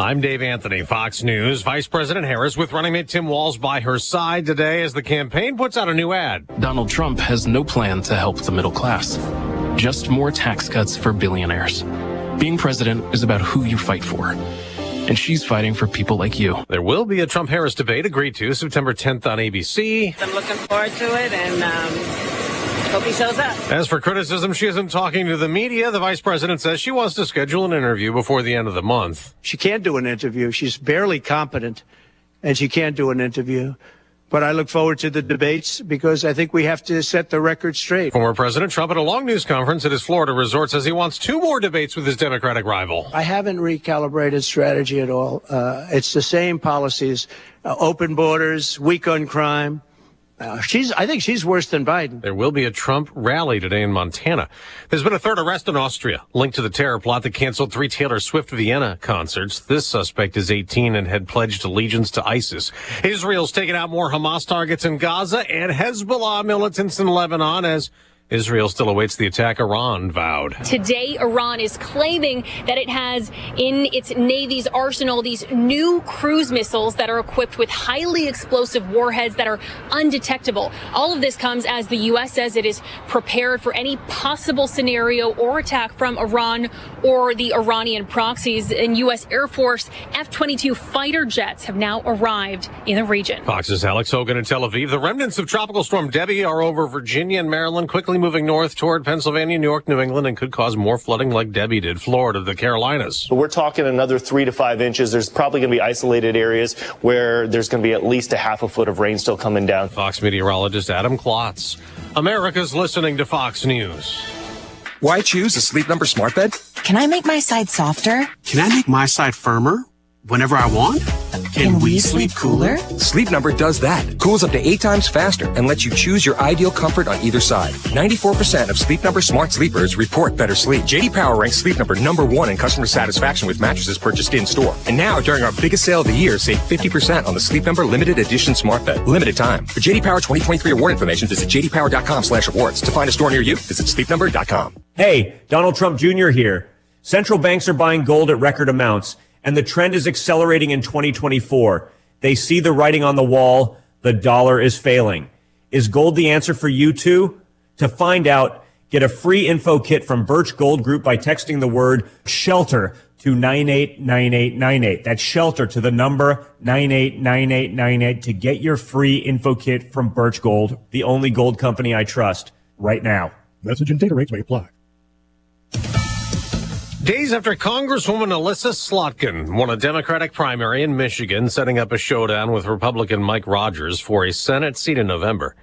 I'm Dave Anthony, Fox News. Vice President Harris with running mate Tim Walz by her side today as the campaign puts out a new ad. Donald Trump has no plan to help the middle class. Just more tax cuts for billionaires. Being president is about who you fight for. And she's fighting for people like you. There will be a Trump-Harris debate agreed to September 10th on ABC. I'm looking forward to it and hope he shows up. As for criticism, she isn't talking to the media. The vice president says she wants to schedule an interview before the end of the month. She can't do an interview. She's barely competent, and she can't do an interview. But I look forward to the debates because I think we have to set the record straight. Former President Trump at a long news conference at his Florida resort says he wants 2 more debates with his Democratic rival. I haven't recalibrated strategy at all. It's the same policies, open borders, weak on crime. I think she's worse than Biden. There will be a Trump rally today in Montana. There's been a third arrest in Austria linked to the terror plot that canceled 3 Taylor Swift Vienna concerts. This suspect is 18 and had pledged allegiance to ISIS. Israel's taken out more Hamas targets in Gaza and Hezbollah militants in Lebanon as Israel still awaits the attack Iran vowed. Today, Iran is claiming that it has in its Navy's arsenal these new cruise missiles that are equipped with highly explosive warheads that are undetectable. All of this comes as the U.S. says it is prepared for any possible scenario or attack from Iran or the Iranian proxies. And U.S. Air Force F-22 fighter jets have now arrived in the region. Fox's Alex Hogan in Tel Aviv. The remnants of Tropical Storm Debbie are over Virginia and Maryland, quickly moving north toward Pennsylvania, New York, New England, and could cause more flooding like Debbie did Florida, the Carolinas. So we're talking another 3 to 5 inches. There's probably going to be isolated areas where there's going to be at least a half a foot of rain still coming down. Fox meteorologist Adam Klotz. America's listening to Fox News. Why choose a Sleep Number smart bed? Can I make my side softer? Can I make my side firmer whenever I want? Can we sleep cooler? Sleep Number does that. Cools up to 8 times faster and lets you choose your ideal comfort on either side. 94% of Sleep Number smart sleepers report better sleep. J.D. Power ranks Sleep Number #1 in customer satisfaction with mattresses purchased in-store. And now, during our biggest sale of the year, save 50% on the Sleep Number limited edition smart bed. Limited time. For J.D. Power 2023 award information, visit jdpower.com/awards. To find a store near you, visit sleepnumber.com. Hey, Donald Trump Jr. here. Central banks are buying gold at record amounts, and the trend is accelerating in 2024. They see the writing on the wall. The dollar is failing. Is gold the answer for you too? To find out, get a free info kit from Birch Gold Group by texting the word SHELTER to 989898. That's SHELTER to the number 989898 to get your free info kit from Birch Gold, the only gold company I trust right now. Message and data rates may apply. Days after Congresswoman Alyssa Slotkin won a Democratic primary in Michigan, setting up a showdown with Republican Mike Rogers for a Senate seat in November,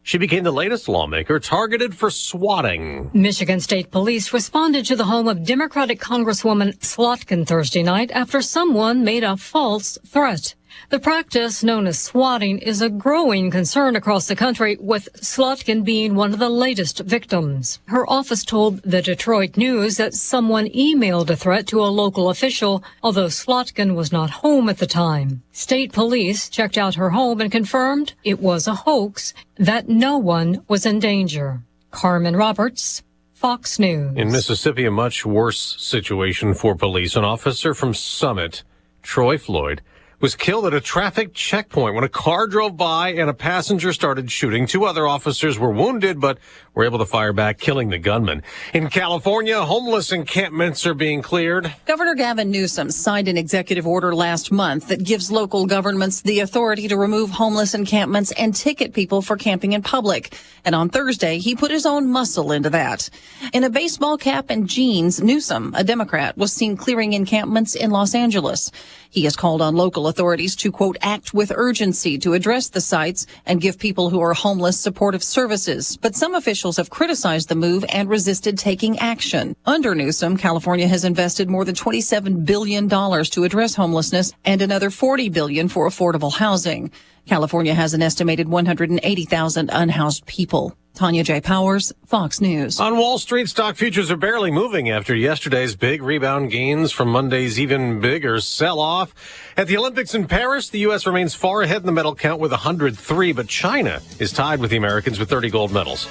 she became the latest lawmaker targeted for swatting. Michigan State Police responded to the home of Democratic Congresswoman Slotkin Thursday night after someone made a false threat. The practice, known as swatting, is a growing concern across the country, with Slotkin being one of the latest victims. Her office told the Detroit News that someone emailed a threat to a local official, although Slotkin was not home at the time. State police checked out her home and confirmed it was a hoax, that no one was in danger. Carmen Roberts, Fox News. In Mississippi, a much worse situation for police. An officer from Summit, Troy Floyd, was killed at a traffic checkpoint when a car drove by and a passenger started shooting. 2 other officers were wounded, but were able to fire back, killing the gunman. In California, homeless encampments are being cleared. Governor Gavin Newsom signed an executive order last month that gives local governments the authority to remove homeless encampments and ticket people for camping in public. And on Thursday, he put his own muscle into that. In a baseball cap and jeans, Newsom, a Democrat, was seen clearing encampments in Los Angeles. He has called on local authorities to, quote, act with urgency to address the sites and give people who are homeless supportive services. But some officials have criticized the move and resisted taking action. Under Newsom, California has invested more than $27 billion to address homelessness and another $40 billion for affordable housing. California has an estimated 180,000 unhoused people. Tanya J. Powers, Fox News. On Wall Street, stock futures are barely moving after yesterday's big rebound gains from Monday's even bigger sell-off. At the Olympics in Paris, the U.S. remains far ahead in the medal count with 103, but China is tied with the Americans with 30 gold medals.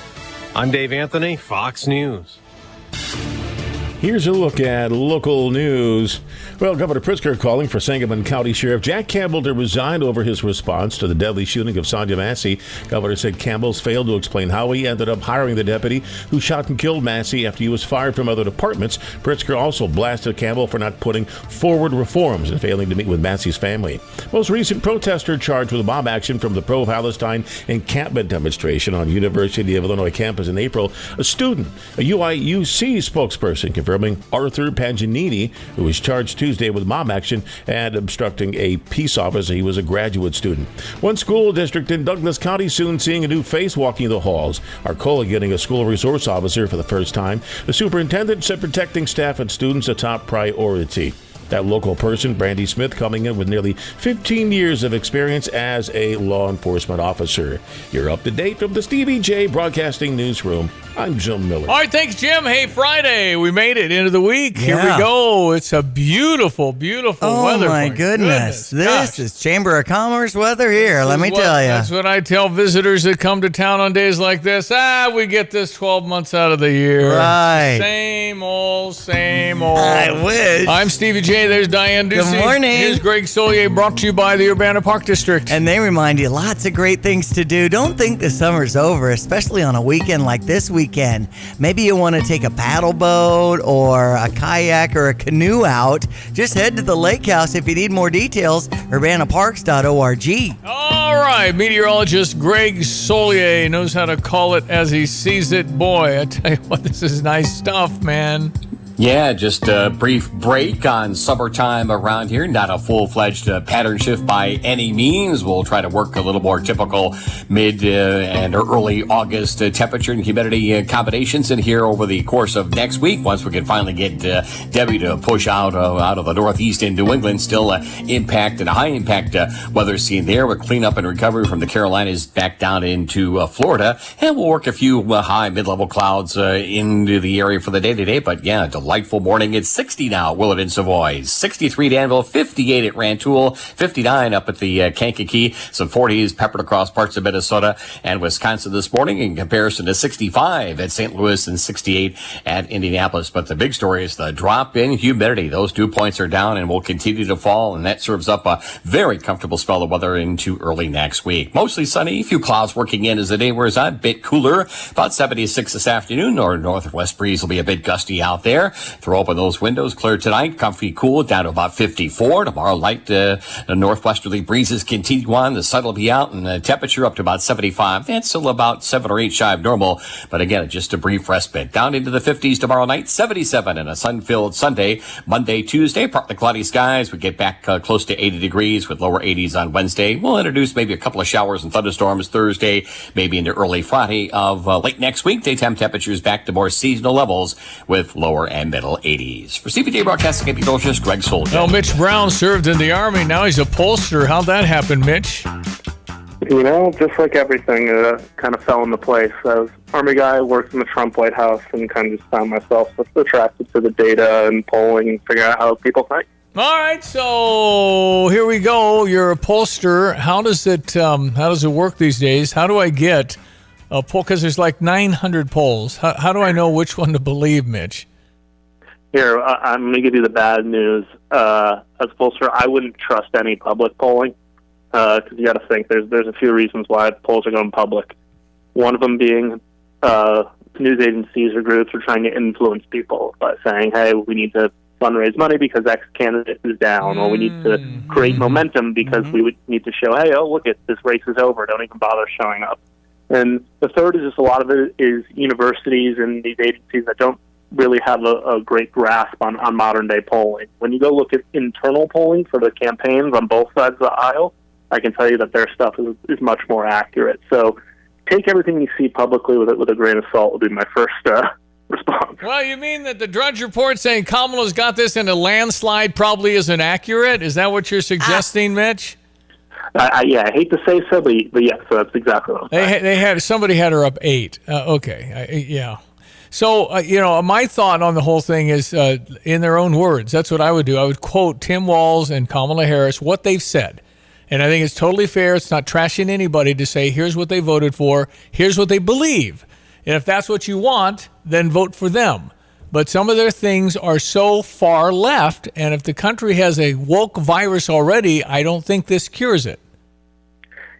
I'm Dave Anthony, Fox News. Here's a look at local news. Well, Governor Pritzker calling for Sangamon County Sheriff Jack Campbell to resign over his response to the deadly shooting of Sonia Massey. Governor said Campbell's failed to explain how he ended up hiring the deputy who shot and killed Massey after he was fired from other departments. Pritzker also blasted Campbell for not putting forward reforms and failing to meet with Massey's family. Most recent protester charged with mob action from the pro-Palestine encampment demonstration on University of Illinois campus in April. A student, a UIUC spokesperson, confirming Arthur Paganini, who was charged Tuesday with mob action and obstructing a peace officer. He was a graduate student. One school district in Douglas County soon seeing a new face walking the halls. Arcola getting a school resource officer for the first time. The superintendent said protecting staff and students a top priority. That local person, Brandy Smith, coming in with nearly 15 years of experience as a law enforcement officer. You're up to date from the Stevie Jay Broadcasting Newsroom. I'm Jim Miller. All right, thanks, Jim. Hey, Friday. We made it into the week. Here we go. It's a beautiful, beautiful weather. Oh, my goodness. This is Chamber of Commerce weather here, let me tell you. That's what I tell visitors that come to town on days like this. We get this 12 months out of the year. Right. Same old, same old. I wish. I'm Stevie Jay. There's Diane Ducey. Good morning. Here's Greg Solier, brought to you by the Urbana Park District. And they remind you lots of great things to do. Don't think the summer's over, especially on a weekend like this weekend. Maybe you want to take a paddle boat or a kayak or a canoe out. Just head to the lake house. If you need more details, urbanaparks.org. All right, meteorologist Greg Solier knows how to call it as he sees it. Boy, I tell you what, this is nice stuff, man. Yeah, just a brief break on summertime around here. Not a full-fledged pattern shift by any means. We'll try to work a little more typical mid and early August temperature and humidity combinations in here over the course of next week. Once we can finally get Debbie to push out of the northeast in New England, still impact and high impact weather scene there with cleanup and recovery from the Carolinas back down into Florida. And we'll work a few high mid-level clouds into the area for the day-to-day. But yeah, delightful morning. It's 60 now at Willett and Savoy, 63 Danville, 58 at Rantoul, 59 up at the Kankakee, some 40s peppered across parts of Minnesota and Wisconsin this morning in comparison to 65 at St. Louis and 68 at Indianapolis. But the big story is the drop in humidity. Those dew points are down and will continue to fall, and that serves up a very comfortable spell of weather into early next week. Mostly sunny, a few clouds working in as the day wears on, a bit cooler, about 76 this afternoon, or northwest breeze will be a bit gusty out there. Throw open those windows, clear tonight, comfy cool down to about 54. Tomorrow, light northwesterly breezes continue on. The sun will be out and the temperature up to about 75. That's still about 7 or 8 shy of normal. But again, just a brief respite. Down into the 50s tomorrow night, 77 and a sun-filled Sunday. Monday, Tuesday, partly cloudy skies. We get back close to 80 degrees with lower 80s on Wednesday. We'll introduce maybe a couple of showers and thunderstorms Thursday, maybe into early Friday of late next week. Daytime temperatures back to more seasonal levels with lower and middle 80s. For Stevie Jay Broadcasting meteorologist Greg Solier. Well, Mitch Brown served in the Army. Now he's a pollster. How'd that happen, Mitch? You know, just like everything, kind of fell into place. I was an Army guy, worked in the Trump White House, and kind of just found myself attracted to the data and polling and figuring out how people think. All right, so here we go. You're a pollster. How does it work these days? How do I get a poll? Because there's like 900 polls. How do I know which one to believe, Mitch? Here, I'm going to give you the bad news. As a pollster, I wouldn't trust any public polling because you got to think there's a few reasons why polls are going public. One of them being news agencies or groups are trying to influence people by saying, hey, we need to fundraise money because X candidate is down, or we need to create momentum because we would need to show, hey, oh, look, this race is over. Don't even bother showing up. And the third is just a lot of it is universities and these agencies that don't really have a great grasp on modern-day polling. When you go look at internal polling for the campaigns on both sides of the aisle, I can tell you that their stuff is much more accurate. So take everything you see publicly with a grain of salt would be my first response. Well, you mean that the Drudge Report saying Kamala's got this in a landslide probably isn't accurate? Is that what you're suggesting, Mitch? I hate to say so, but yeah, so that's exactly what I'm saying. Somebody had her up 8. Okay, yeah. So, my thought on the whole thing is in their own words. That's what I would do. I would quote Tim Walz and Kamala Harris, what they've said. And I think it's totally fair. It's not trashing anybody to say, here's what they voted for. Here's what they believe. And if that's what you want, then vote for them. but some of their things are so far left. And if the country has a woke virus already, I don't think this cures it.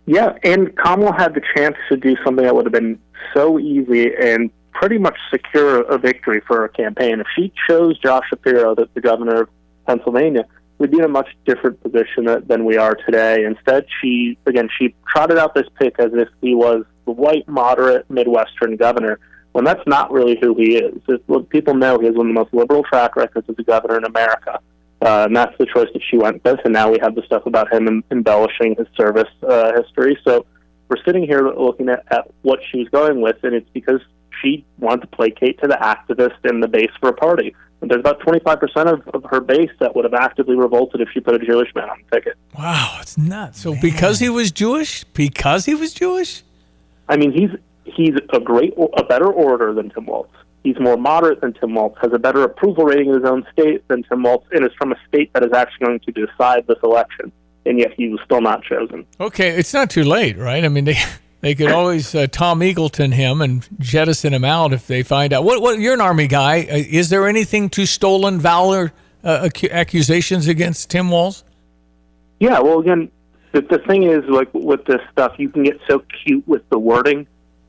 Yeah, and Kamala had the chance to do something that would have been so easy and pretty much secure a victory for her campaign. If she chose Josh Shapiro, the governor of Pennsylvania, we'd be in a much different position than we are today. Instead, she trotted out this pick as if he was the white, moderate, Midwestern governor, when that's not really who he is. People know he has one of the most liberal track records as a governor in America. And that's the choice that she went with, and now we have the stuff about him embellishing his service history. So we're sitting here looking at what she was going with, and it's because she wanted to placate to the activist and the base for a party. And there's about 25% of her base that would have actively revolted if she put a Jewish man on the ticket. Wow, it's nuts. So because he was Jewish? Because he was Jewish? I mean, he's a better orator than Tim Walz. He's more moderate than Tim Walz, has a better approval rating in his own state than Tim Walz, and is from a state that is actually going to decide this election. And yet he was still not chosen. Okay, it's not too late, right? I mean, they could always Tom Eagleton him and jettison him out if they find out. What? You're an Army guy. Is there anything to stolen valor accusations against Tim Walz? Yeah, well, again, the thing is, like with this stuff, you can get so cute with the wording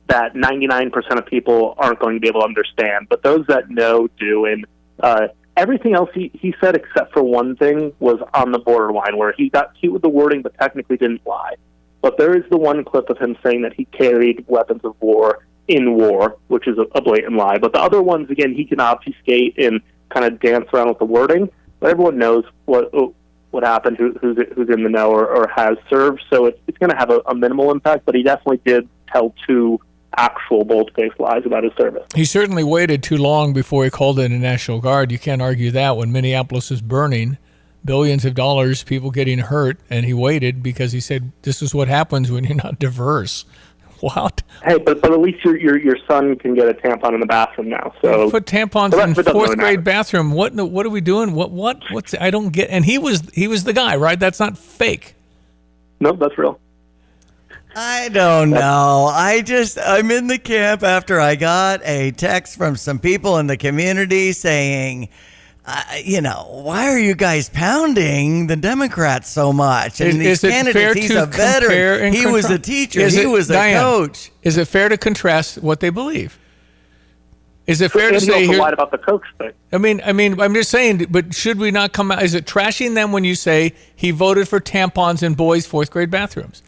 that 99% of people aren't going to be able to understand. But those that know do. And everything else he said except for one thing was on the borderline, where he got cute with the wording but technically didn't lie. But there is the one clip of him saying that he carried weapons of war in war, which is a blatant lie. But the other ones, again, he can obfuscate and kind of dance around with the wording. But everyone knows what happened, who's in the know or has served. So it's going to have a minimal impact. But he definitely did tell two actual bold-faced lies about his service. He certainly waited too long before he called in a National Guard. You can't argue that when Minneapolis is burning, billions of dollars, people getting hurt, and he waited because he said, this is what happens when you're not diverse. What? Hey, but at least your son can get a tampon in the bathroom now. So put tampons in fourth grade bathroom. What are we doing? What's I don't get. And he was the guy, right? That's not fake. No, that's real. I don't know. I'm in the camp after I got a text from some people in the community saying, why are you guys pounding the Democrats so much? And these candidates, he's a veteran. He was a teacher. He was a coach. Is it fair to contrast what they believe? Is it fair to say he lied about the coach thing? I mean, I'm just saying, but should we not come out? Is it trashing them when you say he voted for tampons in boys' fourth grade bathrooms?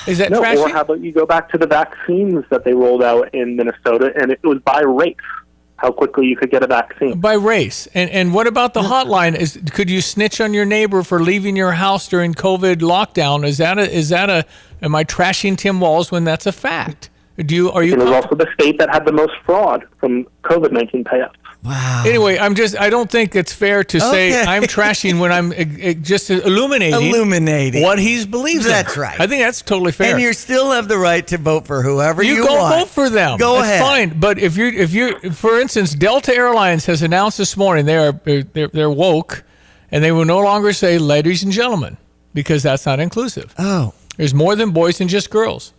Is that trashing? Or how about you go back to the vaccines that they rolled out in Minnesota, and it was by race, how quickly you could get a vaccine. By race. And what about the hotline? Could you snitch on your neighbor for leaving your house during COVID lockdown? Am I trashing Tim Walz when that's a fact? It was also the state that had the most fraud from COVID-19 payouts. Wow. Anyway, I don't think it's fair to say I'm trashing when I'm just illuminating what he believes in. That's right. I think that's totally fair. And you still have the right to vote for whoever you go want. Vote for them. Go ahead. Fine. But if you're, for instance, Delta Airlines has announced this morning they're woke, and they will no longer say ladies and gentlemen because that's not inclusive. Oh, there's more than boys and just girls.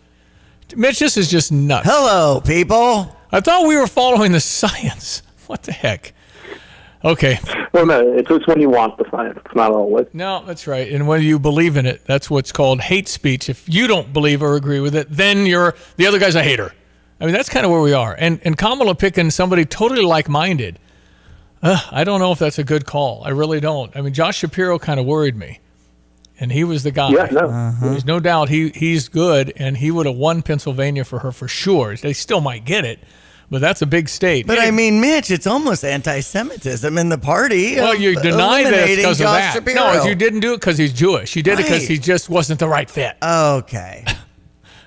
Mitch, this is just nuts. Hello, people. I thought we were following the science. What the heck? Okay. Well, no, it's when you want the science. It's not always. No, that's right. And when you believe in it, that's what's called hate speech. If you don't believe or agree with it, then the other guy's a hater. I mean, that's kind of where we are. And Kamala picking somebody totally like-minded, I don't know if that's a good call. I really don't. I mean, Josh Shapiro kind of worried me. And he was the guy. Yeah, no. There's no doubt he's good, and he would have won Pennsylvania for her for sure. They still might get it, but that's a big state. But I mean, Mitch, it's almost anti-Semitism in the party. Well, you deny that because of that. Shapiro. No, you didn't do it because he's Jewish. You did it because he just wasn't the right fit. Okay.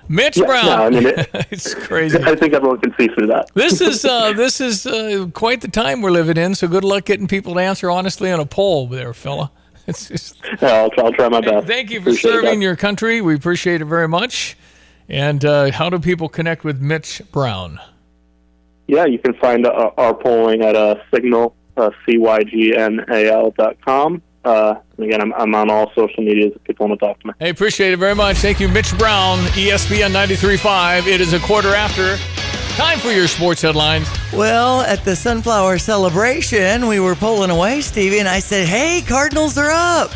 Mitch Brown. No, I mean, it's crazy. I think everyone can see through that. This is quite the time we're living in. So good luck getting people to answer honestly on a poll, there, fella. It's just. Yeah, I'll try my best. Thank you for serving your country. We appreciate it very much. And how do people connect with Mitch Brown? Yeah, you can find our polling at Signal, cygnal.com. Again, I'm on all social medias if people want to talk to me. Hey, appreciate it very much. Thank you, Mitch Brown, ESPN 93.5. It is 1/4 after. Time for your sports headlines. Well, at the Sunflower Celebration, we were pulling away, Stevie, and I said, hey, Cardinals are up.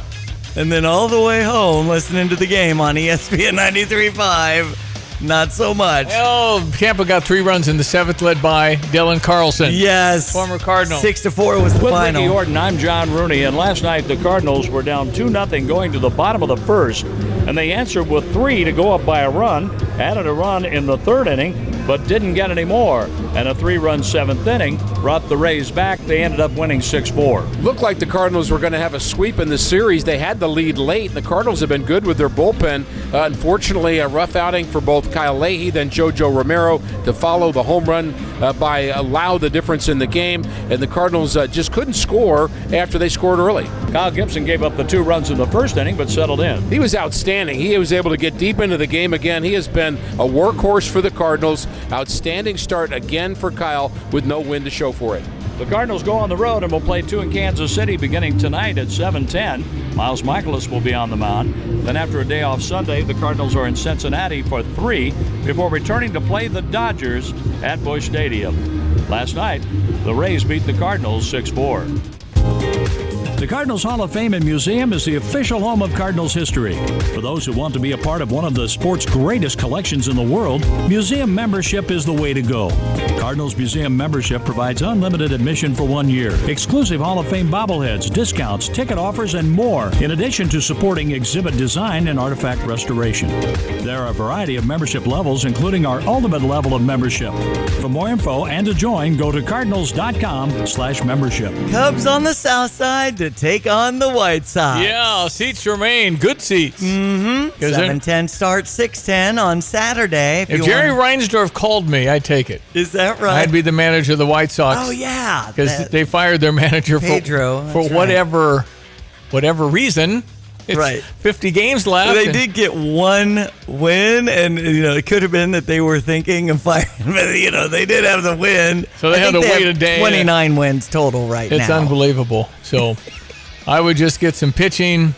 And then all the way home, listening to the game on ESPN 93.5, not so much. Well, Tampa got 3 runs in the 7th, led by Dylan Carlson. Yes. Former Cardinal. 6-4 was the With final. Ricky Horton, I'm John Rooney, and last night the Cardinals were down 2-0 going to the bottom of the first, and they answered with 3 to go up by a run, added a run in the 3rd inning, but didn't get any more. And a 3-run 7th inning brought the Rays back. They ended up winning 6-4. Looked like the Cardinals were going to have a sweep in the series. They had the lead late. The Cardinals have been good with their bullpen. Unfortunately, a rough outing for both Kyle Leahy, then JoJo Romero to follow the home run by allow the difference in the game. And the Cardinals just couldn't score after they scored early. Kyle Gibson gave up the 2 runs in the 1st inning, but settled in. He was outstanding. He was able to get deep into the game again. He has been a workhorse for the Cardinals. Outstanding start again for Kyle with no win to show for it. The Cardinals go on the road and will play 2 in Kansas City beginning tonight at 7:10. Miles Michaelis will be on the mound. Then after a day off Sunday, the Cardinals are in Cincinnati for 3 before returning to play the Dodgers at Busch Stadium. Last night, the Rays beat the Cardinals 6-4. The Cardinals Hall of Fame and Museum is the official home of Cardinals history. For those who want to be a part of one of the sport's greatest collections in the world, museum membership is the way to go. Cardinals Museum membership provides unlimited admission for 1 year, exclusive Hall of Fame bobbleheads, discounts, ticket offers, and more, in addition to supporting exhibit design and artifact restoration. There are a variety of membership levels, including our ultimate level of membership. For more info and to join, go to cardinals.com/membership. Cubs on the south side to take on the White Sox. Yeah, seats remain. Good seats. Mm-hmm. 7:10 start, 6:10 on Saturday. If Jerry Reinsdorf called me, I'd take it. Is that right? I'd be the manager of the White Sox. Oh, yeah. Because they fired their manager Pedro, for whatever reason. It's right. 50 games left. They did get 1 win, and it could have been that they were thinking of firing, but they did have the win. So they had to wait a day. 29 wins total right now. It's unbelievable. So I would just get some pitching,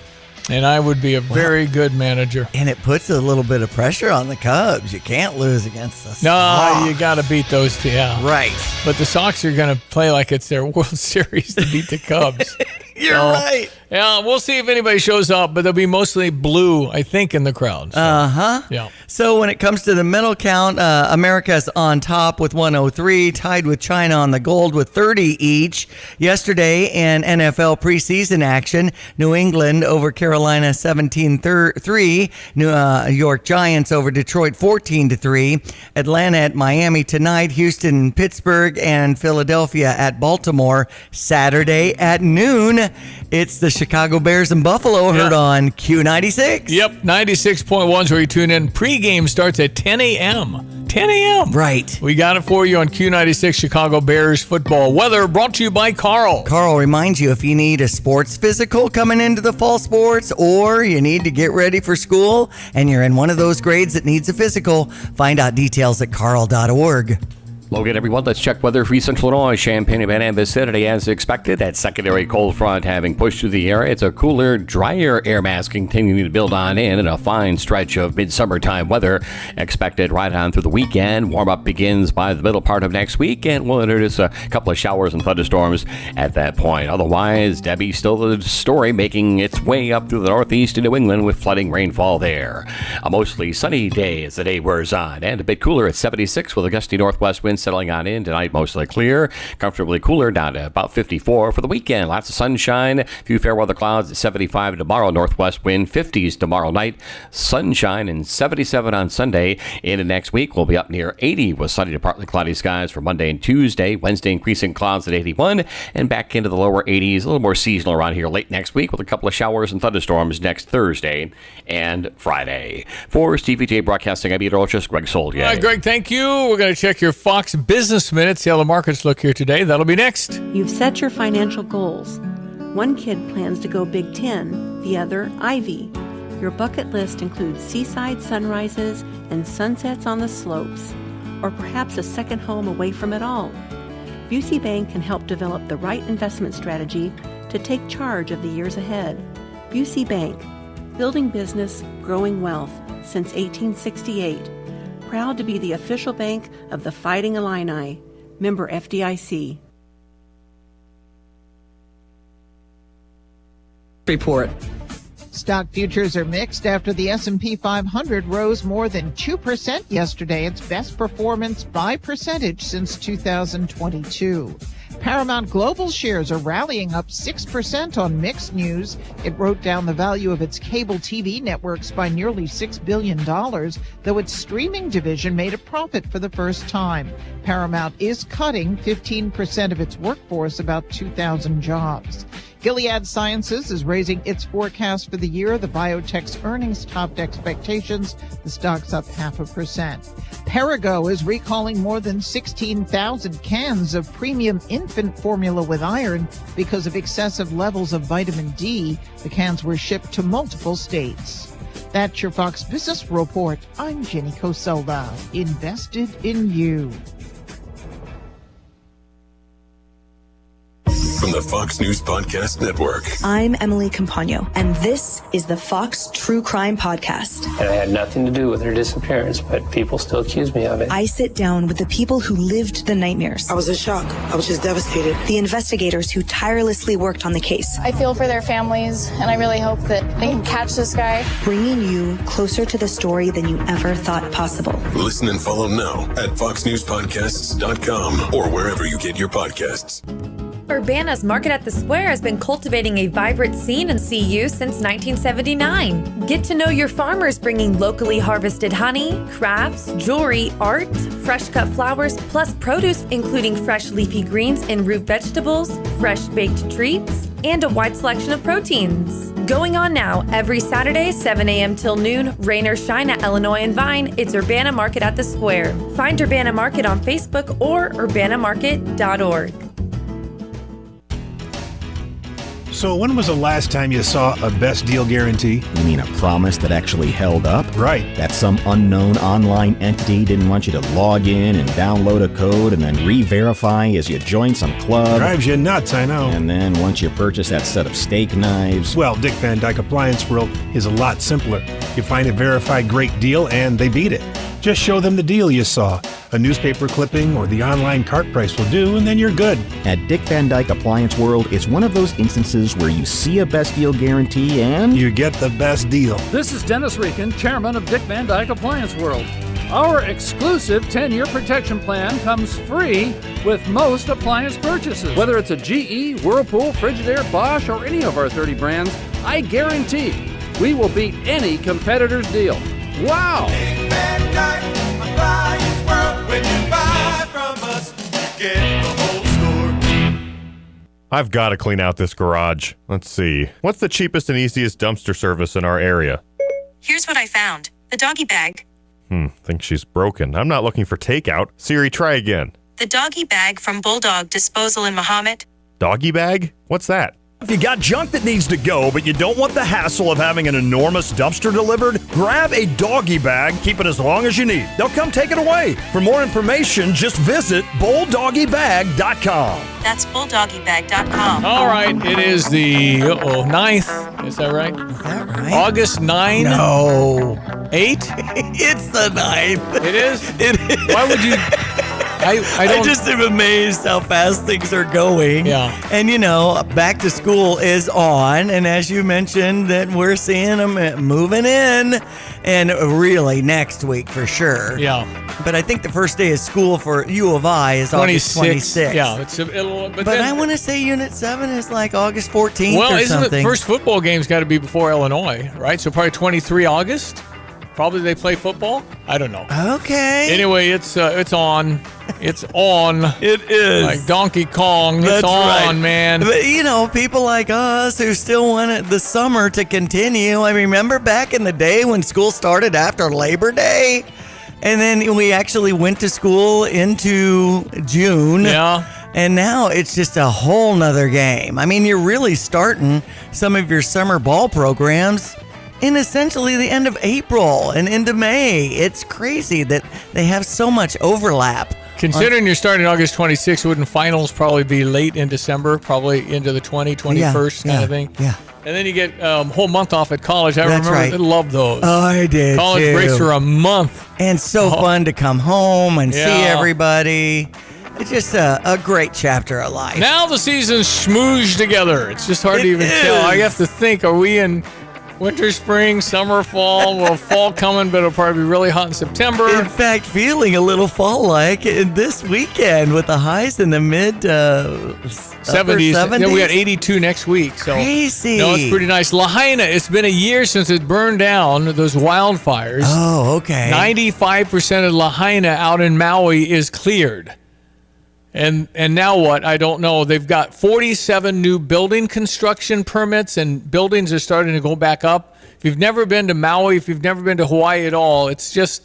and I would be a very good manager. And it puts a little bit of pressure on the Cubs. You can't lose against the Sox. No, you got to beat those two. Yeah. Right. But the Sox are going to play like it's their World Series to beat the Cubs. You're right. Yeah, we'll see if anybody shows up, but they'll be mostly blue, I think, in the crowd. So. Uh-huh. Yeah. So when it comes to the medal count, America's on top with 103, tied with China on the gold with 30 each. Yesterday in NFL preseason action, New England over Carolina 17-3, New York Giants over Detroit 14-3, Atlanta at Miami tonight, Houston, Pittsburgh, and Philadelphia at Baltimore Saturday at noon. It's the Chicago Bears and Buffalo heard on Q96. Yep, 96.1 is where you tune in. Pre-game starts at 10 a.m. 10 a.m. Right. We got it for you on Q96 Chicago Bears football. Weather brought to you by Carl. Carl reminds you if you need a sports physical coming into the fall sports, or you need to get ready for school and you're in one of those grades that needs a physical, find out details at carl.org. Logan, everyone, let's check weather for Central Illinois, Champaign-Urbana and vicinity. As expected, that secondary cold front having pushed through the area. It's a cooler, drier air mass continuing to build on in, and a fine stretch of midsummertime weather expected right on through the weekend. Warm-up begins by the middle part of next week, and we'll introduce a couple of showers and thunderstorms at that point. Otherwise, Debbie's still the story, making its way up through the northeast to New England with flooding rainfall there. A mostly sunny day as the day wears on, and a bit cooler at 76 with a gusty northwest wind settling on in tonight, mostly clear, comfortably cooler down to about 54 for the weekend. Lots of sunshine, a few fair weather clouds at 75 tomorrow, northwest wind 50s tomorrow night, sunshine and 77 on Sunday. Into next week, we'll be up near 80 with sunny to partly cloudy skies for Monday and Tuesday. Wednesday, increasing clouds at 81 and back into the lower 80s, a little more seasonal around here late next week with a couple of showers and thunderstorms next Thursday and Friday. For Stevie Jay Broadcasting, I'm meteorologist Greg Soldier. All right, Greg, thank you. We're going to check your Fox Business Minute, see how the markets look here today. That'll be next. You've set your financial goals. One kid plans to go Big Ten, the other Ivy. Your bucket list includes seaside sunrises and sunsets on the slopes, or perhaps a second home away from it all. Busey Bank can help develop the right investment strategy to take charge of the years ahead. Busey Bank, building business, growing wealth since 1868. proud to be the official bank of the Fighting Illini. Member FDIC. Report. Stock futures are mixed after the S&P 500 rose more than 2% yesterday, its best performance by percentage since 2022. Paramount Global shares are rallying up 6% on mixed news. It wrote down the value of its cable TV networks by nearly $6 billion, though its streaming division made a profit for the first time. Paramount is cutting 15% of its workforce, about 2,000 jobs. Gilead Sciences is raising its forecast for the year. The biotech's earnings topped expectations. The stock's up 0.5%. Perrigo is recalling more than 16,000 cans of premium infant formula with iron because of excessive levels of vitamin D. The cans were shipped to multiple states. That's your Fox Business Report. I'm Jenny Coselda. Invested in you. From the Fox News Podcast Network. I'm Emily Campagno, and this is the Fox True Crime Podcast. And I had nothing to do with her disappearance, but people still accuse me of it. I sit down with the people who lived the nightmares. I was in shock. I was just devastated. The investigators who tirelessly worked on the case. I feel for their families, and I really hope that they can catch this guy. Bringing you closer to the story than you ever thought possible. Listen and follow now at foxnewspodcasts.com or wherever you get your podcasts. Urbana's Market at the Square has been cultivating a vibrant scene in CU since 1979. Get to know your farmers bringing locally harvested honey, crafts, jewelry, art, fresh cut flowers, plus produce including fresh leafy greens and root vegetables, fresh baked treats, and a wide selection of proteins. Going on now every Saturday, 7 a.m. till noon, rain or shine at Illinois and Vine, it's Urbana Market at the Square. Find Urbana Market on Facebook or urbanamarket.org. So when was the last time you saw a best deal guarantee? You mean a promise that actually held up? Right. That some unknown online entity didn't want you to log in and download a code and then re-verify as you join some club. Drives you nuts, I know. And then once you purchase that set of steak knives... Well, Dick Van Dyke Appliance World is a lot simpler. You find a verified great deal and they beat it. Just show them the deal you saw. A newspaper clipping or the online cart price will do, and then you're good. At Dick Van Dyke Appliance World, it's one of those instances where you see a best deal guarantee and... you get the best deal. This is Dennis Rieken, chairman of Dick Van Dyke Appliance World. Our exclusive 10-year protection plan comes free with most appliance purchases. Whether it's a GE, Whirlpool, Frigidaire, Bosch, or any of our 30 brands, I guarantee we will beat any competitor's deal. Wow! Dick Van Dyke Appliance World. When you buy from us, you get the whole store. I've got to clean out this garage. Let's see. What's the cheapest and easiest dumpster service in our area? Here's what I found. The doggy bag. Think she's broken. I'm not looking for takeout. Siri, try again. The doggy bag from Bulldog Disposal in Mahomet. Doggy bag? What's that? If you got junk that needs to go, but you don't want the hassle of having an enormous dumpster delivered, grab a doggy bag, keep it as long as you need. They'll come take it away. For more information, just visit bulldoggybag.com. That's bulldoggybag.com. All right, it is the 9th. Is that right? Is that right? August 9? No. 8? It's the 9th. It is? It is. Why would you... I just am amazed how fast things are going. Yeah. And, you know, back to school is on. And as you mentioned, that we're seeing them moving in. And really next week for sure. Yeah. But I think the first day of school for U of I is August 26th. Yeah. It's a little, but I want to say Unit 7 is like August 14th or isn't something. The first football game's got to be before Illinois, right? So probably 23 August? Probably they play football? I don't know. Okay. Anyway, it's on. It's on. It is. Like Donkey Kong. It's on, right, man. But, you know, people like us who still want the summer to continue. I remember back in the day when school started after Labor Day. And then we actually went to school into June. Yeah. And now it's just a whole nother game. I mean, you're really starting some of your summer ball programs in essentially the end of April and into May. It's crazy that they have so much overlap. Considering you're starting August 26th, wouldn't finals probably be late in December, probably into the 21st kind of thing? Yeah. And then you get a whole month off at college. I That's remember right. I loved those. Oh, I did College too. breaks for a month. And so fun to come home and see Yeah. everybody. It's just a great chapter of life. Now the season's schmoozed together. It's just hard to It even tell. I is. have to think, are we in winter, spring, summer, fall? Well, fall coming, but it'll probably be really hot in September. In fact, feeling a little fall-like this weekend with the highs in the mid 70s. upper 70s. Then we got 82 next week. So Crazy. No, it's pretty nice. Lahaina, it's been a year since it burned down, those wildfires. Oh, okay. 95% of Lahaina out in Maui is cleared. And now what? I don't know. They've got 47 new building construction permits, and buildings are starting to go back up. If you've never been to Maui, if you've never been to Hawaii at all, it's just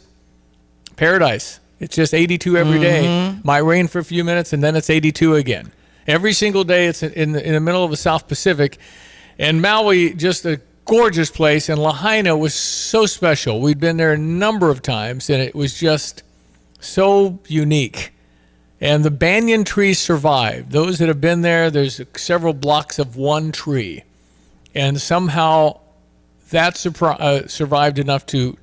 paradise. It's just 82 every day. Might rain for a few minutes, and then it's 82 again. Every single day, it's in the middle of the South Pacific. And Maui, just a gorgeous place, and Lahaina was so special. We'd been there a number of times, and it was just so unique. And the banyan tree survived. Those that have been there, there's several blocks of one tree. And somehow that survived enough to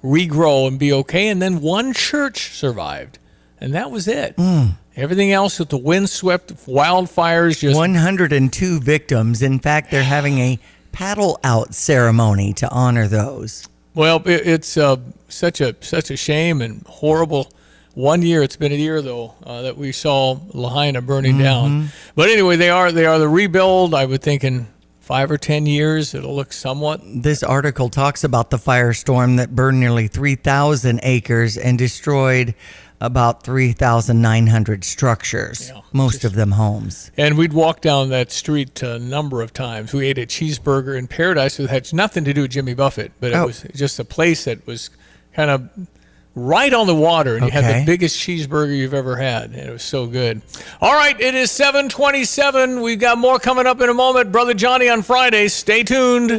regrow and be okay. And then one church survived. And that was it. Everything else with the windswept wildfires. 102 victims. In fact, they're having a paddle out ceremony to honor those. Well, it's such a shame and horrible. 1 year, it's been a year though, that we saw Lahaina burning down. But anyway, they are the rebuild. I would think in 5 or 10 years, it'll look somewhat. This article talks about the firestorm that burned nearly 3,000 acres and destroyed about 3,900 structures, most of them homes. And we'd walk down that street a number of times. We ate a cheeseburger in Paradise that had nothing to do with Jimmy Buffett, but it was just a place that was kind of right on the water, and you had the biggest cheeseburger you've ever had, and it was so good. All right, it is 7:27. We've got more coming up in a moment. Brother Johnny on Friday. Stay tuned.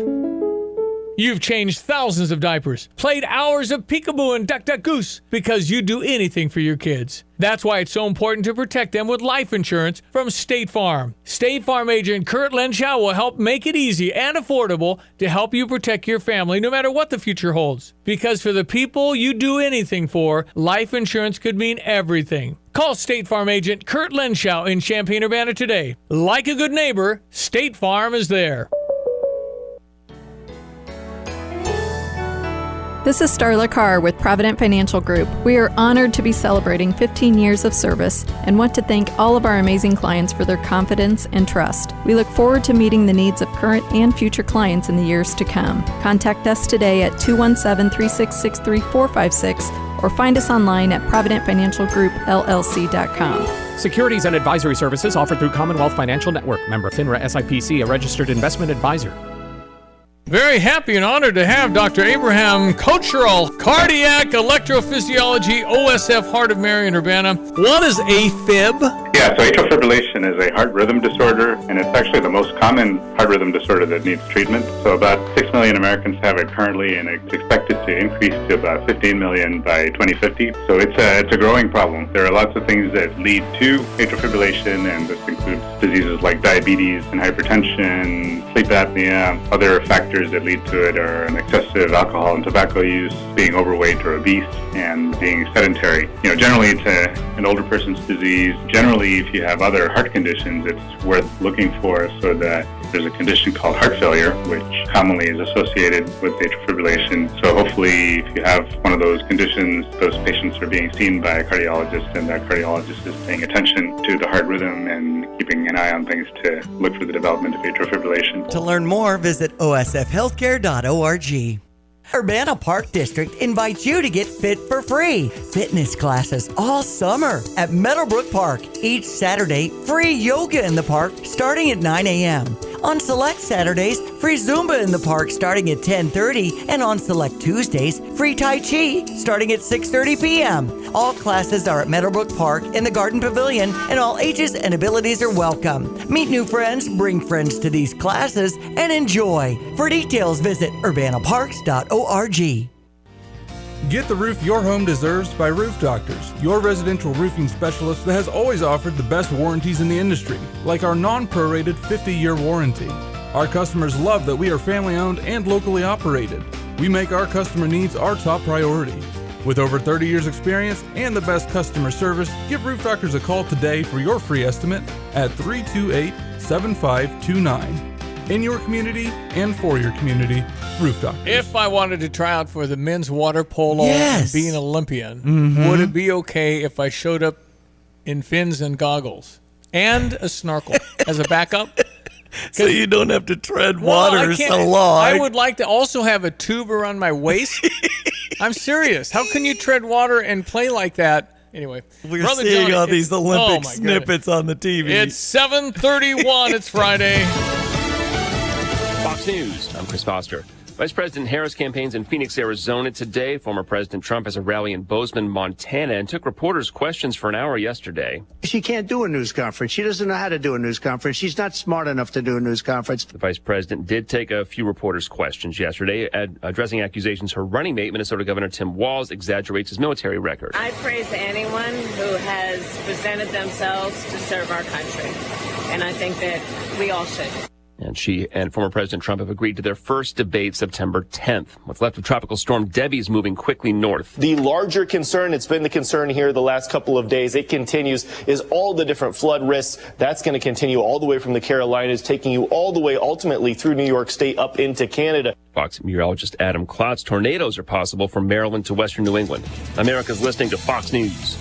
You've changed thousands of diapers, played hours of peekaboo and duck, duck, goose because you do anything for your kids. That's why it's so important to protect them with life insurance from State Farm. State Farm agent Kurt Lenschow will help make it easy and affordable to help you protect your family no matter what the future holds. Because for the people you do anything for, life insurance could mean everything. Call State Farm agent Kurt Lenschow in Champaign-Urbana today. Like a good neighbor, State Farm is there. This is Starla Carr with Provident Financial Group. We are honored to be celebrating 15 years of service and want to thank all of our amazing clients for their confidence and trust. We look forward to meeting the needs of current and future clients in the years to come. Contact us today at 217-366-3456 or find us online at providentfinancialgroupllc.com. Securities and advisory services offered through Commonwealth Financial Network. Member FINRA SIPC, a registered investment advisor. Very happy and honored to have Dr. Abraham Kocherel, cardiac electrophysiology, OSF, Heart of Mary in Urbana. What is AFib? Yeah, so atrial fibrillation is a heart rhythm disorder, and it's actually the most common heart rhythm disorder that needs treatment. So about 6 million Americans have it currently, and it's expected to increase to about 15 million by 2050. So it's a growing problem. There are lots of things that lead to atrial fibrillation, and this includes diseases like diabetes and hypertension, sleep apnea. Other factors that lead to it are an excessive alcohol and tobacco use, being overweight or obese, and being sedentary. Generally it's an older person's disease. Generally, if you have other heart conditions, it's worth looking for, so that there's a condition called heart failure, which commonly is associated with atrial fibrillation. So hopefully, if you have one of those conditions, those patients are being seen by a cardiologist, and that cardiologist is paying attention to the heart rhythm and keeping an eye on things to look for the development of atrial fibrillation. To learn more, visit osfhealthcare.org. Urbana Park District invites you to get fit for free. Fitness classes all summer at Meadowbrook Park. Each Saturday, free yoga in the park starting at 9 a.m. On select Saturdays, free Zumba in the park starting at 10:30, and on select Tuesdays, free Tai Chi starting at 6:30 p.m. All classes are at Meadowbrook Park in the Garden Pavilion, and all ages and abilities are welcome. Meet new friends, bring friends to these classes, and enjoy. For details, visit urbanaparks.org. Get the roof your home deserves by Roof Doctors, your residential roofing specialist that has always offered the best warranties in the industry, like our non-prorated 50-year warranty. Our customers love that we are family-owned and locally operated. We make our customer needs our top priority. With over 30 years experience and the best customer service, give Roof Doctors a call today for your free estimate at 328-7529. In your community and for your community, Roof Doctors. If I wanted to try out for the men's water polo Yes. and be an Olympian, would it be okay if I showed up in fins and goggles and a snorkel as a backup? So you don't have to tread Well, water I can't- so long. I would like to also have a tube around my waist. I'm serious. How can you tread water and play like that? Anyway, We're Brother seeing Johnny, all these Olympic my snippets on the TV. It's 7:31. It's Friday. Fox News, I'm Chris Foster. Vice President Harris campaigns in Phoenix, Arizona today. Former President Trump has a rally in Bozeman, Montana, and took reporters' questions for an hour yesterday. She can't do a news conference. She doesn't know how to do a news conference. She's not smart enough to do a news conference. The vice president did take a few reporters' questions yesterday, addressing accusations her running mate, Minnesota Governor Tim Walz, exaggerates his military record. I praise anyone who has presented themselves to serve our country, and I think that we all should. And she and former President Trump have agreed to their first debate September 10th. What's left of Tropical Storm Debbie is moving quickly north. The larger concern, it's been the concern here the last couple of days, it continues, is all the different flood risks. That's going to continue all the way from the Carolinas, taking you all the way ultimately through New York State up into Canada. Fox meteorologist Adam Klotz, tornadoes are possible from Maryland to western New England. America's listening to Fox News.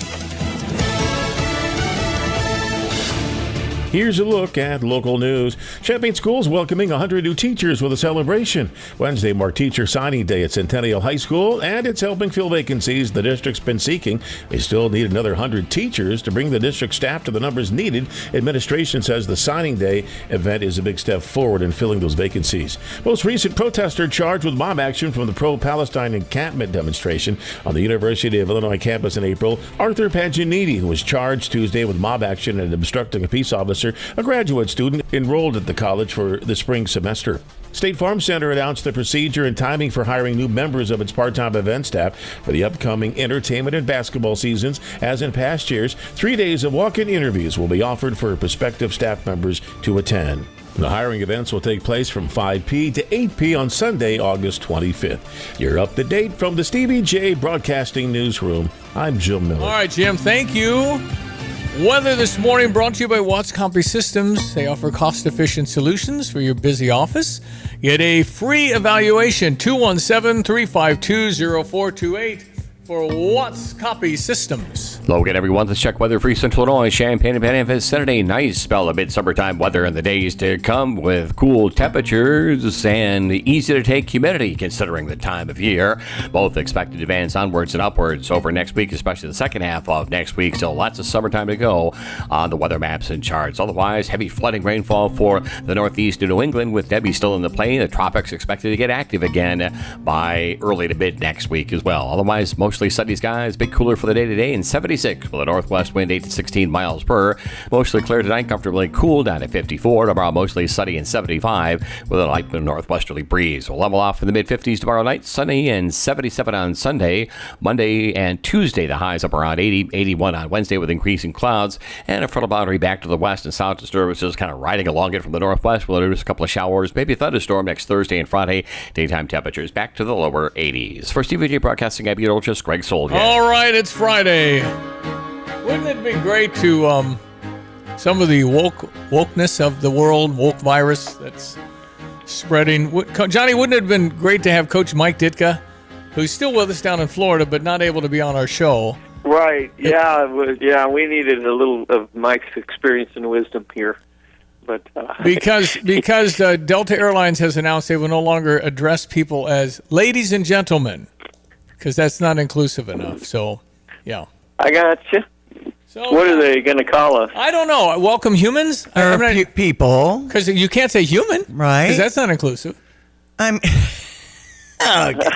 Here's a look at local news. Champaign Schools welcoming 100 new teachers with a celebration. Wednesday marked Teacher Signing Day at Centennial High School, and it's helping fill vacancies the district's been seeking. They still need another 100 teachers to bring the district staff to the numbers needed. Administration says the Signing Day event is a big step forward in filling those vacancies. Most recent protester charged with mob action from the pro-Palestine encampment demonstration on the University of Illinois campus in April, Arthur Paganini, who was charged Tuesday with mob action and obstructing a peace officer, a graduate student enrolled at the college for the spring semester. State Farm Center announced the procedure and timing for hiring new members of its part-time event staff for the upcoming entertainment and basketball seasons. As in past years, 3 days of walk-in interviews will be offered for prospective staff members to attend. The hiring events will take place from 5 p. to 8 p. on Sunday, August 25th. You're up to date from the Stevie Jay Broadcasting Newsroom. I'm Jim Miller. All right, Jim, thank you. Weather this morning brought to you by Watts Company Systems. They offer cost-efficient solutions for your busy office. Get a free evaluation, 217-352-0428 for Watts Copy Systems. Hello again, everyone. Let's check weather for Central Illinois. Champaign and Benefit. Saturday, nice spell of mid-summertime weather in the days to come with cool temperatures and easy to take humidity considering the time of year. Both expected to advance onwards and upwards over next week, especially the second half of next week. Still lots of summertime to go on the weather maps and charts. Otherwise, heavy flooding rainfall for the northeast of New England with Debbie still in the plane. The tropics expected to get active again by early to mid next week as well. Otherwise, mostly sunny skies, bit cooler for the day today, and 76 with a northwest wind 8 to 16 miles per. Mostly clear tonight, comfortably cool down at 54. Tomorrow, mostly sunny and 75 with a light northwesterly breeze. We'll level off in the mid-50s tomorrow night, sunny and 77 on Sunday. Monday and Tuesday, the highs up around 80, 81 on Wednesday with increasing clouds, and a frontal boundary back to the west and south disturbances kind of riding along it from the northwest. We'll introduce a couple of showers, maybe a thunderstorm next Thursday and Friday. Daytime temperatures back to the lower 80s. For Stevie Jay Broadcasting, I'm meteorologist Greg Soldier. All right, it's Friday. Wouldn't it be great to some of the wokeness of the world, woke virus that's spreading? Johnny, wouldn't it have been great to have Coach Mike Ditka, who's still with us down in Florida, but not able to be on our show? Right. Yeah. We needed a little of Mike's experience and wisdom here, but because Delta Airlines has announced they will no longer address people as ladies and gentlemen, because that's not inclusive enough. So, yeah. I got you. So, what are they going to call us? I don't know. Welcome humans? People. Because you can't say human. Right. Because that's not inclusive. I'm... Okay.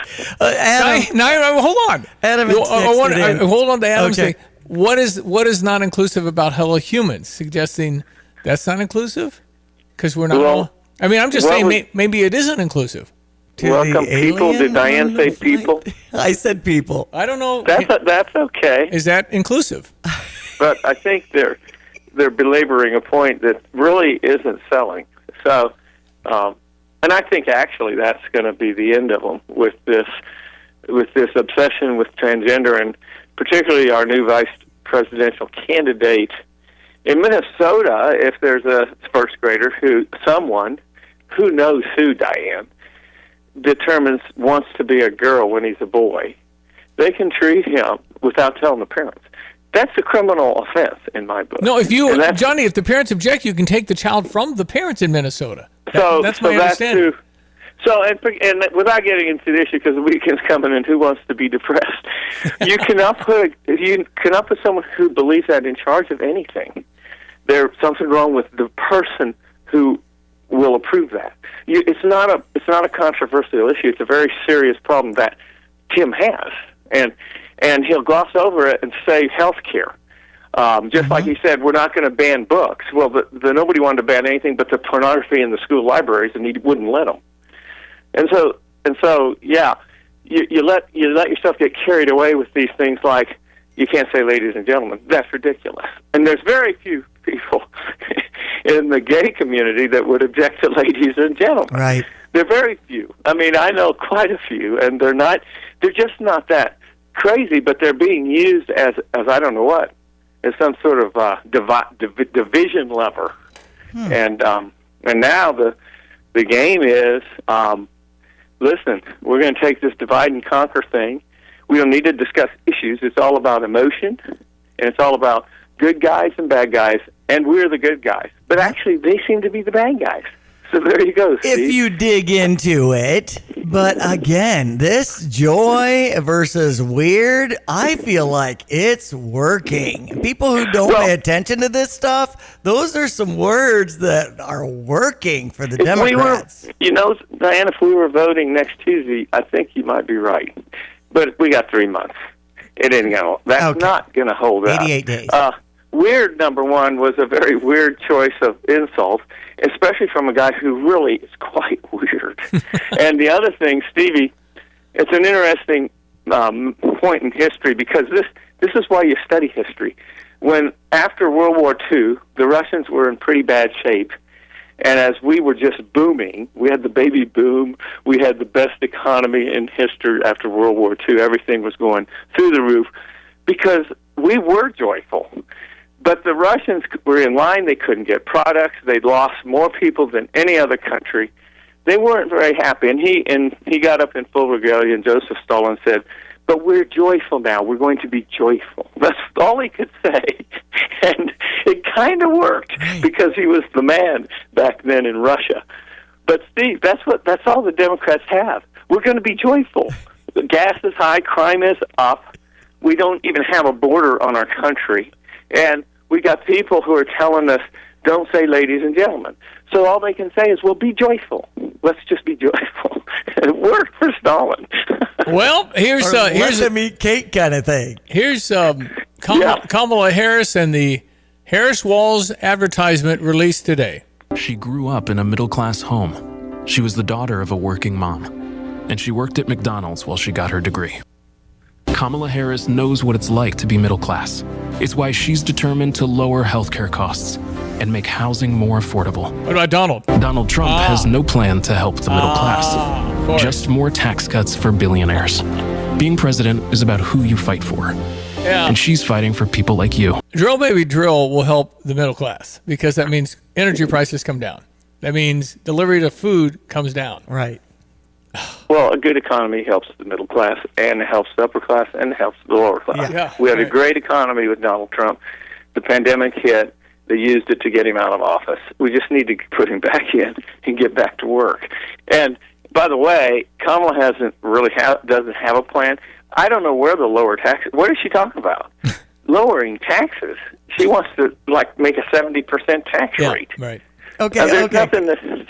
Now, hold on. Adam, hold on to Adam. Okay. Say, what is not inclusive about hello humans? Suggesting that's not inclusive? Because we're not all... I mean, I'm just saying maybe it isn't inclusive. Welcome people. Did Diane say people? I said people. I don't know. That's okay. Is that inclusive? But I think they're belaboring a point that really isn't selling. So And I think actually that's going to be the end of them with this obsession with transgender, and particularly our new vice presidential candidate in Minnesota. If there's a first grader someone who knows who, Diane, determines wants to be a girl when he's a boy, they can treat him without telling the parents. That's a criminal offense in my book. No, Johnny, if the parents object, you can take the child from the parents in Minnesota. That's my understanding. And without getting into the issue, because the weekend's coming and who wants to be depressed, you cannot put someone who believes that in charge of anything. There's something wrong with the person who will approve that. It's not a controversial issue. It's a very serious problem that Tim has, and he'll gloss over it and say health care. Just like he said, we're not going to ban books. Well, nobody wanted to ban anything but the pornography in the school libraries, and he wouldn't let them. And so, yeah, you let yourself get carried away with these things like you can't say ladies and gentlemen. That's ridiculous. And there's very few people in the gay community that would object to ladies and gentlemen. Right. They're very few. I mean, I know quite a few, and they're just not that crazy, but they're being used as I don't know what, as some sort of division lever. And now the game is, listen, we're going to take this divide and conquer thing. We don't need to discuss issues. It's all about emotion, and it's all about good guys and bad guys, and we're the good guys. But actually, they seem to be the bad guys. So there you go, Steve. If you dig into it. But again, this joy versus weird, I feel like it's working. People who don't pay attention to this stuff, those are some words that are working for the Democrats. Diane, if we were voting next Tuesday, I think you might be right. But we got 3 months. It ain't going. That's not going to hold up. 88 days. Weird, number one, was a very weird choice of insult, especially from a guy who really is quite weird. And the other thing, Stevie, it's an interesting point in history, because this is why you study history. When, after World War II, the Russians were in pretty bad shape, and as we were just booming, we had the baby boom, we had the best economy in history after World War II. Everything was going through the roof because we were joyful. But the Russians were in line. They couldn't get products. They'd lost more people than any other country. They weren't very happy. And he got up in full regalia, and Joseph Stalin said, but we're joyful now. We're going to be joyful. That's all he could say. And it kind of worked because he was the man back then in Russia. But, Steve, that's all the Democrats have. We're going to be joyful. The gas is high. Crime is up. We don't even have a border on our country. And we got people who are telling us, don't say ladies and gentlemen. So all they can say is, well, be joyful. Let's just be joyful. It worked for Stalin. Well, here's a meat cake kind of thing. Here's Kamala Harris and the Harris Walls advertisement released today. She grew up in a middle-class home. She was the daughter of a working mom, and she worked at McDonald's while she got her degree. Kamala Harris knows what it's like to be middle class. It's why she's determined to lower healthcare costs and make housing more affordable. What about Donald? Donald Trump has no plan to help the middle class. Just more tax cuts for billionaires. Being president is about who you fight for. Yeah. And she's fighting for people like you. Drill Baby Drill will help the middle class because that means energy prices come down. That means delivery of food comes down. Right. Well, a good economy helps the middle class, and it helps the upper class, and it helps the lower class. Yeah, we had a great economy with Donald Trump. The pandemic hit. They used it to get him out of office. We just need to put him back in and get back to work. And, by the way, Kamala doesn't have a plan. I don't know where the lower taxes. What is she talking about? Lowering taxes. She wants to make a 70% tax rate. Right. Okay.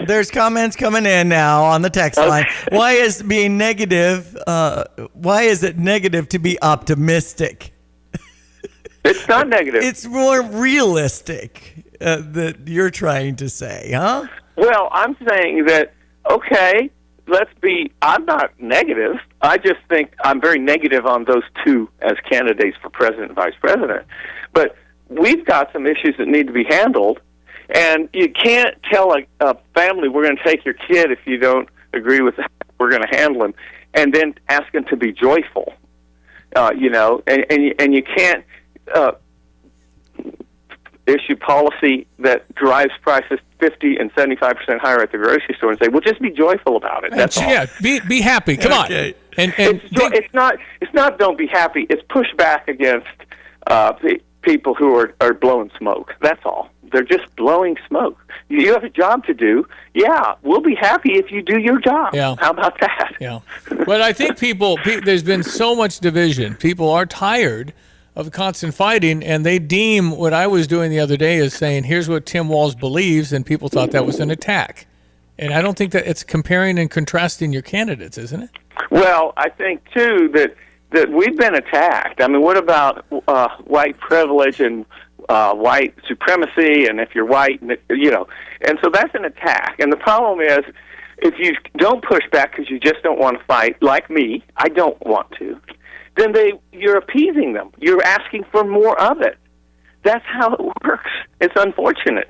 There's comments coming in now on the text line. Why is being negative? Why is it negative to be optimistic? It's not negative. It's more realistic that you're trying to say, huh? Well, I'm saying that, okay, I'm not negative. I just think I'm very negative on those two as candidates for president and vice president. But we've got some issues that need to be handled. And you can't tell a family, we're going to take your kid if you don't agree with that, we're going to handle him, and then ask them to be joyful. And you can't issue policy that drives prices 50 and 75% higher at the grocery store and say, well, just be joyful about it. That's all. Yeah, be happy. Come on. And it's not don't be happy. It's push back against people who are blowing smoke. That's all. They're just blowing smoke. You have a job to do. Yeah, we'll be happy if you do your job. Yeah. How about that? Yeah. But I think there's been so much division. People are tired of constant fighting, and they deem what I was doing the other day as saying, here's what Tim Walz believes, and people thought that was an attack. And I don't think that it's comparing and contrasting your candidates, isn't it? Well, I think, too, that we've been attacked. I mean, what about white privilege and white supremacy, and if you're white, and so that's an attack. And the problem is, if you don't push back because you just don't want to fight, like me, I don't want to, then you're appeasing them. You're asking for more of it. That's how it works. It's unfortunate.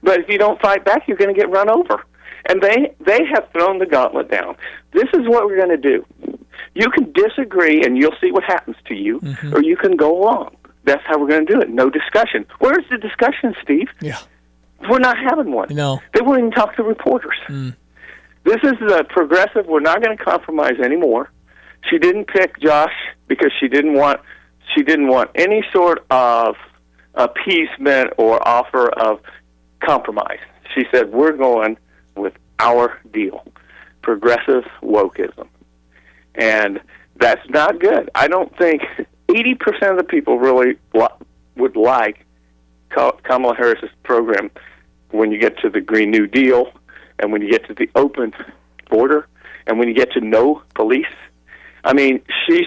But if you don't fight back, you're going to get run over. And they have thrown the gauntlet down. This is what we're going to do. You can disagree, and you'll see what happens to you, or you can go along. That's how we're going to do it. No discussion. Where's the discussion, Steve? Yeah. We're not having one. No. They won't even talk to reporters. This is the progressive. We're not going to compromise anymore. She didn't pick Josh because she didn't want any sort of appeasement or offer of compromise. She said, we're going with our deal, progressive wokeism. And that's not good. I don't think 80% of the people really would like Kamala Harris's program when you get to the Green New Deal and when you get to the open border and when you get to no police. I mean, she's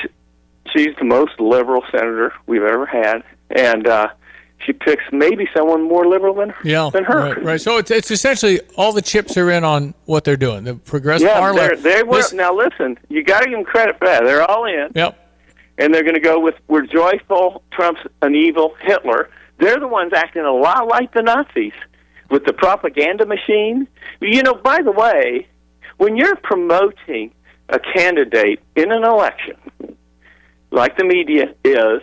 the most liberal senator we've ever had, and she picks maybe someone more liberal than her. Right. So it's essentially all the chips are in on what they're doing. The progressive they were. Now listen, you got to give them credit for that. They're all in. Yep. And they're going to go with, we're joyful, Trump's an evil Hitler. They're the ones acting a lot like the Nazis with the propaganda machine. By the way, when you're promoting a candidate in an election, like the media is,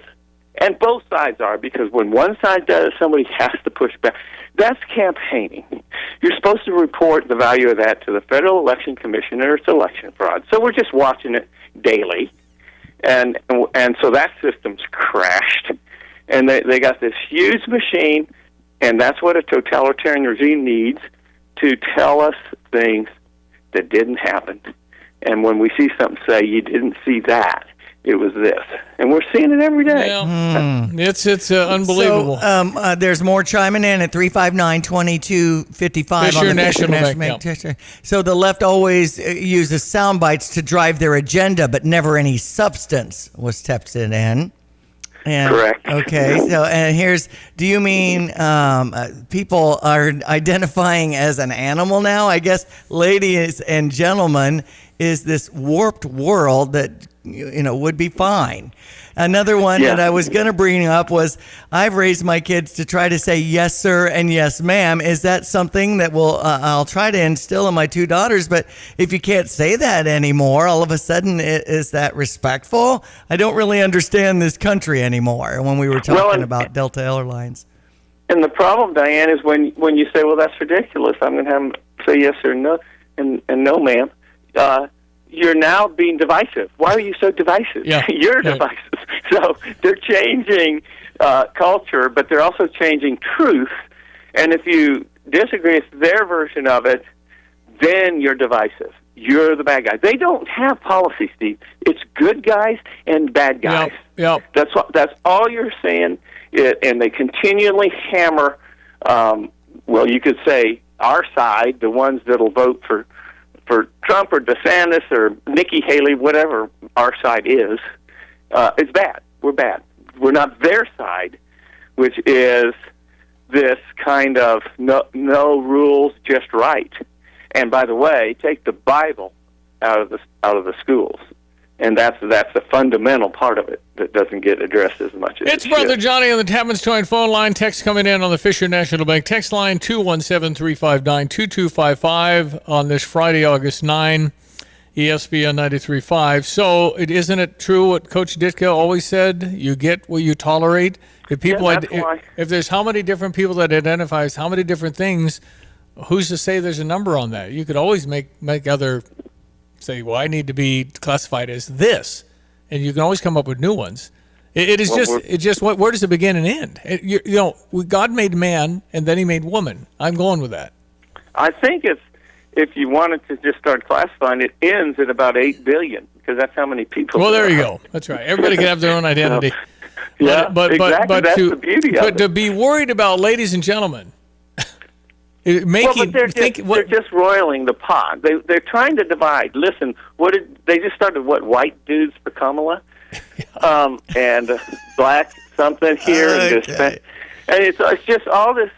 and both sides are, because when one side does, somebody has to push back. That's campaigning. You're supposed to report the value of that to the Federal Election Commission, or it's election fraud. So we're just watching it daily. And so that system's crashed. And they got this huge machine, and that's what a totalitarian regime needs, to tell us things that didn't happen. And when we see something, say, you didn't see that, it was this. And we're seeing it every day. Yeah. It's unbelievable. So there's more chiming in at 359-2255 on the National Bank. So the left always uses sound bites to drive their agenda, but never any substance, was texted in. And, correct. Okay. So, and do you mean people are identifying as an animal now? I guess, ladies and gentlemen, is this warped world that would be fine. Another one that I was going to bring up was, I've raised my kids to try to say yes, sir, and yes, ma'am. Is that something that I'll try to instill in my two daughters? But if you can't say that anymore, all of a sudden, is that respectful? I don't really understand this country anymore. When we were talking about Delta Airlines. And the problem, Diane, is when you say, well, that's ridiculous, I'm going to have them say yes or no, and no, ma'am. You're now being divisive. Why are you so divisive? Yeah, you're divisive. So they're changing culture, but they're also changing truth. And if you disagree with their version of it, then you're divisive. You're the bad guy. They don't have policy, Steve. It's good guys and bad guys. Yep. That's all you're saying. And they continually hammer, you could say, our side, the ones that'll vote for Trump or DeSantis or Nikki Haley, whatever our side is, it's bad. We're bad. We're not their side, which is this kind of no rules, just right. And by the way, take the Bible out of the schools. And that's a fundamental part of it that doesn't get addressed as much as it's Brother Johnny on the Tapman's Toy and Phone line. Text coming in on the Fisher National Bank text line 217-359-2255 on this Friday, August 9, ESPN 93.5. So isn't it true what Coach Ditka always said? You get what you tolerate. If people, if there's how many different people that identifies how many different things, who's to say there's a number on that? You could always make other say, well, I need to be classified as this, and you can always come up with new ones. Where does it begin and end? God made man, and then He made woman. I'm going with that. I think if you wanted to just start classifying, it ends at about 8 billion, because that's how many people. Well, there you go. That's right. Everybody can have their own identity. But exactly. That's the beauty of it. But to be worried about, ladies and gentlemen. They're just roiling the pot. They're trying to divide. Listen, they just started white dudes for Kamala, and black something here, and it's just all this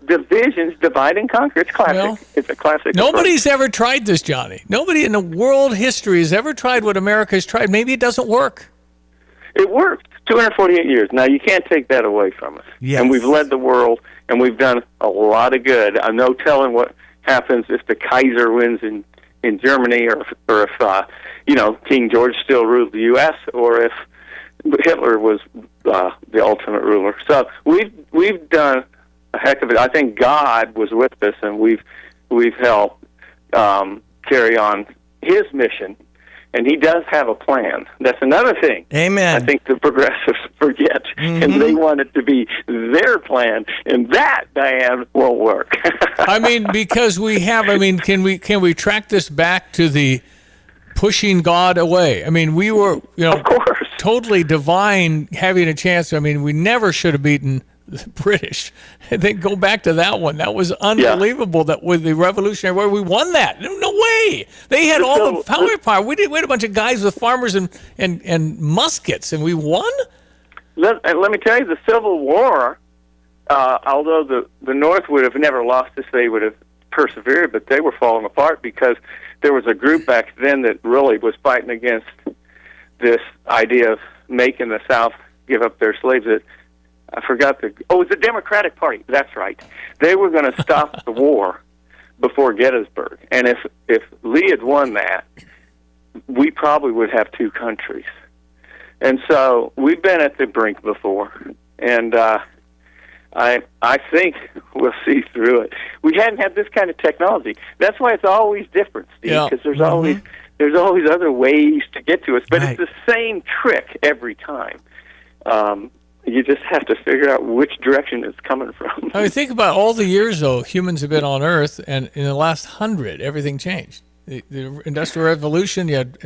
divisions, divide and conquer. It's classic. Well, it's a classic. Nobody's ever tried this, Johnny. Nobody in the world history has ever tried what America has tried. Maybe it doesn't work. It worked. 248 years. Now you can't take that away from us. Yes. And we've led the world. And we've done a lot of good. I'm no telling what happens if the Kaiser wins in Germany, or if King George still ruled the U.S., or if Hitler was the ultimate ruler. So we've done a heck of it. I think God was with us, and we've helped carry on His mission. And He does have a plan. That's another thing. Amen. I think the progressives forget, and they want it to be their plan, and that, Diane, won't work. I mean, because can we track this back to the pushing God away? I mean, we were, of course, totally divine, having a chance. I mean, we never should have beaten the British. And then go back to that one. That was unbelievable. That with the Revolutionary War, we won that. No way. They had all the power. We had a bunch of guys with farmers and muskets, and we won. Let me tell you, the Civil War, although the North would have never lost if they would have persevered, but they were falling apart because there was a group back then that really was fighting against this idea of making the South give up their slaves. I forgot it was the Democratic Party. That's right. They were going to stop the war before Gettysburg. And if Lee had won that, we probably would have two countries. And so we've been at the brink before. And I think we'll see through it. We hadn't had this kind of technology. That's why it's always different, Steve, because there's always other ways to get to us. But it's the same trick every time. You just have to figure out which direction it's coming from. I mean, think about all the years, though, humans have been on Earth, and in the last 100, everything changed. The Industrial Revolution, you had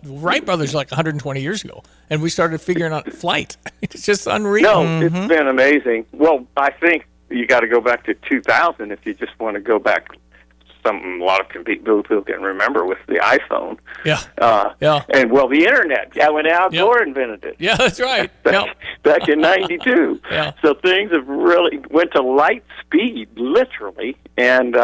Wright brothers like 120 years ago, and we started figuring out flight. It's just unreal. No, it's been amazing. Well, I think you got to go back to 2000 if you just want to go back. A lot of people can remember with the iPhone. And the internet. Yeah, when Al Gore invented it. Yeah, that's right. Back in '92. So things have really went to light speed, literally, and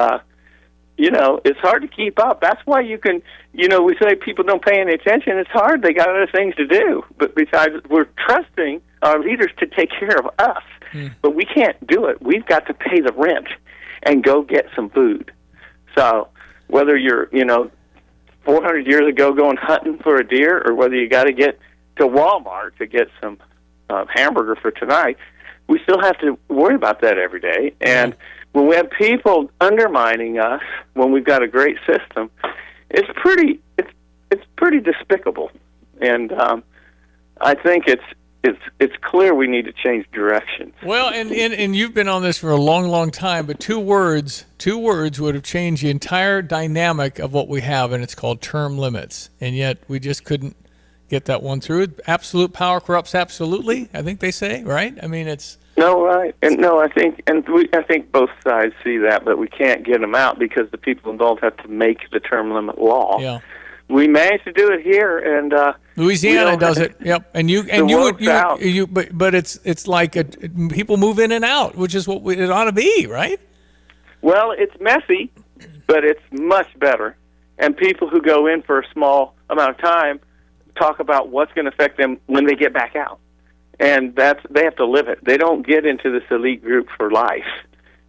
it's hard to keep up. That's why you can, we say people don't pay any attention. It's hard. They got other things to do. But besides, we're trusting our leaders to take care of us. But we can't do it. We've got to pay the rent and go get some food. So whether you're, 400 years ago going hunting for a deer, or whether you got to get to Walmart to get some hamburger for tonight, we still have to worry about that every day. And when we have people undermining us, when we've got a great system, it's pretty despicable. And I think it's clear we need to change direction. Well, and you've been on this for a long, long time, but two words would have changed the entire dynamic of what we have, and it's called term limits. And yet we just couldn't get that one through. Absolute power corrupts absolutely, I think they say, right? I mean, it's... No, right. I think both sides see that, but we can't get them out because the people involved have to make the term limit law. Yeah. We managed to do it here, and Louisiana does it. Yep, but it's like people move in and out, which is what it ought to be, right? Well, it's messy, but it's much better. And people who go in for a small amount of time talk about what's going to affect them when they get back out. And they have to live it. They don't get into this elite group for life.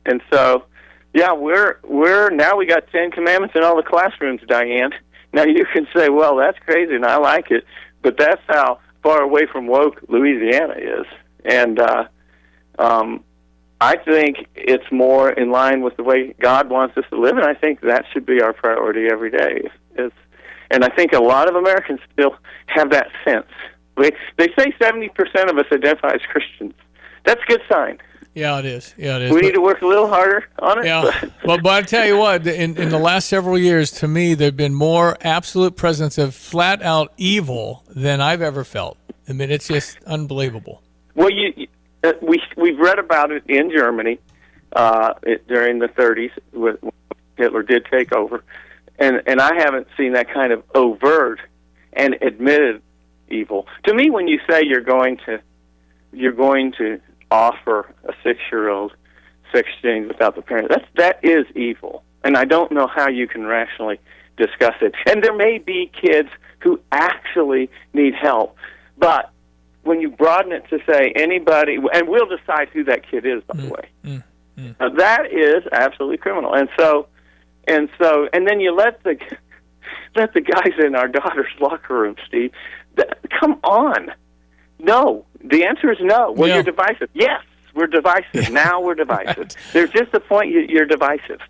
And so, yeah, we're now we got 10 commandments in all the classrooms, Diane. Now you can say, well, that's crazy, and I like it, but that's how far away from woke Louisiana is. And I think it's more in line with the way God wants us to live, and I think that should be our priority every day. And I think a lot of Americans still have that sense. They say 70% of us identify as Christians. That's a good sign. Yeah, it is. We need to work a little harder on it. Yeah. But I tell you what, in the last several years, to me, there have been more absolute presence of flat-out evil than I've ever felt. I mean, it's just unbelievable. Well, we've read about it in Germany during the 30s when Hitler did take over, and I haven't seen that kind of overt and admitted evil. To me, when you say you're going to offer a 6-year-old sex change without the parent, that is evil, and I don't know how you can rationally discuss it. And there may be kids who actually need help, but when you broaden it to say anybody, and we'll decide who that kid is, by the way, that is absolutely criminal. And then you let the guys in our daughter's locker room, Steve. Come on. No. The answer is no. Well, you're divisive. Yes, we're divisive. Now we're divisive. There's just a point you're divisive.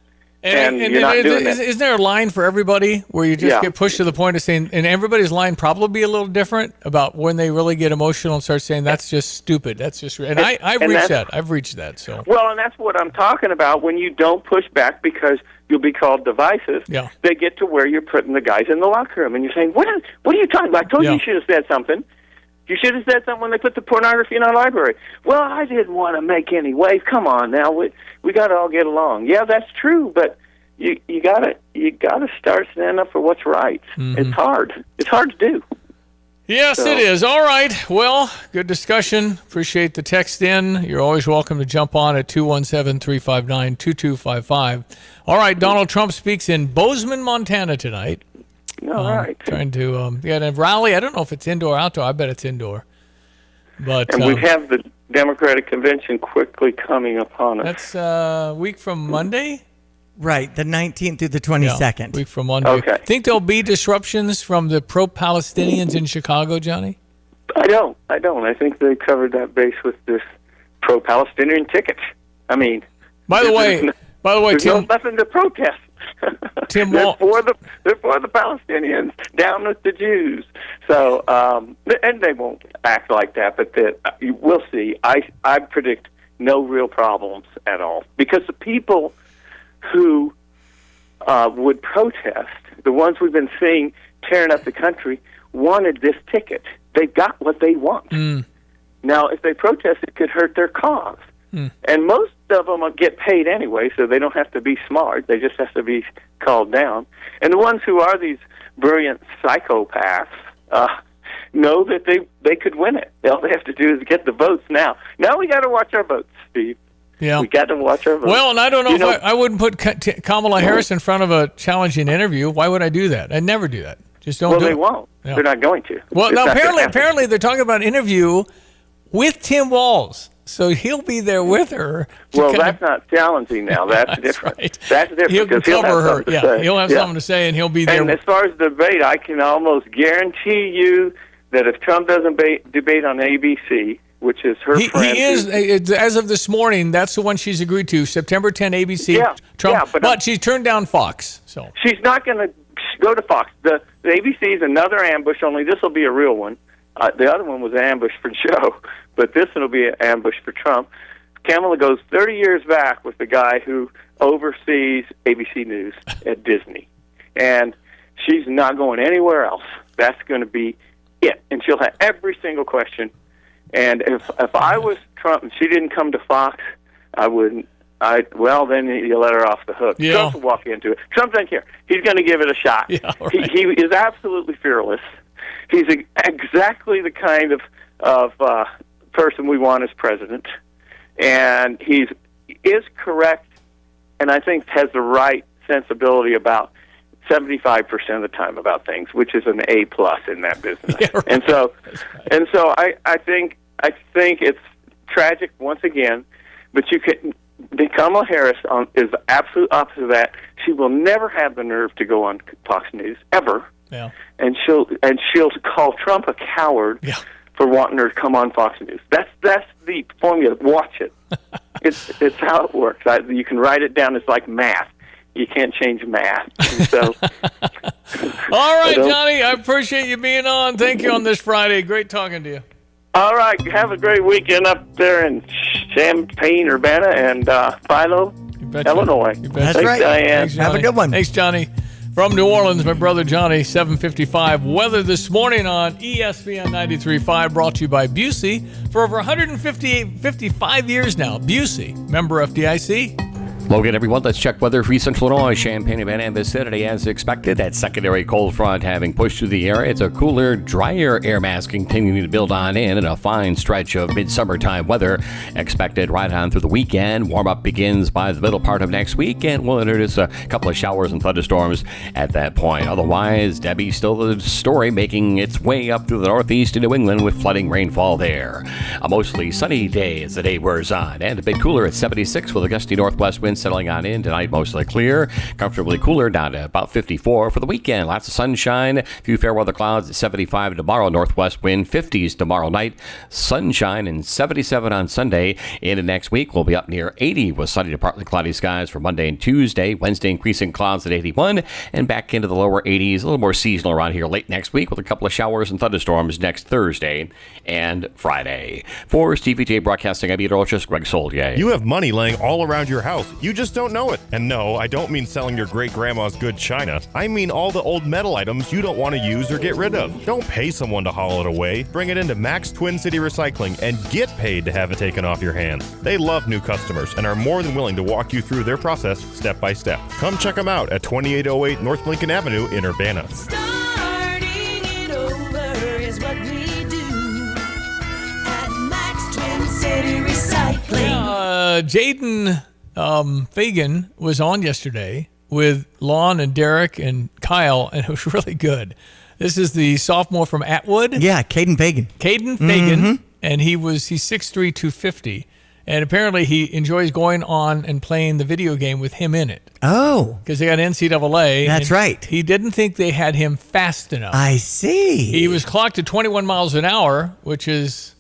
And you're not doing that. Isn't there a line for everybody where you just get pushed to the point of saying, and everybody's line probably be a little different about when they really get emotional and start saying, that's just stupid. That's just, and I've reached that. I've reached that. So. Well, and that's what I'm talking about. When you don't push back because you'll be called divisive, they get to where you're putting the guys in the locker room and you're saying, what are you talking about? I told you should have said something. You should have said something when they put the pornography in our library. Well, I didn't want to make any waves. Come on now, we got to all get along. Yeah, that's true, but you gotta start standing up for what's right. It's hard. It's hard to do. Yes, it is. All right. Well, good discussion. Appreciate the text in. You're always welcome to jump on at 217-359-2255. All right. Donald Trump speaks in Bozeman, Montana tonight. All right. Trying to a rally. I don't know if it's indoor or outdoor. I bet it's indoor. But and we have the Democratic convention quickly coming upon us. That's a week from Monday? Right, the 19th through the 22nd. Yeah, week from Monday. Okay. Think there'll be disruptions from the pro-Palestinians in Chicago, Johnny? I don't. I think they covered that base with this pro-Palestinian ticket. I mean, by the way, there's Tim, nothing to protest. Tim, they're for the Palestinians, down with the Jews. So, and they won't act like that, but we'll see. I predict no real problems at all because the people who would protest, the ones we've been seeing tearing up the country, wanted this ticket. They got what they want. Now, if they protest, it could hurt their cause. And most of them get paid anyway, so they don't have to be smart. They just have to be called down. And the ones who are these brilliant psychopaths know that they could win it. All they have to do is get the votes now. Now we got to watch our votes, Steve. Yeah. We got to watch our votes. Well, and I don't know if I wouldn't put Kamala Harris in front of a challenging interview. Why would I do that? I'd never do that. Just don't do it. Well, they won't. Yeah. They're not going to. Well, now apparently they're talking about an interview with Tim Walz. So he'll be there with her. Well, that's not challenging now. That's different. Right. That's different. He'll cover her. Say. He'll have something to say, and he'll be there. And as far as debate, I can almost guarantee you that if Trump doesn't debate on ABC, which is her friend. He is, as of this morning, that's the one she's agreed to, September 10, ABC. Yeah, Trump, yeah, but she's turned down Fox. So she's not going to go to Fox. The ABC is another ambush, only this will be a real one. The other one was an ambush for Joe, but this one will be an ambush for Trump. Kamala goes 30 years back with the guy who oversees ABC News at Disney. And she's not going anywhere else. That's going to be it. And she'll have every single question. And if I was Trump and she didn't come to Fox, I wouldn't. Then you let her off the hook. Yeah. Trump will walk into it. Trump doesn't care. He's going to give it a shot. Yeah, right. He is absolutely fearless. He's exactly the kind of person we want as president, and he is correct, and I think has the right sensibility about 75% of the time about things, which is an A+ in that business. Yeah, right. And so I think it's tragic once again, but Kamala Harris is the absolute opposite of that. She will never have the nerve to go on Fox News ever. Yeah. And she'll call Trump a coward for wanting her to come on Fox News. That's the formula. Watch it. It's how it works. You can write it down. It's like math. You can't change math. And so, all right, Johnny, I appreciate you being on. Thank you on this Friday. Great talking to you. All right, have a great weekend up there in Champaign, Urbana, and Philo, Illinois. That's Thanks, right. Diane. Have a good one. Thanks, Johnny. From New Orleans, my brother Johnny, 7:55. Weather this morning on ESPN 93.5, brought to you by Busey for over 55 years now. Busey, member FDIC. Logan, everyone, let's check weather for Central Illinois, Champaign-Urbana, and vicinity as expected. That secondary cold front having pushed through the area. It's a cooler, drier air mass continuing to build on in, and a fine stretch of midsummertime weather expected right on through the weekend. Warm-up begins by the middle part of next week, and we'll introduce a couple of showers and thunderstorms at that point. Otherwise, Debbie's still the story, making its way up through the northeast to New England with flooding rainfall there. A mostly sunny day as the day wears on, and a bit cooler at 76 with a gusty northwest wind settling on in tonight, mostly clear, comfortably cooler down to about 54 for the weekend. Lots of sunshine, a few fair weather clouds at 75 tomorrow, northwest wind 50s tomorrow night, sunshine, and 77 on Sunday. Into next week, we'll be up near 80 with sunny to partly cloudy skies for Monday and Tuesday. Wednesday, increasing clouds at 81 and back into the lower 80s, a little more seasonal around here late next week with a couple of showers and thunderstorms next Thursday and Friday. For Stevie Jay Broadcasting, I'm Peter Olchus, Greg Solier. You have money laying all around your house. You just don't know it. And no, I don't mean selling your great-grandma's good china. I mean all the old metal items you don't want to use or get rid of. Don't pay someone to haul it away. Bring it into Max Twin City Recycling and get paid to have it taken off your hands. They love new customers and are more than willing to walk you through their process step by step. Come check them out at 2808 North Lincoln Avenue in Urbana. Starting it over is what we do at Max Twin City Recycling. Jaden Fagan was on yesterday with Lon and Derek and Kyle, and it was really good. This is the sophomore from Atwood. Yeah, Caden Fagan. Caden Fagan, and he's 6'3", 250. And apparently he enjoys going on and playing the video game with him in it. Oh. Because they got NCAA. That's right. He didn't think they had him fast enough. I see. He was clocked at 21 miles an hour, which is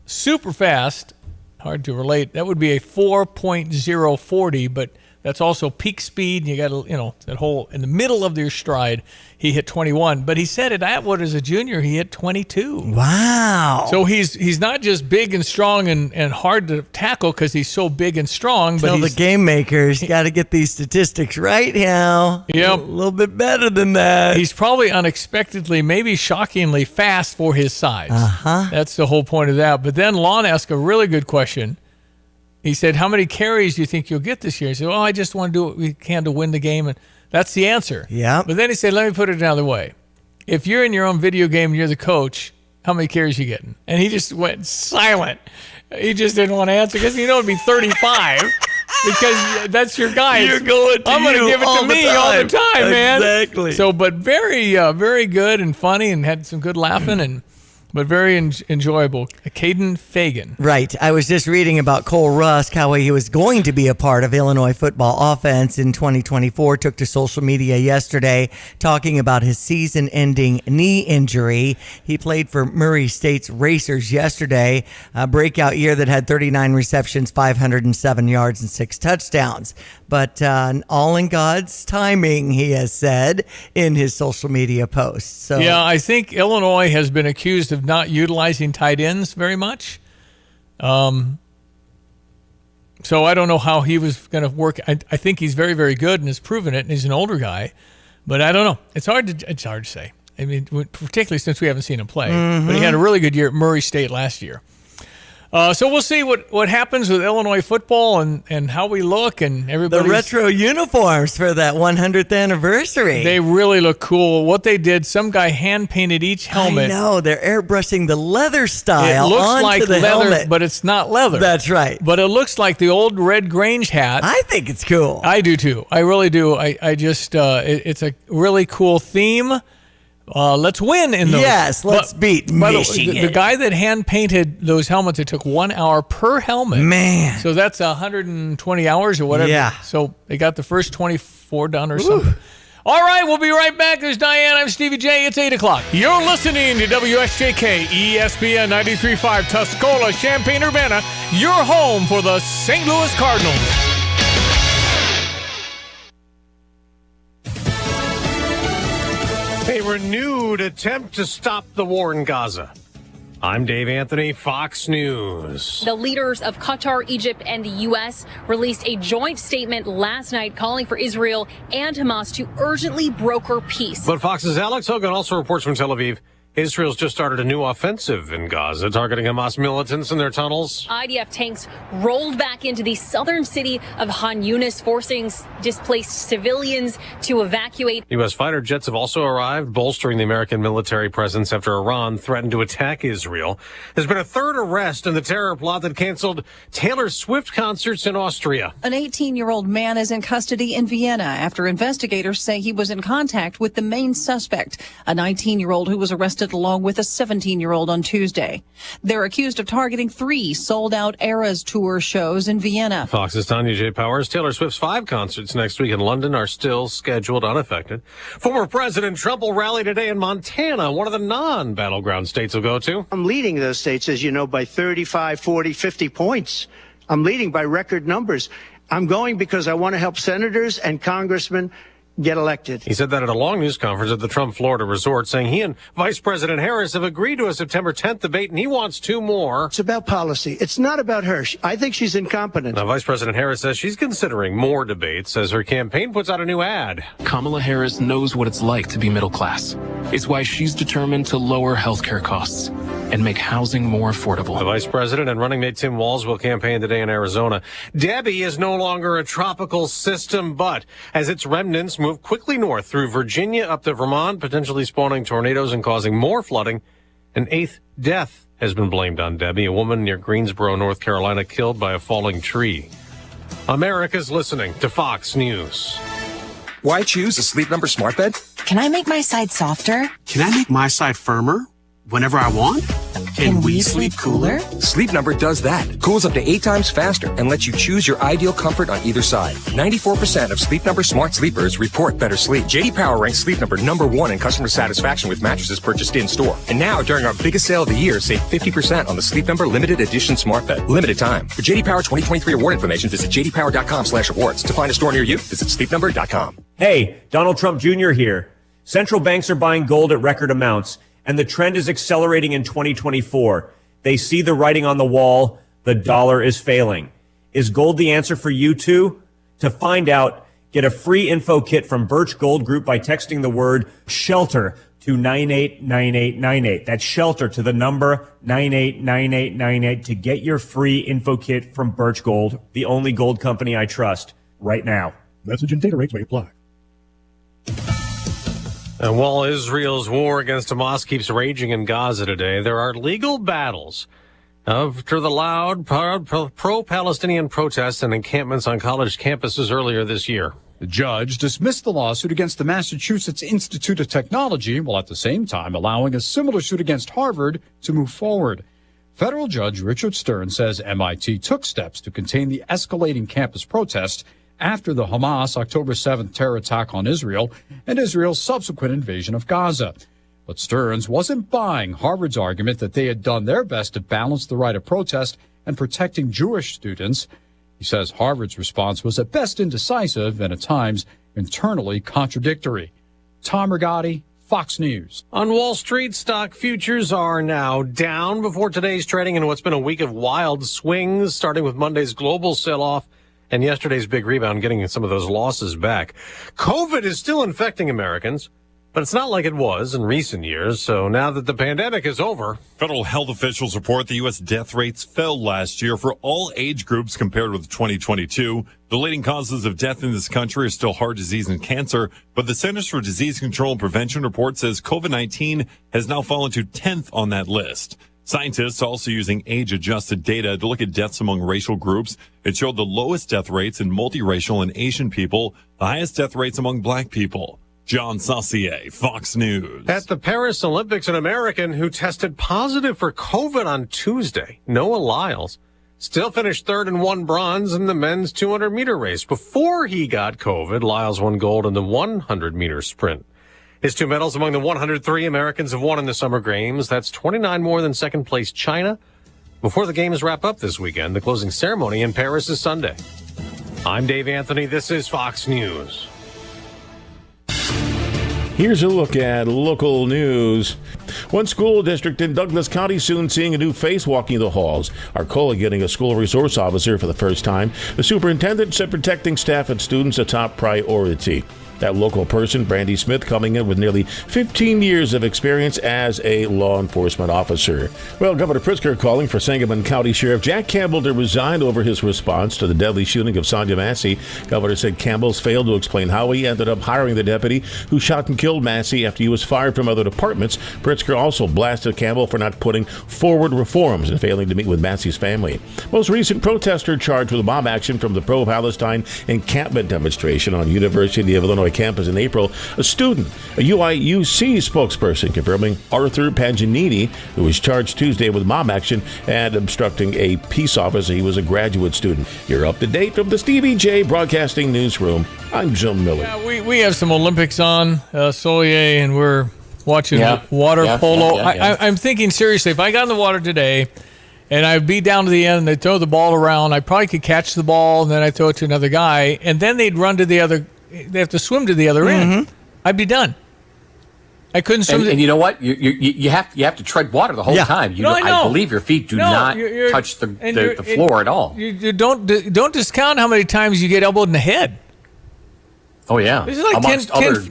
super fast. Hard to relate. That would be a 4.040, but that's also peak speed. You got that whole in the middle of your stride. He hit 21, but he said at Atwood as a junior he hit 22. Wow! So he's not just big and strong and hard to tackle because he's so big and strong. But tell the game makers got to get these statistics right now. Yep, a little bit better than that. He's probably unexpectedly, maybe shockingly fast for his size. That's the whole point of that. But then Lon asked a really good question. He said, how many carries do you think you'll get this year? He said, well, I just want to do what we can to win the game. And that's the answer. Yeah. But then he said, let me put it another way. If you're in your own video game and you're the coach, how many carries you getting? And he just went silent. He just didn't want to answer because it'd be 35 because that's your guy. You're going to I'm going to give it to me all the time, man. Exactly. So, but very, very good and funny and had some good laughing but very enjoyable. Caden Fagan. Right. I was just reading about Cole Rusk, how he was going to be a part of Illinois football offense in 2024. Took to social media yesterday talking about his season-ending knee injury. He played for Murray State's Racers yesterday, a breakout year that had 39 receptions, 507 yards, and 6 touchdowns. But all in God's timing, he has said in his social media posts. So yeah, I think Illinois has been accused of not utilizing tight ends very much. So I don't know how he was going to work. I think he's very, very good and has proven it, and he's an older guy. But I don't know. It's hard to say. I mean, particularly since we haven't seen him play. But he had a really good year at Murray State last year. So we'll see what happens with Illinois football and how we look and everybody. The retro uniforms for that 100th anniversary. They really look cool. What they did, some guy hand painted each helmet. I know, they're airbrushing the leather style. It looks onto like the leather, helmet. but it's not leather. That's right. But it looks like the old Red Grange hat. I think it's cool. I do too. I really do. I just it's a really cool theme. Let's win in those. Yes, let's beat Michigan. The guy that hand painted those helmets, it took 1 hour per helmet. Man. So that's 120 hours or whatever. Yeah. So they got the first 24 done or something. All right, we'll be right back. There's Diane. I'm Stevie J. It's 8 o'clock. You're listening to WSJK ESPN 93.5 Tuscola, Champaign-Urbana, your home for the St. Louis Cardinals. A renewed attempt to stop the war in Gaza. I'm Dave Anthony, Fox News. The leaders of Qatar, Egypt, and the U.S. released a joint statement last night calling for Israel and Hamas to urgently broker peace. But Fox's Alex Hogan also reports from Tel Aviv. Israel's just started a new offensive in Gaza, targeting Hamas militants in their tunnels. IDF tanks rolled back into the southern city of Han Yunis, forcing displaced civilians to evacuate. U.S. fighter jets have also arrived, bolstering the American military presence after Iran threatened to attack Israel. There's been a third arrest in the terror plot that canceled Taylor Swift concerts in Austria. An 18-year-old man is in custody in Vienna after investigators say he was in contact with the main suspect, a 19-year-old who was arrested along with a 17-year-old on Tuesday. They're accused of targeting 3 sold-out Eras Tour shows in Vienna. Fox's Tanya J. Powers. Taylor Swift's 5 concerts next week in London are still scheduled unaffected. Former President Trump will rally today in Montana, one of the non-battleground states he'll go to. I'm leading those states, as you know, by 35, 40, 50 points. I'm leading by record numbers. I'm going because I want to help senators and congressmen get elected. He said that at a long news conference at the Trump Florida resort, saying he and Vice President Harris have agreed to a September 10th debate, and he wants 2 more. It's about policy. It's not about her. I think she's incompetent. Now, Vice President Harris says she's considering more debates as her campaign puts out a new ad. Kamala Harris knows what it's like to be middle class. It's why she's determined to lower healthcare costs and make housing more affordable. The Vice President and running mate Tim Walz will campaign today in Arizona. Debbie is no longer a tropical system, but as its remnants move quickly north through Virginia up to Vermont, potentially spawning tornadoes and causing more flooding, an 8th death has been blamed on Debbie, a woman near Greensboro, North Carolina, killed by a falling tree. America's listening to Fox News. Why choose a Sleep Number smart bed? Can I make my side softer? Can I make my side firmer whenever I want? Can we sleep cooler? Sleep Number does that. Cools up to 8 times faster and lets you choose your ideal comfort on either side. 94% of Sleep Number smart sleepers report better sleep. J.D. Power ranks Sleep Number #1 in customer satisfaction with mattresses purchased in-store. And now, during our biggest sale of the year, save 50% on the Sleep Number limited edition smart bed. Limited time. For J.D. Power 2023 award information, visit jdpower.com/awards. To find a store near you, visit sleepnumber.com. Hey, Donald Trump Jr. here. Central banks are buying gold at record amounts, and the trend is accelerating in 2024. They see the writing on the wall. The dollar is failing. Is gold the answer for you too? To find out, get a free info kit from Birch Gold Group by texting the word SHELTER to 989898. That's SHELTER to the number 989898 to get your free info kit from Birch Gold, the only gold company I trust, right now. Message and data rates may apply. And while Israel's war against Hamas keeps raging in Gaza today, there are legal battles after the loud pro-Palestinian protests and encampments on college campuses earlier this year. The judge dismissed the lawsuit against the Massachusetts Institute of Technology, while at the same time allowing a similar suit against Harvard to move forward. Federal Judge Richard Stern says MIT took steps to contain the escalating campus protests after the Hamas October 7th terror attack on Israel and Israel's subsequent invasion of Gaza. But Stearns wasn't buying Harvard's argument that they had done their best to balance the right of protest and protecting Jewish students. He says Harvard's response was at best indecisive and at times internally contradictory. Tom Rigotti, Fox News. On Wall Street, stock futures are now down before today's trading in what's been a week of wild swings, starting with Monday's global sell-off and yesterday's big rebound, getting some of those losses back. COVID is still infecting Americans. But it's not like it was in recent years, so now that the pandemic is over. Federal health officials report the U.S. death rates fell last year for all age groups compared with 2022. The leading causes of death in this country are still heart disease and cancer, but the Centers for Disease Control and Prevention report says COVID-19 has now fallen to 10th on that list. Scientists also using age-adjusted data to look at deaths among racial groups. It showed the lowest death rates in multiracial and Asian people, the highest death rates among black people. John Saucier, Fox News. At the Paris Olympics, an American who tested positive for COVID on Tuesday, Noah Lyles, still finished third and won bronze in the men's 200-meter race. Before he got COVID, Lyles won gold in the 100-meter sprint. His two medals among the 103 Americans have won in the Summer Games. That's 29 more than second-place China. Before the games wrap up this weekend, the closing ceremony in Paris is Sunday. I'm Dave Anthony. This is Fox News. Here's a look at local news. One school district in Douglas County soon seeing a new face walking the halls. Arcola getting a school resource officer for the first time. The superintendent said protecting staff and students a top priority. That local person, Brandy Smith, coming in with nearly 15 years of experience as a law enforcement officer. Well, Governor Pritzker calling for Sangamon County Sheriff Jack Campbell to resign over his response to the deadly shooting of Sonia Massey. Governor said Campbell's failed to explain how he ended up hiring the deputy who shot and killed Massey after he was fired from other departments. Pritzker also blasted Campbell for not putting forward reforms and failing to meet with Massey's family. Most recent protester charged with a mob action from the pro-Palestine encampment demonstration on University of Illinois campus in April, a student, a UIUC spokesperson confirming Arthur Paganini, who was charged Tuesday with mob action and obstructing a peace officer. He was a graduate student. You're up to date from the Stevie Jay Broadcasting Newsroom. I'm Jim Miller. Yeah, we have some Olympics on, Solier, and we're watching water polo. I'm thinking seriously, if I got in the water today and I'd be down to the end and they'd throw the ball around, I probably could catch the ball and then I'd throw it to another guy, and then they'd run to the other. They have to swim to the other end. I'd be done. I couldn't swim. And you know what? You have to tread water the whole time. I believe your feet do not touch the floor at all. You don't discount how many times you get elbowed in the head. Oh, yeah. This is like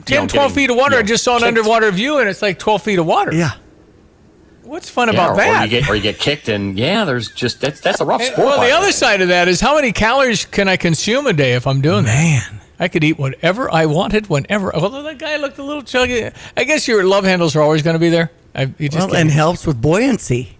10, 12 feet of water. I just saw an underwater view, and it's like 12 feet of water. Yeah. What's fun about that? Or you get kicked, and there's just that's a rough sport. Well, the other side of that is how many calories can I consume a day if I'm doing that? Man. I could eat whatever I wanted, whenever. Although that guy looked a little chuggy. I guess your love handles are always going to be there. And helps with buoyancy.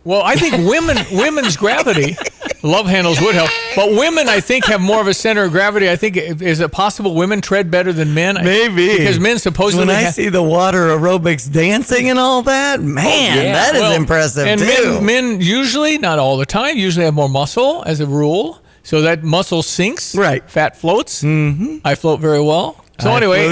Well, I think women's gravity, love handles would help. But women, I think, have more of a center of gravity. I think, is it possible women tread better than men? Maybe. Because men supposedly... When I see the water aerobics dancing and all that, man, that is impressive, and too. Men usually, not all the time, usually have more muscle as a rule. So that muscle sinks. Right. Fat floats. Mm-hmm. I float very well. So anyway,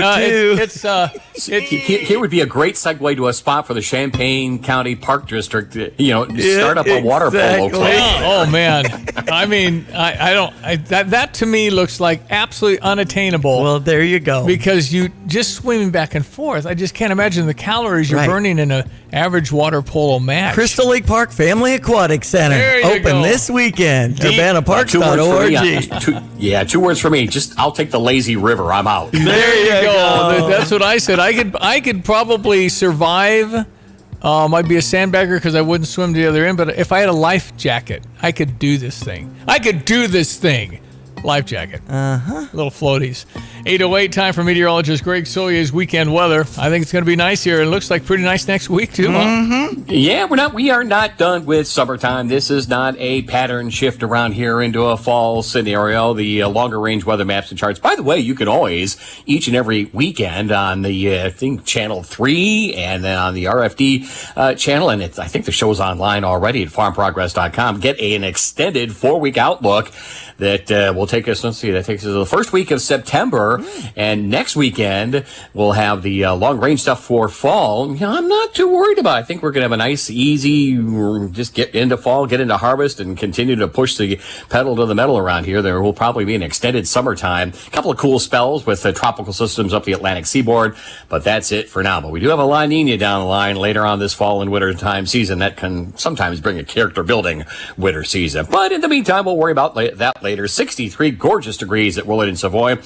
here would be a great segue to a spot for the Champaign County Park District. Start up a water polo club. Oh man, I mean, that to me looks like absolutely unattainable. Well, there you go. Because you just swimming back and forth. I just can't imagine the calories you're burning in an average water polo match. Crystal Lake Park Family Aquatic Center open this weekend. UrbanaParks.org. 2 words for me. I'll take the lazy river. I'm out. There you go. That's what I said. I could probably survive. Might be a sandbagger because I wouldn't swim to the other end. But if I had a life jacket, I could do this thing. Life jacket. Little floaties. 8:08, time for meteorologist Greg Solier's weekend weather. I think it's going to be nice here. It looks like pretty nice next week, too, huh? Yeah, we are not done with summertime. This is not a pattern shift around here into a fall scenario. The longer range weather maps and charts. By the way, you can always, each and every weekend on the, Channel 3 and then on the RFD channel, and I think the show's online already at farmprogress.com, get an extended 4-week outlook that will take us, that takes us to the first week of September. And next weekend, we'll have the long-range stuff for fall. I'm not too worried about it. I think we're going to have a nice, easy, just get into fall, get into harvest, and continue to push the pedal to the metal around here. There will probably be an extended summertime. A couple of cool spells with tropical systems up the Atlantic seaboard, but that's it for now. But we do have a La Nina down the line later on this fall and winter time season that can sometimes bring a character-building winter season. But in the meantime, we'll worry about that later later. 63 gorgeous degrees at Willard and Savoy.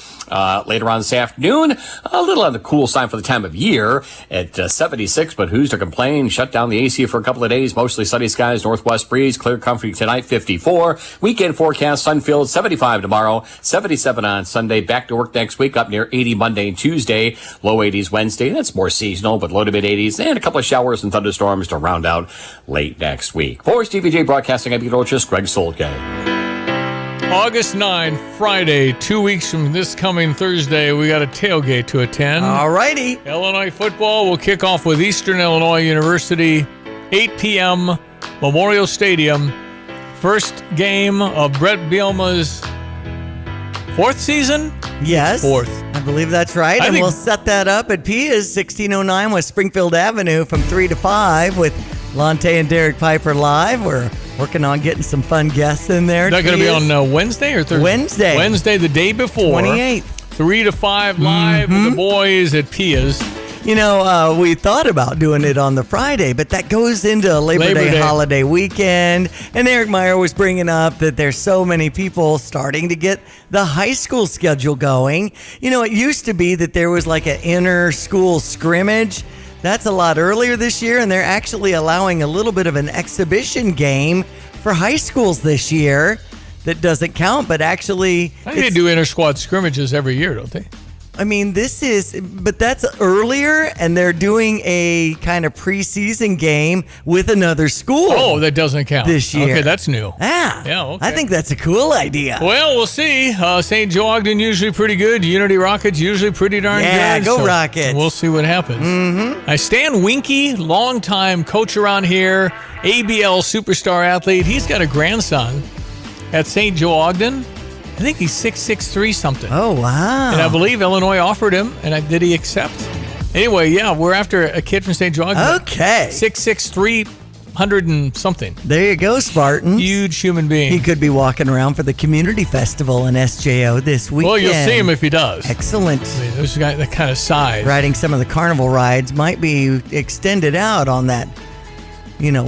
Later on this afternoon, a little on the cool side for the time of year at 76, but who's to complain? Shut down the AC for a couple of days. Mostly sunny skies, northwest breeze, clear comfy tonight, 54. Weekend forecast, sun-filled, 75 tomorrow, 77 on Sunday. Back to work next week, up near 80 Monday and Tuesday. Low 80s Wednesday. That's more seasonal, but low to mid 80s. And a couple of showers and thunderstorms to round out late next week. For Stevie Jay Broadcasting, I'm Peter Olchis, Greg Solke. August 9, Friday, 2 weeks from this coming Thursday, we got a tailgate to attend. All righty. Illinois football will kick off with Eastern Illinois University, 8 p.m., Memorial Stadium. First game of Brett Bielema's fourth season? Yes. Fourth. I believe that's right. And we'll set that up at Pia's 1609 West Springfield Avenue from 3 to 5 with Lonte and Derek Piper live. We're working on getting some fun guests in there. Is that going to be on Wednesday or Thursday? Wednesday. Wednesday, the day before. 28th. 3 to 5 live with the boys at Pia's. You know, we thought about doing it on the Friday, but that goes into Labor Day holiday weekend. And Eric Meyer was bringing up that there's so many people starting to get the high school schedule going. You know, it used to be that there was like an inter-school scrimmage. That's a lot earlier this year, and they're actually allowing a little bit of an exhibition game for high schools this year that doesn't count, but actually... I think they do inter-squad scrimmages every year, don't they? I mean, but that's earlier, and they're doing a kind of preseason game with another school. Oh, that doesn't count this year. Okay, that's new. Yeah, okay. I think that's a cool idea. Well, we'll see. St. Joe Ogden usually pretty good. Unity Rockets usually pretty darn good. Yeah, go Rockets. We'll see what happens. Mm-hmm. Stan Winke, longtime coach around here, ABL superstar athlete. He's got a grandson at St. Joe Ogden. I think he's 6'3" something. Oh, wow. And I believe Illinois offered him, and did he accept? Anyway, yeah, we're after a kid from St. Joe. Okay. 6'6", 300 and something. There you go, Spartans. Huge human being. He could be walking around for the community festival in SJO this weekend. Well, you'll see him if he does. Excellent. I mean, those guys, that kind of size. Riding some of the carnival rides might be extended out on that,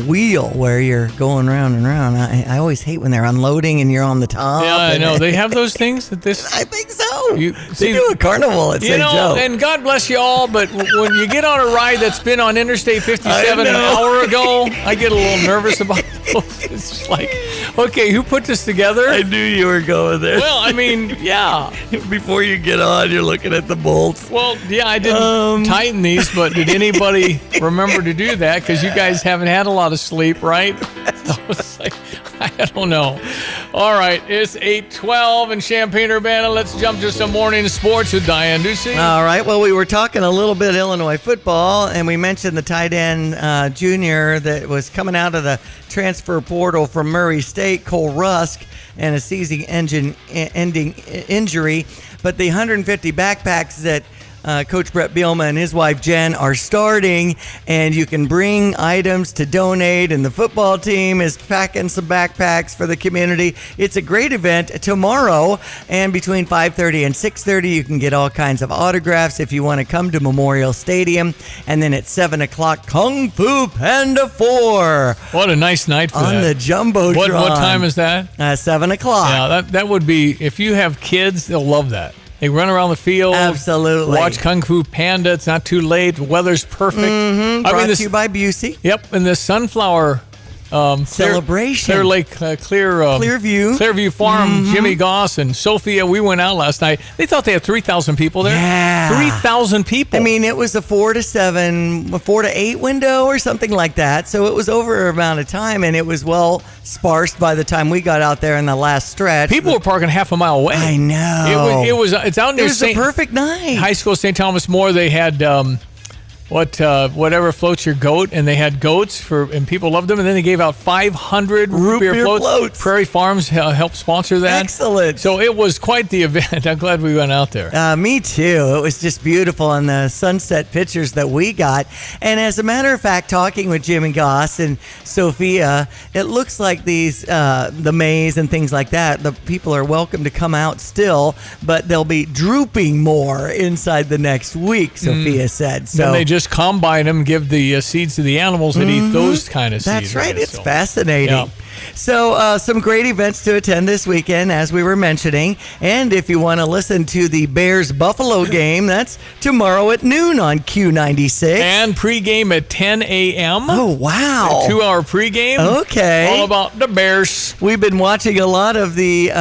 wheel where you're going round and round. I always hate when they're unloading and you're on the top. Yeah, I know. They have those things at this. I think so. They do a carnival at St. Joe. And God bless you all, but when you get on a ride that's been on Interstate 57 an hour ago, I get a little nervous about those. It's like, okay, who put this together? I knew you were going there. Well, I mean, yeah. Before you get on, you're looking at the bolts. Well, yeah, I didn't tighten these, but did anybody remember to do that? Because you guys haven't had a lot of sleep, right? So it's like, I don't know. All right, it's 8:12 in Champaign-Urbana. Let's jump to some morning sports with Diane Ducey. All right, well, we were talking a little bit Illinois football, and we mentioned the tight end junior that was coming out of the transfer portal from Murray State, Cole Rusk, and a season-ending injury. But the 150 backpacks that Coach Brett Bielema and his wife Jen are starting, and you can bring items to donate, and the football team is packing some backpacks for the community. It's a great event tomorrow, and between 5:30 and 6:30 you can get all kinds of autographs if you want to come to Memorial Stadium. And then at 7 o'clock, Kung Fu Panda 4. What a nice night for on that. the Jumbotron. What time is that? 7 o'clock. Yeah, that would be, if you have kids, they'll love that. They run around the field. Absolutely. Watch Kung Fu Panda. It's not too late. The weather's perfect. Brought to you by Busey. Yep, and the sunflower celebration. Clear Lake, Clearview Farm. Jimmy Goss and Sophia. We went out last night. They thought they had 3,000 people there. Yeah, 3,000 people. I mean, it was a 4 to 8 window or something like that. So it was over an amount of time, and it was well sparsed by the time we got out there in the last stretch. People were parking half a mile away. I know. It's out near It was a perfect night. High School St. Thomas More. They had whatever floats your goat, and they had goats and people loved them, and then they gave out 500 root beer floats. Prairie Farms helped sponsor that. Excellent. So it was quite the event. I'm glad we went out there. Me too. It was just beautiful, and the sunset pictures that we got. And as a matter of fact, talking with Jimmy Goss and Sophia, it looks like these the maze and things like that, the people are welcome to come out still, but they'll be drooping more inside the next week, Sophia said. So then they just combine them, give the seeds to the animals that eat those kind of seeds. That's right. It's fascinating. Yeah. So some great events to attend this weekend, as we were mentioning. And if you want to listen to the Bears-Buffalo game, that's tomorrow at noon on Q96. And pregame at 10 a.m. Oh, wow. A 2-hour pregame. Okay. All about the Bears. We've been watching a lot of the,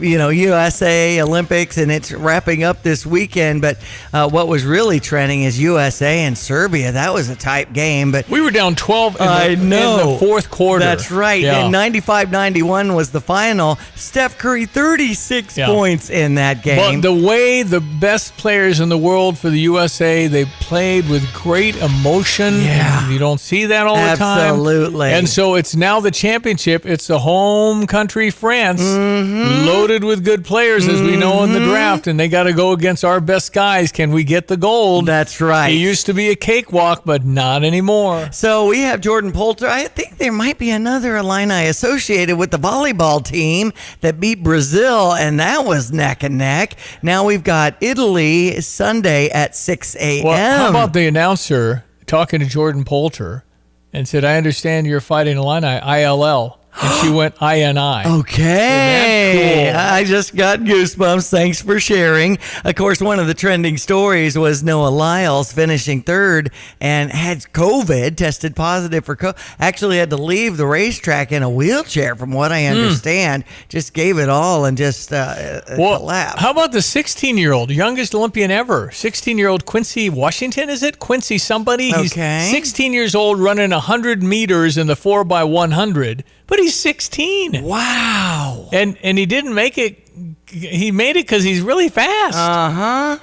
USA Olympics, and it's wrapping up this weekend. But what was really trending is USA and Serbia. That was a tight game. But we were down 12 in the fourth quarter. That's right. Yeah. And 95-91 was the final. Steph Curry, 36 points in that game. But the way the best players in the world for the USA, they played with great emotion. Yeah. You don't see that all the time. Absolutely. And so it's now the championship. It's the home country, France, loaded with good players, as we know in the draft, and they got to go against our best guys. Can we get the gold? That's right. It used to be a cakewalk, but not anymore. So we have Jordan Poulter. I think there might be another Illini associated with the volleyball team that beat Brazil, and that was neck and neck. Now we've got Italy Sunday at 6 a.m. Well, how about the announcer talking to Jordan Poulter and said, I understand you're fighting Illini, ILL. And she went INI. Okay. Cool? I just got goosebumps. Thanks for sharing. Of course, one of the trending stories was Noah Lyles finishing third and had COVID, tested positive for COVID. Actually had to leave the racetrack in a wheelchair, from what I understand. Just gave it all and just collapsed. How about the 16-year-old, youngest Olympian ever? 16-year-old Quincy Washington, is it? Quincy somebody? He's 16 years old, running 100 meters in the 4x100. But he's 16. Wow. And he didn't make it. He made it because he's really fast.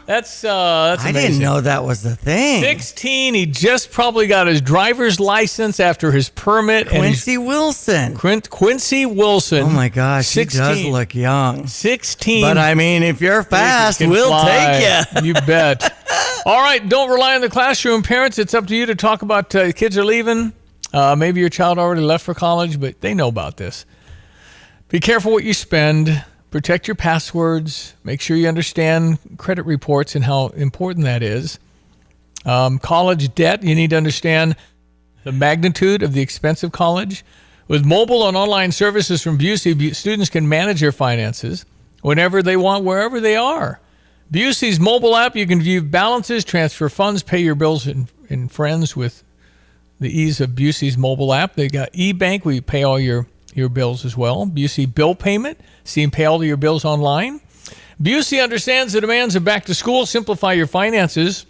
That's amazing. I didn't know that was the thing. 16. He just probably got his driver's license after his permit. Quincy Wilson. Quincy Wilson. Oh my gosh, 16. He does look young. 16. But I mean, if you're fast, we'll take you. You bet. All right, don't rely on the classroom. Parents, it's up to you to talk about kids are leaving. Maybe your child already left for college, but they know about this. Be careful what you spend. Protect your passwords. Make sure you understand credit reports and how important that is. College debt, you need to understand the magnitude of the expense of college. With mobile and online services from Busey, students can manage their finances whenever they want, wherever they are. Busey's mobile app, you can view balances, transfer funds, pay your bills and friends with the ease of Busey's mobile app. They got eBank where you pay all your bills as well. Busey bill payment, see and pay all of your bills online. Busey understands the demands of back to school. Simplify your finances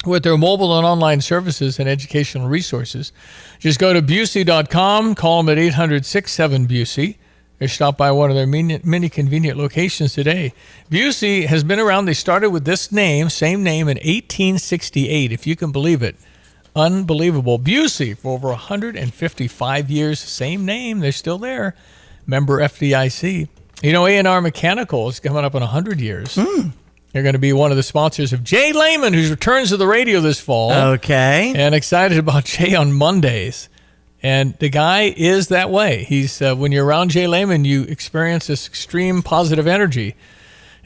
with their mobile and online services and educational resources. Just go to Busey.com, call them at 800-67-BUSEY, or stop by one of their many convenient locations today. Busey has been around. They started with this name, same name, in 1868, if you can believe it. Unbelievable. Busey for over 155 years. Same name. They're still there. Member FDIC. You know, A&R Mechanical is coming up in 100 years. They're going to be one of the sponsors of Jay Lehman, who returns to the radio this fall. Okay. And excited about Jay on Mondays. And the guy is that way. He's when you're around Jay Lehman, you experience this extreme positive energy.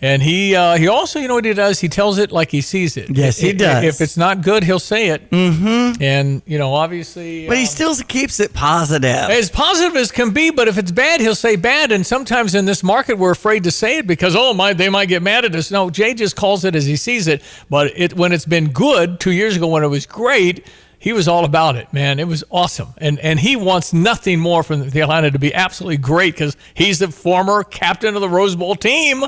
And he also, you know what he does? He tells it like he sees it. Yes, he does. If it's not good, he'll say it. Mm-hmm. And, you know, obviously... But he still keeps it positive. As positive as can be, but if it's bad, he'll say bad. And sometimes in this market, we're afraid to say it because, they might get mad at us. No, Jay just calls it as he sees it. But when it's been good, 2 years ago when it was great... He was all about it, man. It was awesome. And he wants nothing more from the Atlanta to be absolutely great because he's the former captain of the Rose Bowl team.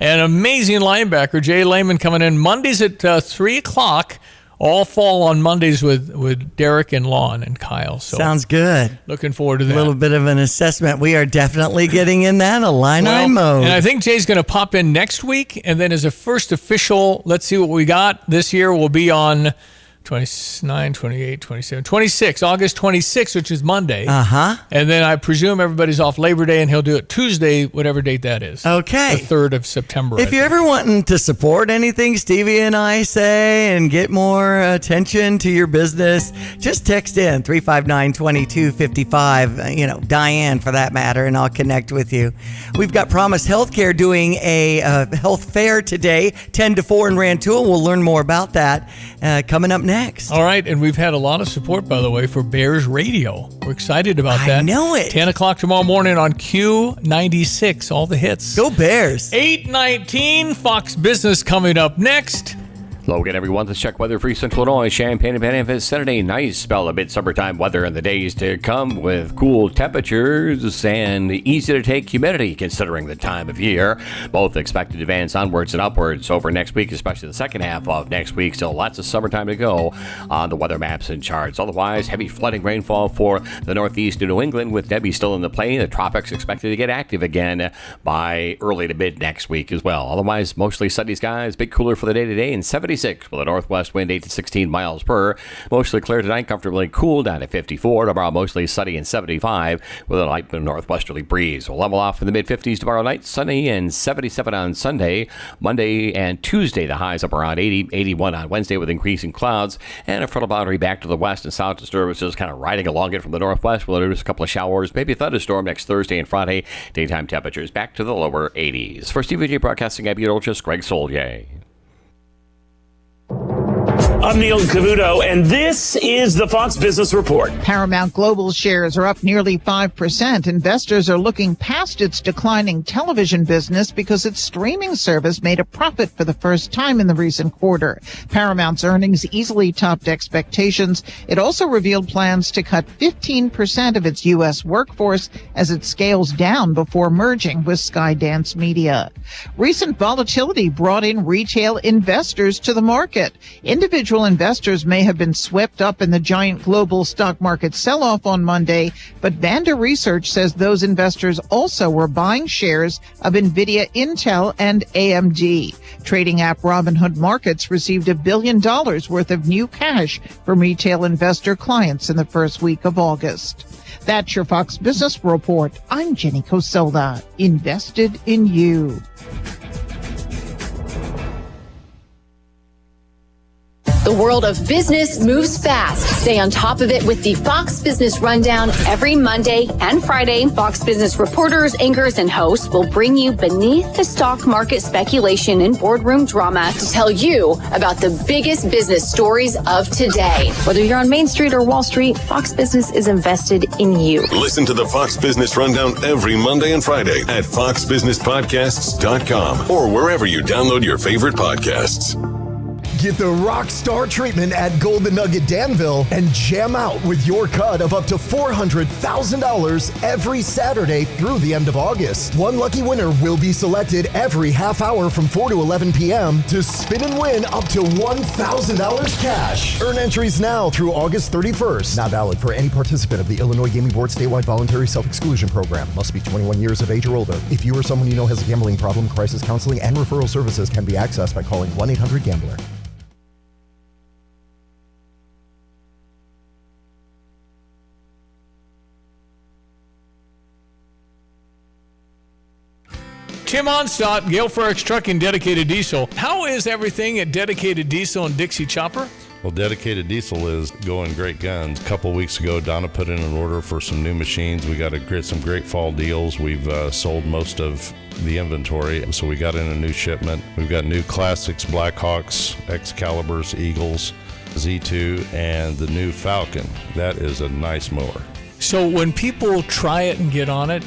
An amazing linebacker, Jay Lehman, coming in Mondays at 3 o'clock. All fall on Mondays with Derek and Lon and Kyle. So sounds good. Looking forward to that. A little bit of an assessment. We are definitely getting in that Illini mode. And I think Jay's going to pop in next week. And then as a first official, let's see what we got. This year will be on... 29, 28, 27, 26, August 26, which is Monday. And then I presume everybody's off Labor Day, and he'll do it Tuesday, whatever date that is. Okay. The 3rd of September. If you're ever wanting to support anything Stevie and I say and get more attention to your business, just text in 359-2255, Diane for that matter, and I'll connect with you. We've got Promise Healthcare doing a health fair today, 10 to 4 in Rantoul. We'll learn more about that coming up next. next. All right, and we've had a lot of support, by the way, for Bears Radio. We're excited about that. I know it. 10 o'clock tomorrow morning on Q96, all the hits. Go Bears. 8:19, Fox Business coming up next. Hello again, everyone. Let's check weather-free Central Illinois. Champaign and Benefits Saturday. Nice spell of mid-summertime weather in the days to come with cool temperatures and easy-to-take humidity considering the time of year. Both expected to advance onwards and upwards over next week, especially the second half of next week. Still lots of summertime to go on the weather maps and charts. Otherwise, heavy flooding rainfall for the northeast of New England with Debbie still in the play. The tropics expected to get active again by early to mid next week as well. Otherwise, mostly sunny skies, bit cooler for the day-to-day, and 76 with a northwest wind 8 to 16 miles per. Mostly clear tonight, comfortably cool down to 54. Tomorrow, mostly sunny and 75 with a light northwesterly breeze. We'll level off in the mid-50s tomorrow night, sunny and 77 on Sunday. Monday and Tuesday, the highs up around 80, 81 on Wednesday with increasing clouds and a frontal boundary back to the west and south disturbances kind of riding along it from the northwest. We'll introduce a couple of showers, maybe a thunderstorm next Thursday and Friday. Daytime temperatures back to the lower 80s. For Stevie Jay Broadcasting, I'm meteorologist Greg Soldier. I'm Neil Cavuto, and this is the Fox Business Report. Paramount Global shares are up nearly 5%. Investors are looking past its declining television business because its streaming service made a profit for the first time in the recent quarter. Paramount's earnings easily topped expectations. It also revealed plans to cut 15% of its U.S. workforce as it scales down before merging with Skydance Media. Recent volatility brought in retail investors to the market. Individual investors may have been swept up in the giant global stock market sell-off on Monday, but Vanda Research says those investors also were buying shares of NVIDIA, Intel, and AMD. Trading app Robinhood Markets received $1 billion worth of new cash from retail investor clients in the first week of August. That's your Fox Business Report. I'm Jenny Coselda, invested in you. The world of business moves fast. Stay on top of it with the Fox Business Rundown every Monday and Friday. Fox Business reporters, anchors, and hosts will bring you beneath the stock market speculation and boardroom drama to tell you about the biggest business stories of today. Whether you're on Main Street or Wall Street, Fox Business is invested in you. Listen to the Fox Business Rundown every Monday and Friday at foxbusinesspodcasts.com or wherever you download your favorite podcasts. Get the rock star treatment at Golden Nugget Danville and jam out with your cut of up to $400,000 every Saturday through the end of August. One lucky winner will be selected every half hour from 4 to 11 p.m. to spin and win up to $1,000 cash. Earn entries now through August 31st. Not valid for any participant of the Illinois Gaming Board statewide voluntary self-exclusion program. Must be 21 years of age or older. If you or someone you know has a gambling problem, crisis counseling and referral services can be accessed by calling 1-800-GAMBLER. Tim Onstadt, Gale Ferrex Trucking, Dedicated Diesel. How is everything at Dedicated Diesel and Dixie Chopper? Well, Dedicated Diesel is going great guns. A couple weeks ago, Donna put in an order for some new machines. We got some great fall deals. We've sold most of the inventory, so we got in a new shipment. We've got new Classics, Blackhawks, Excaliburs, Eagles, Z2, and the new Falcon. That is a nice mower. So when people try it and get on it,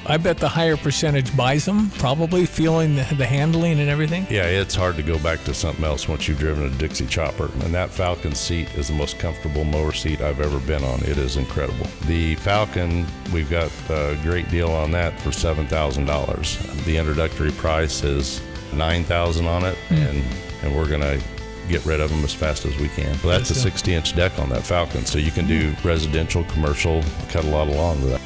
I bet the higher percentage buys them, probably feeling the handling and everything? Yeah, it's hard to go back to something else once you've driven a Dixie Chopper. And that Falcon seat is the most comfortable mower seat I've ever been on. It is incredible. The Falcon, we've got a great deal on that for $7,000. The introductory price is $9,000 on it, and we're going to get rid of them as fast as we can. Well, that's a 60-inch deck on that Falcon, so you can do residential, commercial, cut a lot of lawn with that.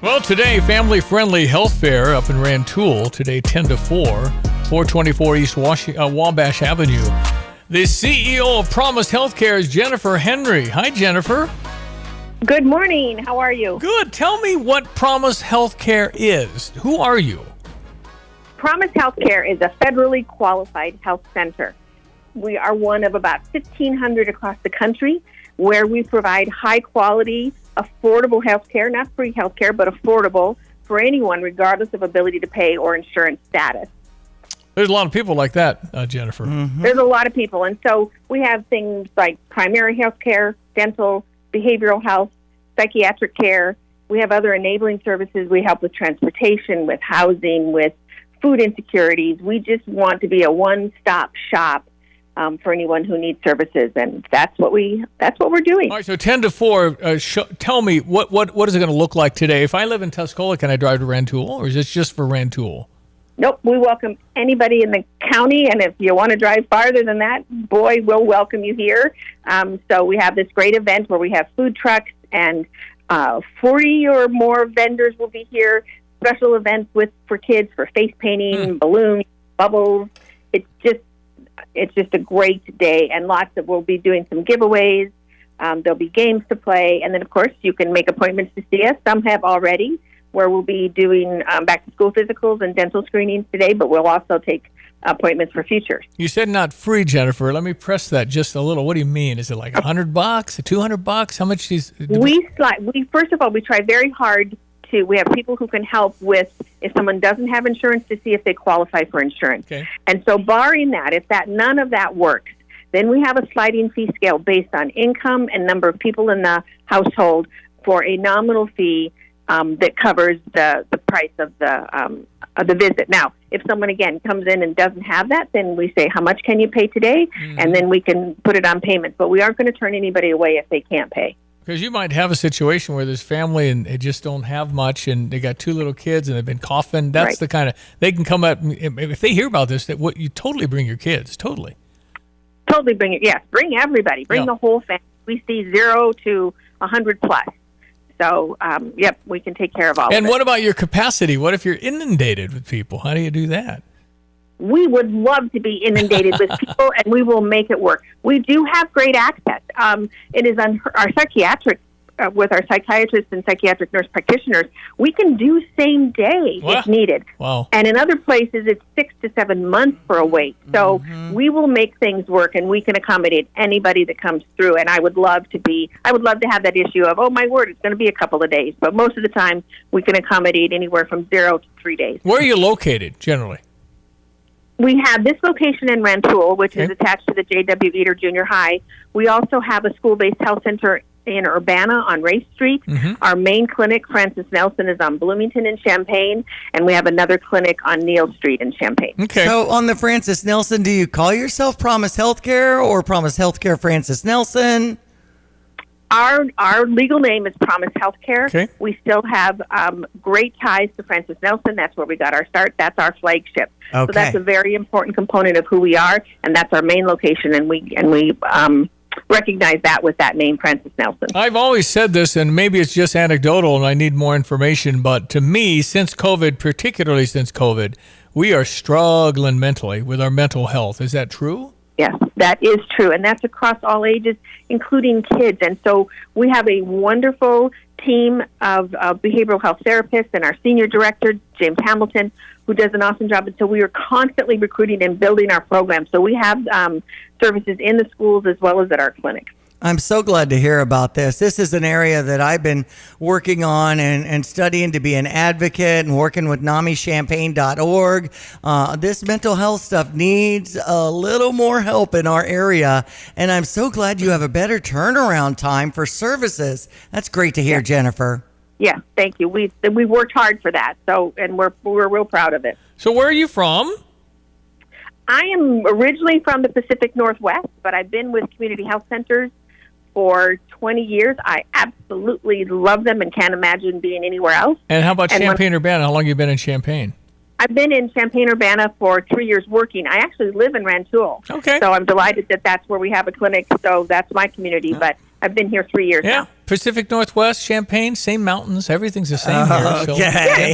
Well, today, family-friendly health fair up in Rantoul. Today, 10 to 4, 424 East Wabash Avenue. The CEO of Promise Healthcare is Jennifer Henry. Hi, Jennifer. Good morning. How are you? Good. Tell me what Promise Healthcare is. Who are you? Promise Healthcare is a federally qualified health center. We are one of about 1,500 across the country where we provide high-quality, affordable health care, not free health care, but affordable for anyone regardless of ability to pay or insurance status. There's a lot of people like that, Jennifer. There's a lot of people. And so we have things like primary health care, dental, behavioral health, psychiatric care. We have other enabling services. We help with transportation, with housing, with food insecurities. We just want to be a one-stop shop for anyone who needs services, and that's what we're doing. All right, so 10 to 4, tell me, what is it going to look like today? If I live in Tuscola, can I drive to Rantoul, or is this just for Rantoul? Nope, we welcome anybody in the county, and if you want to drive farther than that, boy, we'll welcome you here. So we have this great event where we have food trucks, and 40 or more vendors will be here, special events for kids for face painting, balloons, bubbles. It's just a great day, and we'll be doing some giveaways. There'll be games to play, and then, of course, you can make appointments to see us. Some have already, where we'll be doing back-to-school physicals and dental screenings today, but we'll also take appointments for futures. You said not free, Jennifer. Let me press that just a little. What do you mean? Is it like $100, $200? How much is? We first of all, we try very hard to. We have people who can help with if someone doesn't have insurance to see if they qualify for insurance. Okay. And so, barring that, if none of that works, then we have a sliding fee scale based on income and number of people in the household for a nominal fee that covers the price of the visit. Now, if someone, again, comes in and doesn't have that, then we say, how much can you pay today? And then we can put it on payments. But we aren't going to turn anybody away if they can't pay. Because you might have a situation where there's family and they just don't have much, and they got 2 little kids and they've been coughing. That's right. the kind of, they can come up, if they hear about this, that you totally bring your kids, totally. Totally bring it, yes. Bring everybody. Bring the whole family. We see 0 to 100 plus. So, yep, we can take care of all of it. And what about your capacity? What if you're inundated with people? How do you do that? We would love to be inundated with people, and we will make it work. We do have great access. It is on our psychiatric, with our psychiatrists and psychiatric nurse practitioners. We can do same day if needed. Wow. And in other places, it's 6 to 7 months for a wait. So we will make things work, and we can accommodate anybody that comes through. And I would love to have that issue of, oh, my word, it's going to be a couple of days. But most of the time, we can accommodate anywhere from 0 to 3 days. Where are you located, generally? We have this location in Rantoul, which is attached to the J.W. Eater Junior High. We also have a school-based health center in Urbana on Race Street. Our main clinic, Francis Nelson, is on Bloomington in Champaign, and we have another clinic on Neal Street in Champaign. Okay. So on the Francis Nelson, do you call yourself Promise Healthcare or Promise Healthcare Francis Nelson? Our legal name is Promise Healthcare. Okay. We still have great ties to Francis Nelson. That's where we got our start. That's our flagship. Okay. So that's a very important component of who we are, and that's our main location. And we recognize that with that name, Francis Nelson. I've always said this, and maybe it's just anecdotal, and I need more information. But to me, particularly since COVID, we are struggling mentally with our mental health. Is that true? Yes, that is true, and that's across all ages, including kids. And so we have a wonderful team of behavioral health therapists and our senior director, James Hamilton, who does an awesome job. And so we are constantly recruiting and building our program. So we have services in the schools as well as at our clinics. I'm so glad to hear about this. This is an area that I've been working on and studying to be an advocate and working with NamiChampaign.org. This mental health stuff needs a little more help in our area, and I'm so glad you have a better turnaround time for services. That's great to hear, Jennifer. Yeah, thank you. We worked hard for that, and we're real proud of it. So where are you from? I am originally from the Pacific Northwest, but I've been with community health centers for 20 years. I absolutely love them and can't imagine being anywhere else. And how about Champaign-Urbana? How long have you been in Champaign? I've been in Champaign-Urbana for 3 years working. I actually live in Rantoul. Okay. So I'm delighted that that's where we have a clinic. So that's my community, but I've been here 3 years now. Pacific Northwest, Champaign, same mountains. Everything's the same here. So. Okay.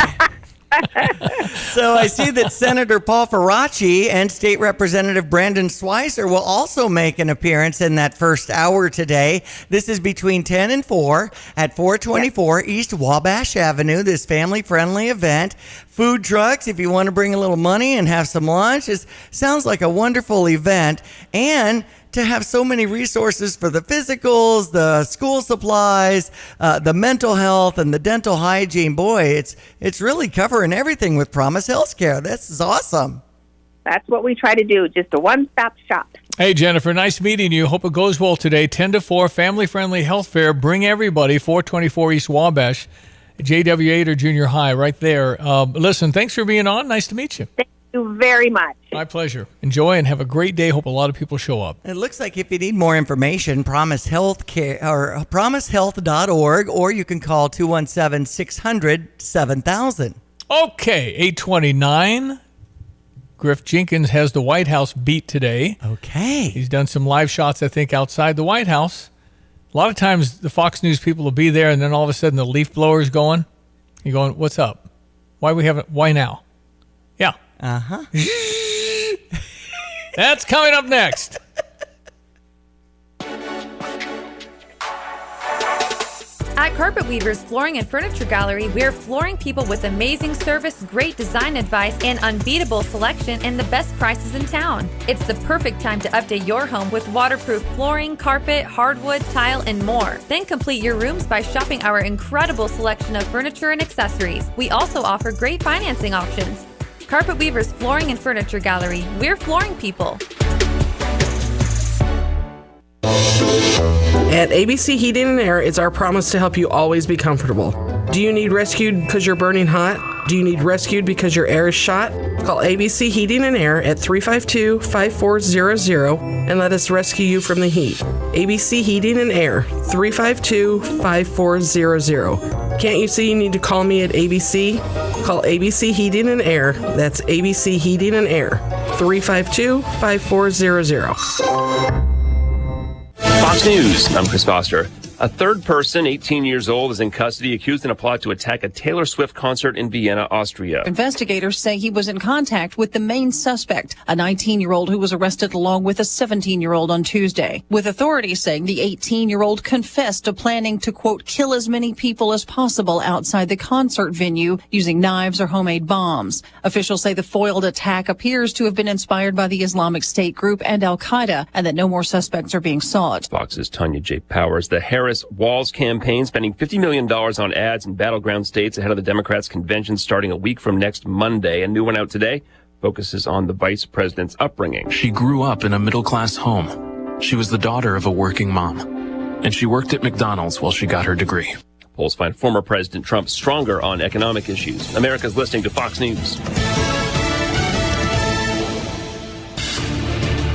So I see that Senator Paul Faraci and State Representative Brandon Schweitzer will also make an appearance in that first hour today. This is between 10 and 4 at 424 East Wabash Avenue, this family-friendly event. Food trucks, if you want to bring a little money and have some lunch. It sounds like a wonderful event. And to have so many resources for the physicals, the school supplies, the mental health, and the dental hygiene. Boy, it's really covering everything with Promise Healthcare. This is awesome. That's what we try to do, just a one-stop shop. Hey, Jennifer, nice meeting you. Hope it goes well today. 10 to 4, family-friendly health fair. Bring everybody, 424 East Wabash, JW8 or junior high, right there. Listen, thanks for being on. Nice to meet you. Thank you very much. My pleasure. Enjoy and have a great day. Hope a lot of people show up. It looks like if you need more information, Promise Health Care or promisehealth.org, or you can call 217-600-7000. Okay, 829. Griff Jenkins has the White House beat today. Okay. He's done some live shots, I think, outside the White House. A lot of times the Fox News people will be there, and then all of a sudden the leaf blower's going. You're going, what's up? Why now? Yeah. Uh-huh. That's coming up next. At Carpet Weavers Flooring and Furniture Gallery, we're flooring people with amazing service, great design advice, and unbeatable selection and the best prices in town. It's the perfect time to update your home with waterproof flooring, carpet, hardwood, tile, and more. Then complete your rooms by shopping our incredible selection of furniture and accessories. We also offer great financing options. Carpet Weavers Flooring and Furniture Gallery, we're flooring people. At ABC Heating and Air, it's our promise to help you always be comfortable. Do you need rescued because you're burning hot? Do you need rescued because your air is shot? Call ABC Heating and Air at 352-5400 and let us rescue you from the heat. ABC Heating and Air, 352-5400. Can't you see you need to call me at ABC? Call ABC Heating and Air. That's ABC Heating and Air, 352-5400. Fox News, I'm Chris Foster. A third person, 18 years old, is in custody accused in a plot to attack a Taylor Swift concert in Vienna, Austria. Investigators say he was in contact with the main suspect, a 19-year-old who was arrested along with a 17-year-old on Tuesday, with authorities saying the 18-year-old confessed to planning to, quote, kill as many people as possible outside the concert venue using knives or homemade bombs. Officials say the foiled attack appears to have been inspired by the Islamic State group and al-Qaeda, and that no more suspects are being sought. Fox's Tanya J. Powers. The Harris Walz campaign spending $50 million on ads in battleground states ahead of the Democrats' convention starting a week from next Monday. A new one out today focuses on the vice president's upbringing. She grew up in a middle-class home. She was the daughter of a working mom, and she worked at McDonald's while she got her degree. Polls find former President Trump stronger on economic issues. America's listening to Fox News.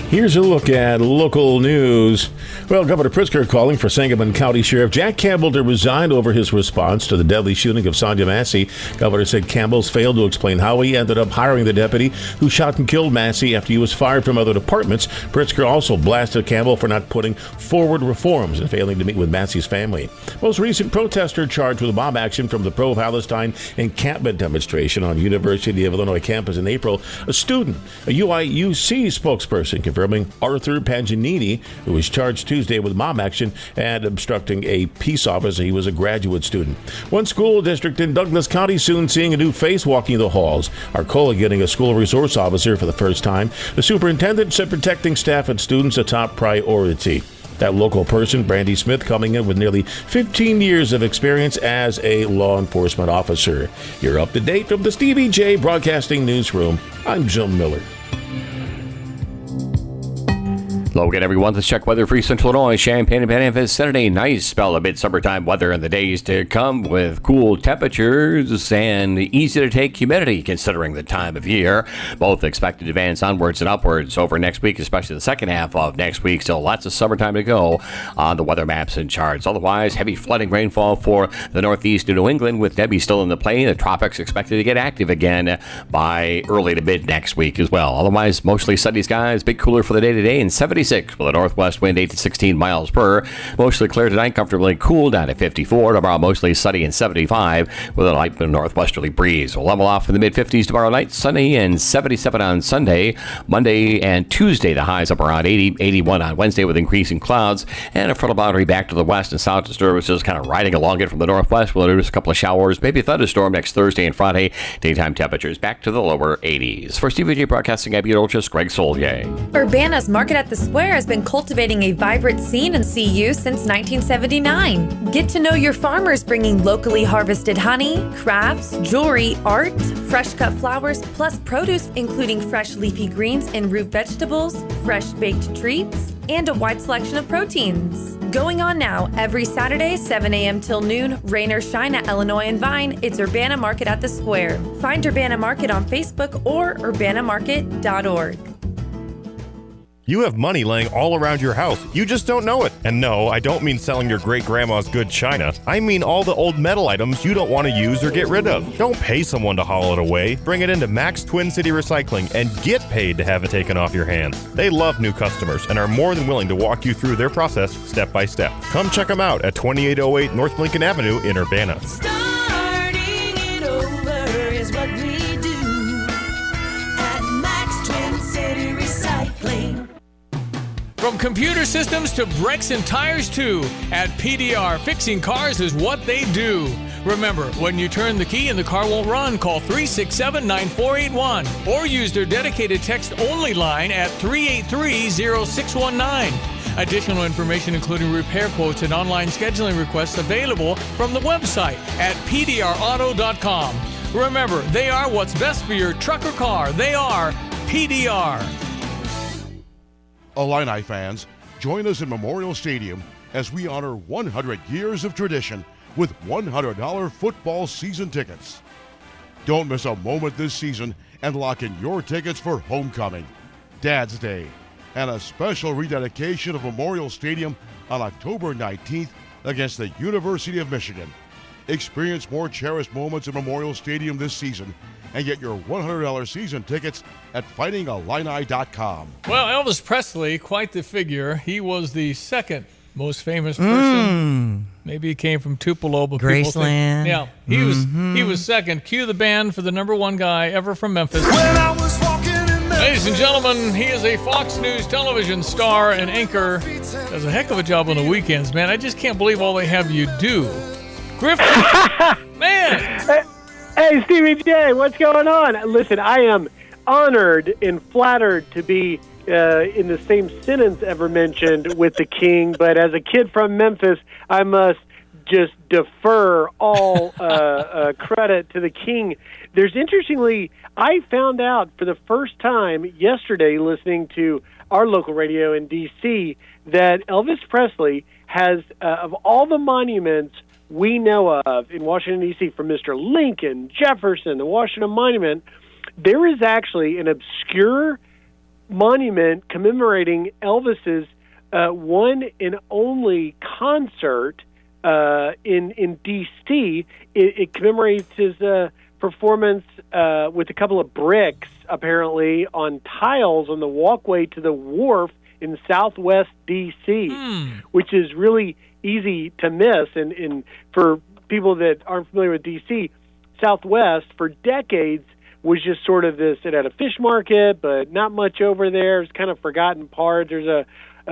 Here's a look at local news. Well, Governor Pritzker calling for Sangamon County Sheriff Jack Campbell to resign over his response to the deadly shooting of Sonia Massey. Governor said Campbell's failed to explain how he ended up hiring the deputy who shot and killed Massey after he was fired from other departments. Pritzker also blasted Campbell for not putting forward reforms and failing to meet with Massey's family. Most recent protester charged with mob action from the pro-Palestine encampment demonstration on University of Illinois campus in April. A student, a UIUC spokesperson, confirming Arthur Paganini, who was charged Tuesday with mob action and obstructing a peace officer. He was a graduate student. One school district in Douglas County soon seeing a new face walking the halls. Arcola getting a school resource officer for the first time. The superintendent said protecting staff and students a top priority. That local person, Brandy Smith, coming in with nearly 15 years of experience as a law enforcement officer. You're up to date from the Stevie Jay Broadcasting Newsroom. I'm Jim Miller. Hello again, everyone. Let's check weather for Central Illinois. Champaign and Panamint Saturday, nice spell of mid-summertime weather in the days to come with cool temperatures and easy to take humidity considering the time of year. Both expected to advance onwards and upwards over next week, especially the second half of next week. Still lots of summertime to go on the weather maps and charts. Otherwise, heavy flooding rainfall for the northeast of New England with Debbie still in the plane. The tropics expected to get active again by early to mid next week as well. Otherwise, mostly sunny skies, bit cooler for the day today and 76 with a northwest wind 8 to 16 miles per. Mostly clear tonight, comfortably cool down to 54. Tomorrow mostly sunny and 75 with a light northwesterly breeze. We'll level off in the mid-50s tomorrow night, sunny and 77 on Sunday. Monday and Tuesday the highs up around 80, 81 on Wednesday with increasing clouds and a frontal boundary back to the west and south disturbances kind of riding along it from the northwest. We'll notice a couple of showers, maybe a thunderstorm next Thursday and Friday. Daytime temperatures back to the lower 80s. For Stevie Jay Broadcasting, I'm Olchis, Greg Solier. Urbana's Market at the Square Square has been cultivating a vibrant scene in CU since 1979. Get to know your farmers bringing locally harvested honey, crafts, jewelry, art, fresh cut flowers, plus produce including fresh leafy greens and root vegetables, fresh baked treats, and a wide selection of proteins. Going on now, every Saturday, 7 a.m. till noon, rain or shine at Illinois and Vine, it's Urbana Market at the Square. Find Urbana Market on Facebook or urbanamarket.org. You have money laying all around your house. You just don't know it. And no, I don't mean selling your great-grandma's good china. I mean all the old metal items you don't want to use or get rid of. Don't pay someone to haul it away. Bring it into Max Twin City Recycling and get paid to have it taken off your hands. They love new customers and are more than willing to walk you through their process step by step. Come check them out at 2808 North Lincoln Avenue in Urbana. Starting it over is what we do at Max Twin City Recycling. From computer systems to brakes and tires too, at PDR, fixing cars is what they do. Remember, when you turn the key and the car won't run, call 367-9481 or use their dedicated text-only line at 383-0619. Additional information including repair quotes and online scheduling requests available from the website at pdrauto.com. Remember, they are what's best for your truck or car. They are PDR. Illini fans, join us in Memorial Stadium as we honor 100 years of tradition with $100 football season tickets. Don't miss a moment this season and lock in your tickets for Homecoming, Dad's Day, and a special rededication of Memorial Stadium on October 19th against the University of Michigan. Experience more cherished moments in Memorial Stadium this season and get your $100 season tickets at fightingillini.com. Well, Elvis Presley, quite the figure. He was the second most famous person. Maybe he came from Tupelo, but Graceland. People think, he was second. Cue the band for the number one guy ever from Memphis. Ladies and gentlemen, he is a Fox News television star and anchor. Does a heck of a job on the weekends, man. I just can't believe all they have you do. Griffin, man. Hey, Stevie Jay, what's going on? Listen, I am honored and flattered to be in the same sentence ever mentioned with the king, but as a kid from Memphis, I must just defer all credit to the king. Interestingly, I found out for the first time yesterday listening to our local radio in D.C. that Elvis Presley has, of all the monuments we know of in Washington, D.C., from Mr. Lincoln, Jefferson, the Washington Monument, there is actually an obscure monument commemorating Elvis's one and only concert in D.C. It commemorates his performance with a couple of bricks, apparently, on tiles on the walkway to the wharf in Southwest D.C., which is really easy to miss. And for people that aren't familiar with D.C., Southwest, for decades, was just sort of this, it had a fish market, but not much over there. It's kind of forgotten part. There's a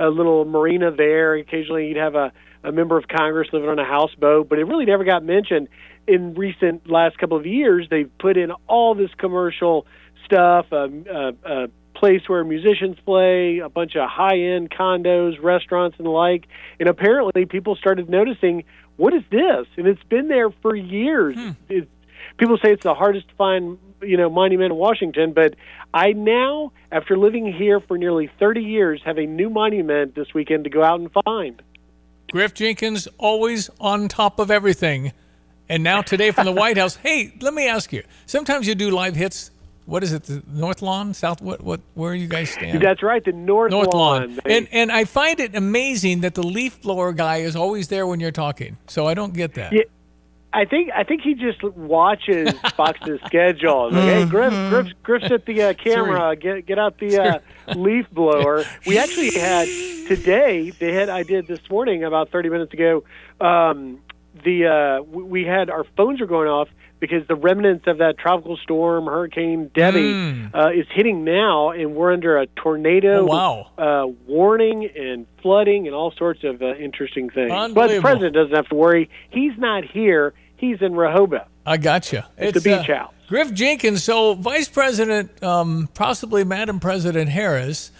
little marina there. Occasionally you'd have a member of Congress living on a houseboat, but it really never got mentioned. In recent last couple of years, they've put in all this commercial stuff, a place where musicians play, a bunch of high-end condos, restaurants, and the like. And apparently people started noticing, what is this? And it's been there for years. People say it's the hardest to find, monument in Washington, but I now, after living here for nearly 30 years, have a new monument this weekend to go out and find. Griff Jenkins, always on top of everything. And now today from the White House. Hey, let me ask you, sometimes you do live hits. What is it, the North Lawn, South? Where you guys stand? That's right, the North Lawn. And I find it amazing that the leaf blower guy is always there when you're talking. So I don't get that. Yeah, I think he just watches Fox's schedule. Like, hey, Griff's at the camera. Get out the leaf blower. We actually had today. I did this morning about 30 minutes ago. We had our phones are going off because the remnants of that tropical storm, Hurricane Debbie, is hitting now, and we're under a tornado warning and flooding and all sorts of interesting things. But the president doesn't have to worry. He's not here. He's in Rehoboth. I gotcha. It's the beach house. Griff Jenkins, so Vice President, possibly Madam President Harris,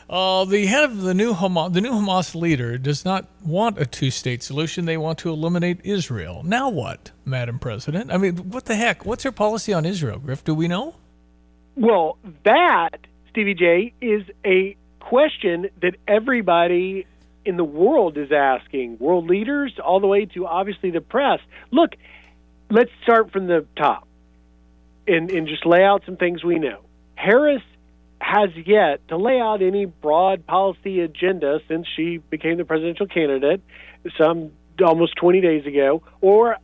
The head of the new Hamas leader does not want a two-state solution. They want to eliminate Israel. Now what, Madam President? I mean, what the heck? What's her policy on Israel, Griff? Do we know? Well, that, Stevie J, is a question that everybody in the world is asking, world leaders all the way to obviously the press. Look, let's start from the top and just lay out some things we know. Harris has yet to lay out any broad policy agenda since she became the presidential candidate some almost 20 days ago, or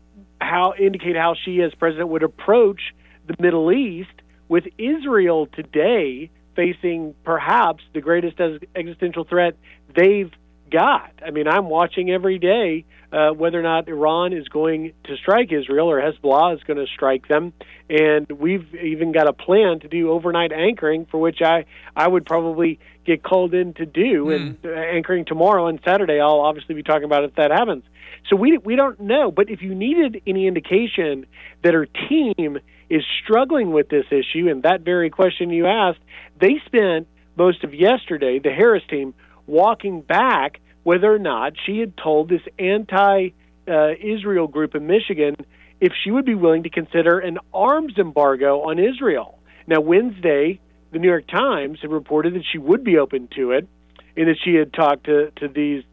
indicate how she as president would approach the Middle East, with Israel today facing perhaps the greatest existential threat they've got. I mean, I'm watching every day whether or not Iran is going to strike Israel or Hezbollah is going to strike them. And we've even got a plan to do overnight anchoring, for which I would probably get called in to do. And anchoring tomorrow and Saturday, I'll obviously be talking about it if that happens. So we don't know. But if you needed any indication that her team is struggling with this issue, and that very question you asked, they spent most of yesterday, the Harris team, walking back whether or not she had told this anti-Israel group in Michigan if she would be willing to consider an arms embargo on Israel. Now, Wednesday, the New York Times had reported that she would be open to it, and that she had talked to this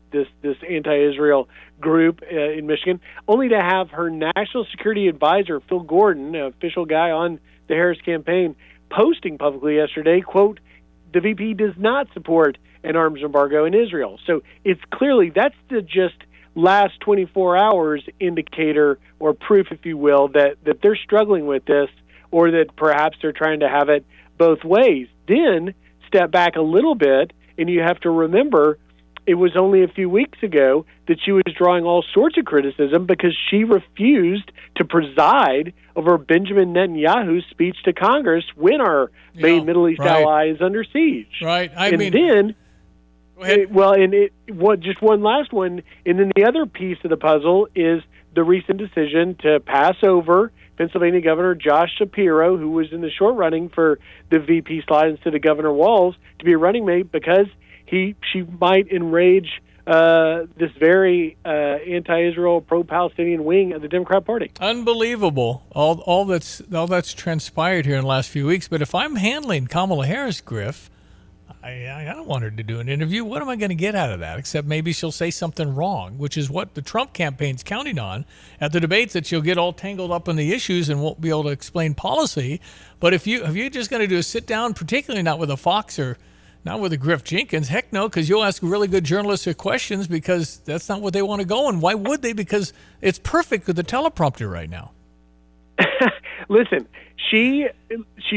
anti-Israel group in Michigan, only to have her national security advisor, Phil Gordon, an official guy on the Harris campaign, posting publicly yesterday, quote, "The VP does not support an arms embargo in Israel." So it's clearly, that's the just last 24 hours indicator or proof, if you will, that they're struggling with this, or that perhaps they're trying to have it both ways. Then step back a little bit, and you have to remember it was only a few weeks ago that she was drawing all sorts of criticism because she refused to preside over Benjamin Netanyahu's speech to Congress when our main Middle East ally is under siege. Right. Just one last one, and then the other piece of the puzzle is the recent decision to pass over Pennsylvania Governor Josh Shapiro, who was in the short running for the VP slot instead of Governor Walz, to be a running mate because she might enrage this very anti-Israel, pro-Palestinian wing of the Democrat Party. Unbelievable, all that's transpired here in the last few weeks. But if I'm handling Kamala Harris, Griff, I don't want her to do an interview. What am I going to get out of that? Except maybe she'll say something wrong, which is what the Trump campaign's counting on at the debates, that she'll get all tangled up in the issues and won't be able to explain policy. But if you're just going to do a sit down, particularly not with a Fox or not with a Griff Jenkins, heck no, because you'll ask really good journalistic questions, because that's not what they want to go. And why would they? Because it's perfect with the teleprompter right now. Listen, she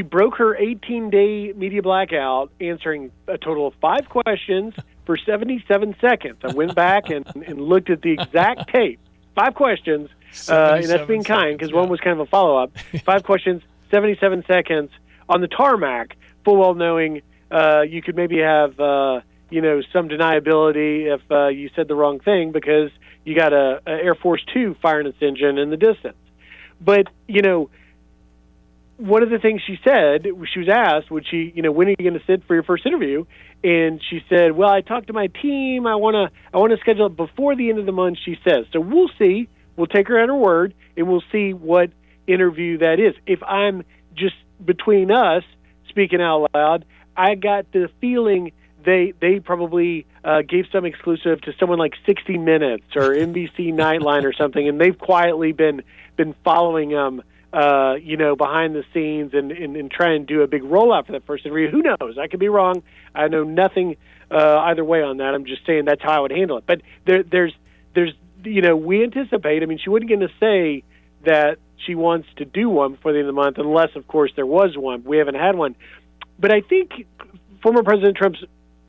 broke her 18-day media blackout answering a total of 5 questions for 77 seconds. I went back and looked at the exact tape. 5 questions, and that's being kind, because one was kind of a follow-up. 5 questions, 77 seconds on the tarmac, full well knowing you could maybe have some deniability if you said the wrong thing, because you got a Air Force Two firing its engine in the distance. But one of the things she said, she was asked, when are you going to sit for your first interview? And she said, well, I talked to my team. I want to schedule it before the end of the month, she says. So we'll see. We'll take her at her word, and we'll see what interview that is. If I'm just between us speaking out loud, I got the feeling they probably gave some exclusive to someone like 60 Minutes or NBC Nightline or something, and they've quietly been following them, behind the scenes and try and do a big rollout for that first interview. Who knows? I could be wrong. I know nothing either way on that. I'm just saying that's how I would handle it. But there's we anticipate. I mean, she wasn't going to say that she wants to do one before the end of the month, unless, of course, there was one. We haven't had one. But I think former President Trump's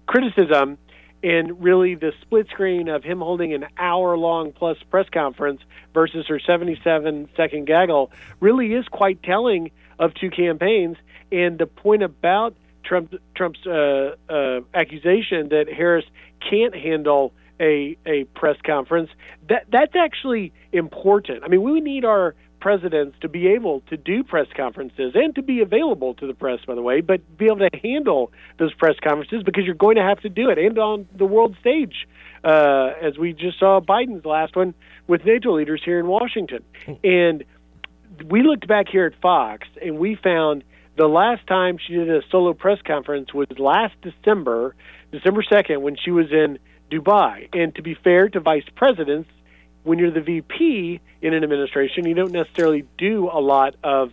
criticism and really the split screen of him holding an hour-long plus press conference versus her 77-second gaggle really is quite telling of two campaigns. And the point about Trump's accusation that Harris can't handle a press conference, that's actually important. I mean, we need our presidents to be able to do press conferences and to be available to the press, by the way, but be able to handle those press conferences because you're going to have to do it, and on the world stage, as we just saw Biden's last one with NATO leaders here in Washington. And we looked back here at Fox, and we found the last time she did a solo press conference was last December 2nd, when she was in Dubai. And to be fair to vice presidents, when you're the VP in an administration, you don't necessarily do a lot of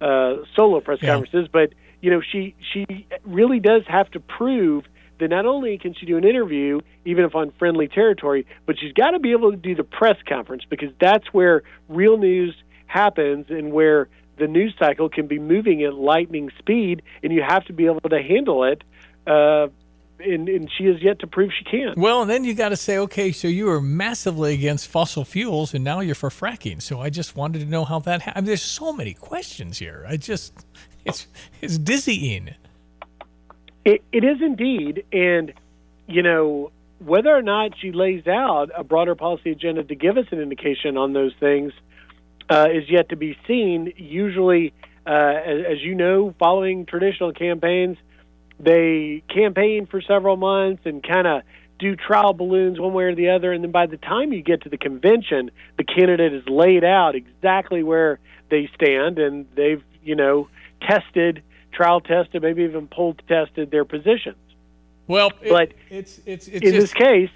solo press conferences, but she really does have to prove that not only can she do an interview, even if on friendly territory, but she's got to be able to do the press conference, because that's where real news happens and where the news cycle can be moving at lightning speed, and you have to be able to handle it. And she has yet to prove she can. Well, and then you got to say, okay, so you were massively against fossil fuels, and now you're for fracking. So I just wanted to know how that happened. I mean, there's so many questions here. It's dizzying. It is indeed, and whether or not she lays out a broader policy agenda to give us an indication on those things is yet to be seen. Usually, as you know, following traditional campaigns, they campaign for several months and kind of do trial balloons one way or the other, and then by the time you get to the convention, the candidate has laid out exactly where they stand, and they've trial tested, maybe even poll tested their positions. Well, but it's in this case,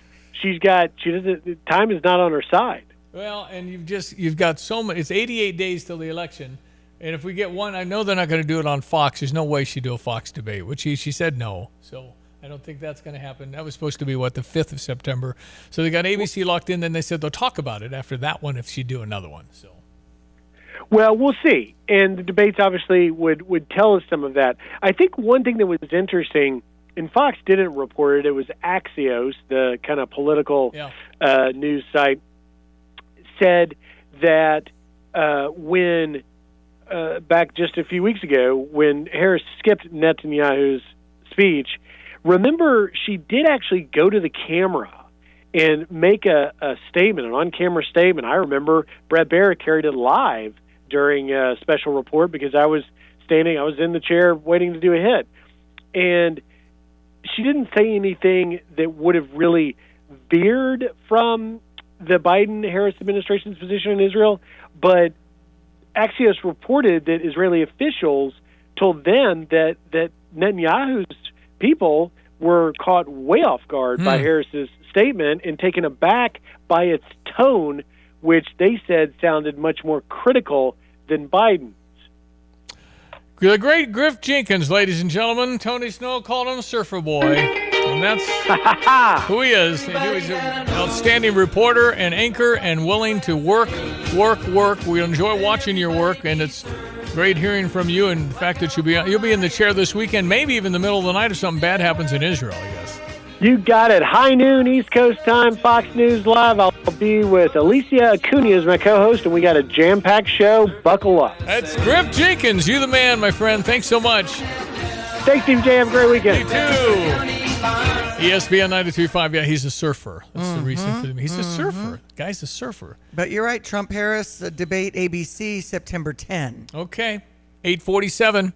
time is not on her side. Well, and you've got so many. It's 88 days till the election. And if we get one, I know they're not going to do it on Fox. There's no way she'd do a Fox debate, which she said no. So I don't think that's going to happen. That was supposed to be, the 5th of September. So they got ABC locked in. Then they said they'll talk about it after that one if she'd do another one. So, well, we'll see. And the debates obviously would tell us some of that. I think one thing that was interesting, and Fox didn't report it, it was Axios, the kind of political news site, said that when back just a few weeks ago, when Harris skipped Netanyahu's speech, remember, she did actually go to the camera and make a statement, an on-camera statement. I remember Brett Barrett carried it live during a special report because I was in the chair waiting to do a hit. And she didn't say anything that would have really veered from the Biden-Harris administration's position in Israel, but Axios reported that Israeli officials told them that Netanyahu's people were caught way off guard by Harris's statement and taken aback by its tone, which they said sounded much more critical than Biden's. The great Griff Jenkins, ladies and gentlemen. Tony Snow called him Surfer Boy. And that's who he is. He's an outstanding reporter and anchor and willing to work. We enjoy watching your work, and it's great hearing from you, and the fact that you'll be in the chair this weekend, maybe even the middle of the night if something bad happens in Israel, I guess. You got it. High noon, East Coast time, Fox News Live. I'll be with Alicia Acuna as my co-host, and we got a jam-packed show. Buckle up. That's Griff Jenkins. You the man, my friend. Thanks so much. Thanks, Stevie Jay. Have a great weekend. You too. ESPN 93.5. Yeah, he's a surfer. That's the reason for him. He's a surfer. Guy's a surfer. But you're right. Trump-Harris debate ABC September 10. Okay. 8:47.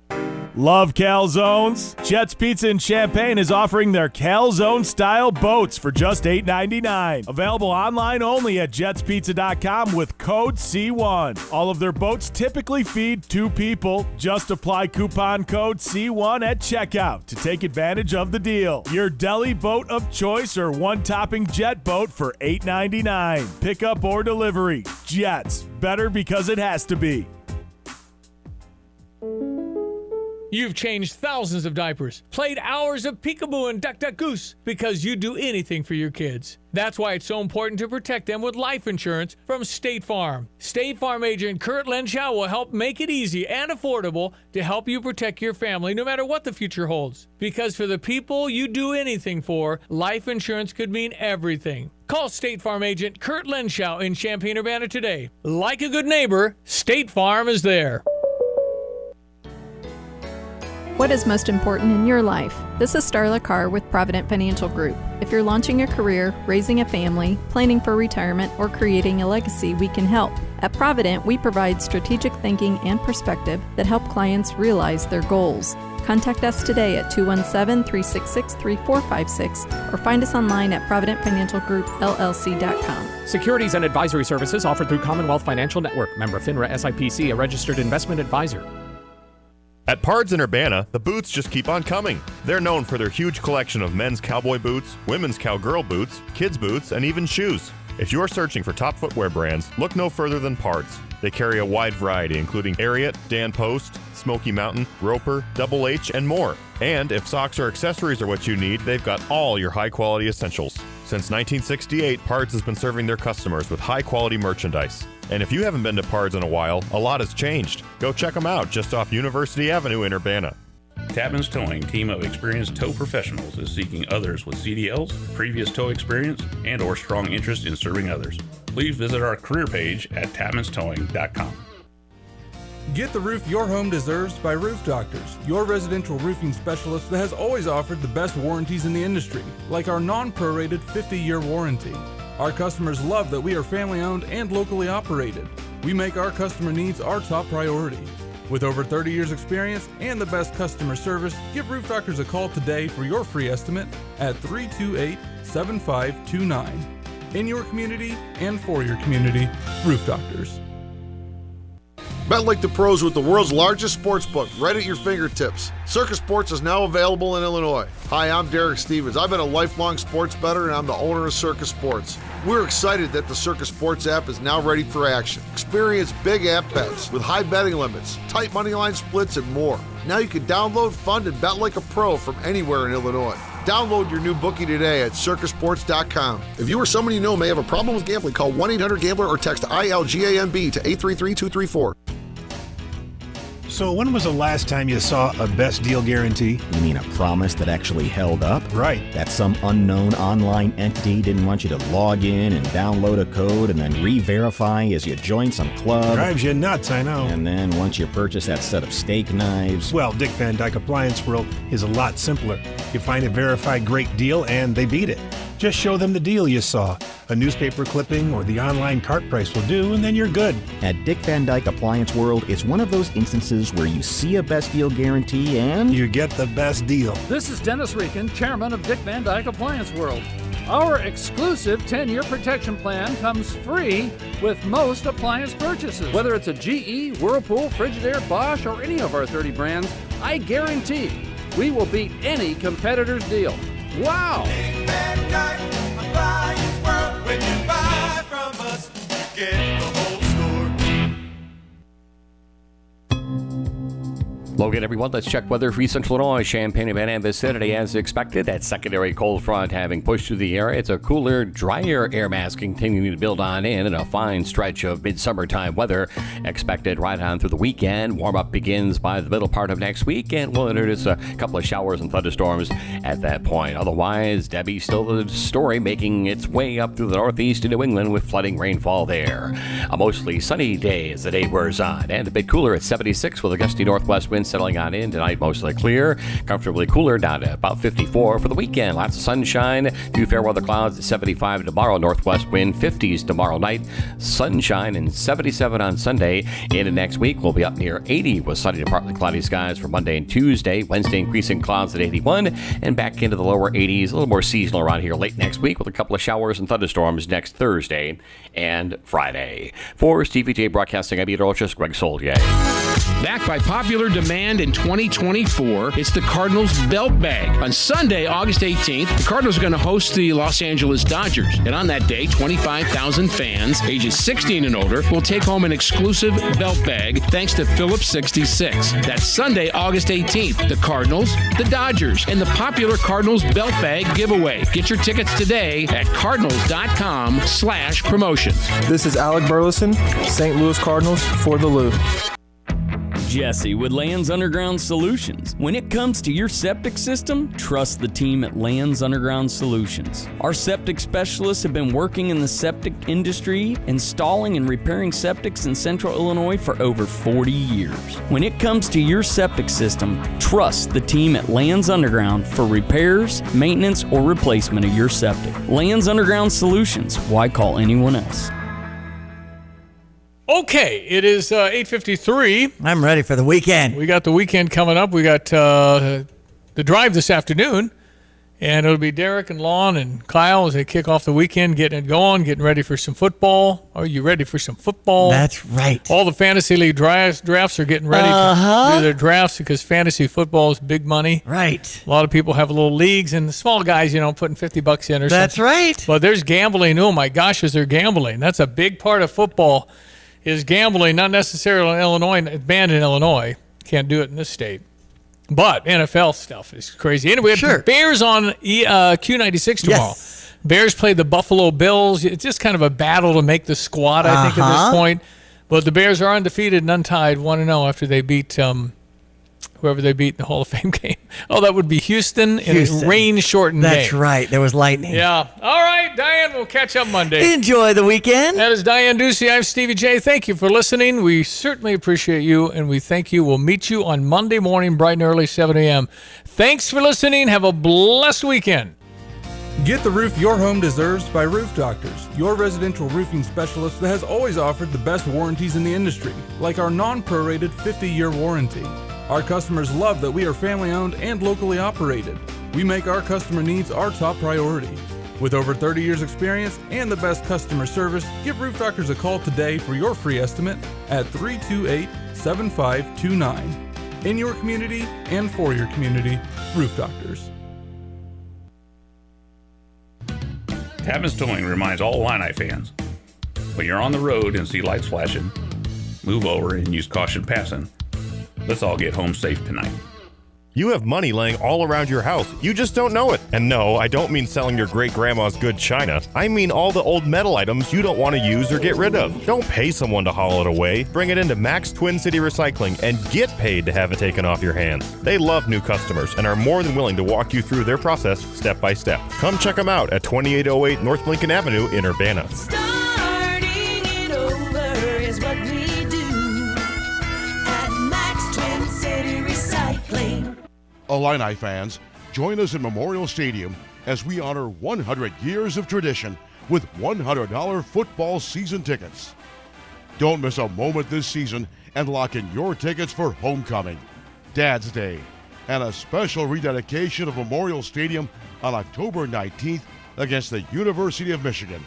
Love calzones? Jets Pizza in Champaign is offering their calzone-style boats for just $8.99. Available online only at jetspizza.com with code C1. All of their boats typically feed 2 people. Just apply coupon code C1 at checkout to take advantage of the deal. Your deli boat of choice or one-topping jet boat for $8.99. Pickup or delivery. Jets. Better because it has to be. You've changed thousands of diapers, played hours of peekaboo and duck duck goose because you do anything for your kids. That's why it's so important to protect them with life insurance from State Farm. State Farm agent Kurt Lenschow will help make it easy and affordable to help you protect your family no matter what the future holds. Because for the people you do anything for, life insurance could mean everything. Call State Farm agent Kurt Lenschow in Champaign-Urbana today. Like a good neighbor, State Farm is there. What is most important in your life? This is Starla Carr with Provident Financial Group. If you're launching a career, raising a family, planning for retirement, or creating a legacy, we can help. At Provident, we provide strategic thinking and perspective that help clients realize their goals. Contact us today at 217-366-3456 or find us online at providentfinancialgroupllc.com. Securities and advisory services offered through Commonwealth Financial Network. Member FINRA SIPC, a registered investment advisor. At Pards in Urbana, the boots just keep on coming. They're known for their huge collection of men's cowboy boots, women's cowgirl boots, kids' boots, and even shoes. If you're searching for top footwear brands, look no further than Pards. They carry a wide variety, including Ariat, Dan Post, Smoky Mountain, Roper, Double H, and more. And if socks or accessories are what you need, they've got all your high-quality essentials. Since 1968, Pards has been serving their customers with high-quality merchandise. And if you haven't been to Pards in a while, a lot has changed. Go check them out just off University Avenue in Urbana. Tapman's Towing, team of experienced tow professionals, is seeking others with CDLs, previous tow experience, and or strong interest in serving others. Please visit our career page at tapmanstowing.com. Get the roof your home deserves by Roof Doctors, your residential roofing specialist that has always offered the best warranties in the industry, like our non-prorated 50-year warranty. Our customers love that we are family-owned and locally operated. We make our customer needs our top priority. With over 30 years experience and the best customer service, give Roof Doctors a call today for your free estimate at 328-7529. In your community and for your community, Roof Doctors. Bet like the pros with the world's largest sports book right at your fingertips. Circus Sports is now available in Illinois. Hi, I'm Derek Stevens. I've been a lifelong sports bettor and I'm the owner of Circus Sports. We're excited that the Circus Sports app is now ready for action. Experience big app bets with high betting limits, tight money line splits, and more. Now you can download, fund, and bet like a pro from anywhere in Illinois. Download your new bookie today at circusports.com. If you or someone you know may have a problem with gambling, call 1-800-GAMBLER or text ILGAMB to 833-234. So when was the last time you saw a best deal guarantee? You mean a promise that actually held up? Right. That some unknown online entity didn't want you to log in and download a code and then re-verify as you join some club. Drives you nuts, I know. And then once you purchase that set of steak knives... Well, Dick Van Dyke Appliance World is a lot simpler. You find a verified great deal and they beat it. Just show them the deal you saw. A newspaper clipping or the online cart price will do, and then you're good. At Dick Van Dyke Appliance World, it's one of those instances where you see a best deal guarantee and... you get the best deal. This is Dennis Rieken, chairman of Dick Van Dyke Appliance World. Our exclusive 10-year protection plan comes free with most appliance purchases. Whether it's a GE, Whirlpool, Frigidaire, Bosch, or any of our 30 brands, I guarantee we will beat any competitor's deal. Wow! Dick Van Dyke Appliance World. When you buy from us, you get the whole Logan, everyone, let's check weather for East Central Illinois, Champaign-Urbana vicinity. As expected, that secondary cold front having pushed through the area. It's a cooler, drier air mass continuing to build on in, and a fine stretch of midsummertime weather expected right on through the weekend. Warm-up begins by the middle part of next week, and we'll introduce a couple of showers and thunderstorms at that point. Otherwise, Debbie still the story, making its way up through the northeast to New England with flooding rainfall there. A mostly sunny day as the day wears on, and a bit cooler at 76 with a gusty northwest wind settling on in tonight, mostly clear, comfortably cooler down to about 54 for the weekend. Lots of sunshine, few fair weather clouds at 75 tomorrow, northwest wind 50s tomorrow night, sunshine and 77 on Sunday. Into next week we'll be up near 80 with sunny to partly cloudy skies for Monday and Tuesday. Wednesday increasing clouds at 81 and back into the lower 80s, a little more seasonal around here late next week with a couple of showers and thunderstorms next Thursday and Friday. For Stevie Jay Broadcasting, I'm meteorologist Greg Solier. Back by popular demand in 2024, it's the Cardinals Belt Bag. On Sunday, August 18th, the Cardinals are going to host the Los Angeles Dodgers. And on that day, 25,000 fans ages 16 and older will take home an exclusive belt bag thanks to Phillips 66. That's Sunday, August 18th. The Cardinals, the Dodgers, and the popular Cardinals Belt Bag giveaway. Get your tickets today at cardinals.com/promotions. This is Alec Burleson, St. Louis Cardinals for the Lou. Jesse with Lands Underground Solutions. When it comes to your septic system, trust the team at Lands Underground Solutions. Our septic specialists have been working in the septic industry, installing and repairing septics in Central Illinois for over 40 years. When it comes to your septic system, trust the team at Lands Underground for repairs, maintenance, or replacement of your septic. Lands Underground Solutions. Why call anyone else? Okay, it is 8:53. I'm ready for the weekend. We got the weekend coming up. We got the drive this afternoon, and it'll be Derek and Lon and Kyle as they kick off the weekend, getting it going, getting ready for some football. Are you ready for some football? That's right. All the fantasy league drafts are getting ready to do their drafts because fantasy football is big money. Right. A lot of people have little leagues, and the small guys, putting $50 in or something. That's right. But there's gambling. Oh my gosh, is there gambling? That's a big part of football. Is gambling, not necessarily in Illinois, banned in Illinois. Can't do it in this state. But NFL stuff is crazy. Anyway, we have Bears on Q96 tomorrow. Yes. Bears play the Buffalo Bills. It's just kind of a battle to make the squad, I think, at this point. But the Bears are undefeated and untied, 1-0 after they beat whoever they beat in the Hall of Fame game. Oh, that would be Houston in a rain-shortened game. That's right. There was lightning. Yeah. All right, Diane, we'll catch up Monday. Enjoy the weekend. That is Diane Ducey. I'm Stevie Jay. Thank you for listening. We certainly appreciate you, and we thank you. We'll meet you on Monday morning, bright and early, 7 a.m. Thanks for listening. Have a blessed weekend. Get the roof your home deserves by Roof Doctors, your residential roofing specialist that has always offered the best warranties in the industry, like our non-prorated 50-year warranty. Our customers love that we are family-owned and locally operated. We make our customer needs our top priority. With over 30 years experience and the best customer service, give Roof Doctors a call today for your free estimate at 328-7529. In your community and for your community, Roof Doctors. Tapman's Towing reminds all Illini fans, when you're on the road and see lights flashing, move over and use caution passing. Let's all get home safe tonight. You have money laying all around your house. You just don't know it. And no, I don't mean selling your great-grandma's good china. I mean all the old metal items you don't want to use or get rid of. Don't pay someone to haul it away. Bring it into Max Twin City Recycling and get paid to have it taken off your hands. They love new customers and are more than willing to walk you through their process step by step. Come check them out at 2808 North Lincoln Avenue in Urbana. Starting it over is what we do at Max Twin City Recycling. Illini fans, join us in Memorial Stadium as we honor 100 years of tradition with $100 football season tickets. Don't miss a moment this season and lock in your tickets for Homecoming, Dad's Day, and a special rededication of Memorial Stadium on October 19th against the University of Michigan.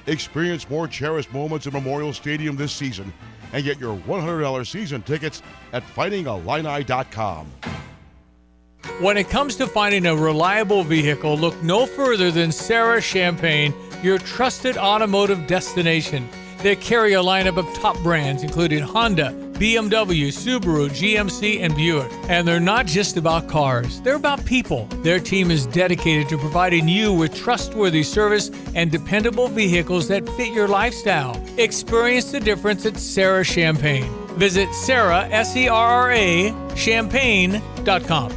Experience more cherished moments in Memorial Stadium this season and get your $100 season tickets at fightingillini.com. When it comes to finding a reliable vehicle, look no further than Sarah Champagne, your trusted automotive destination. They carry a lineup of top brands including Honda, BMW, Subaru, GMC, and Buick. And they're not just about cars, they're about people. Their team is dedicated to providing you with trustworthy service and dependable vehicles that fit your lifestyle. Experience the difference at Sarah Champagne. Visit Sarah, S-E-R-R-A, champagne.com.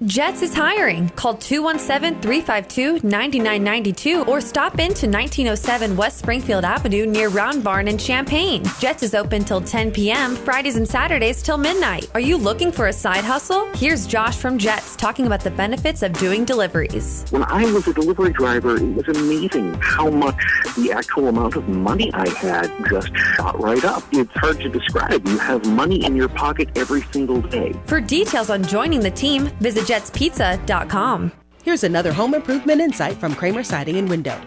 Jets is hiring. Call 217-352-9992 or stop into 1907 West Springfield Avenue near Round Barn in Champaign. Jets is open till 10 p.m., Fridays and Saturdays till midnight. Are you looking for a side hustle? Here's Josh from Jets talking about the benefits of doing deliveries. When I was a delivery driver, it was amazing how much the actual amount of money I had just shot right up. It's hard to describe. You have money in your pocket every single day. For details on joining the team, visit jetspizza.com. Here's another home improvement insight from Kramer Siding and Window.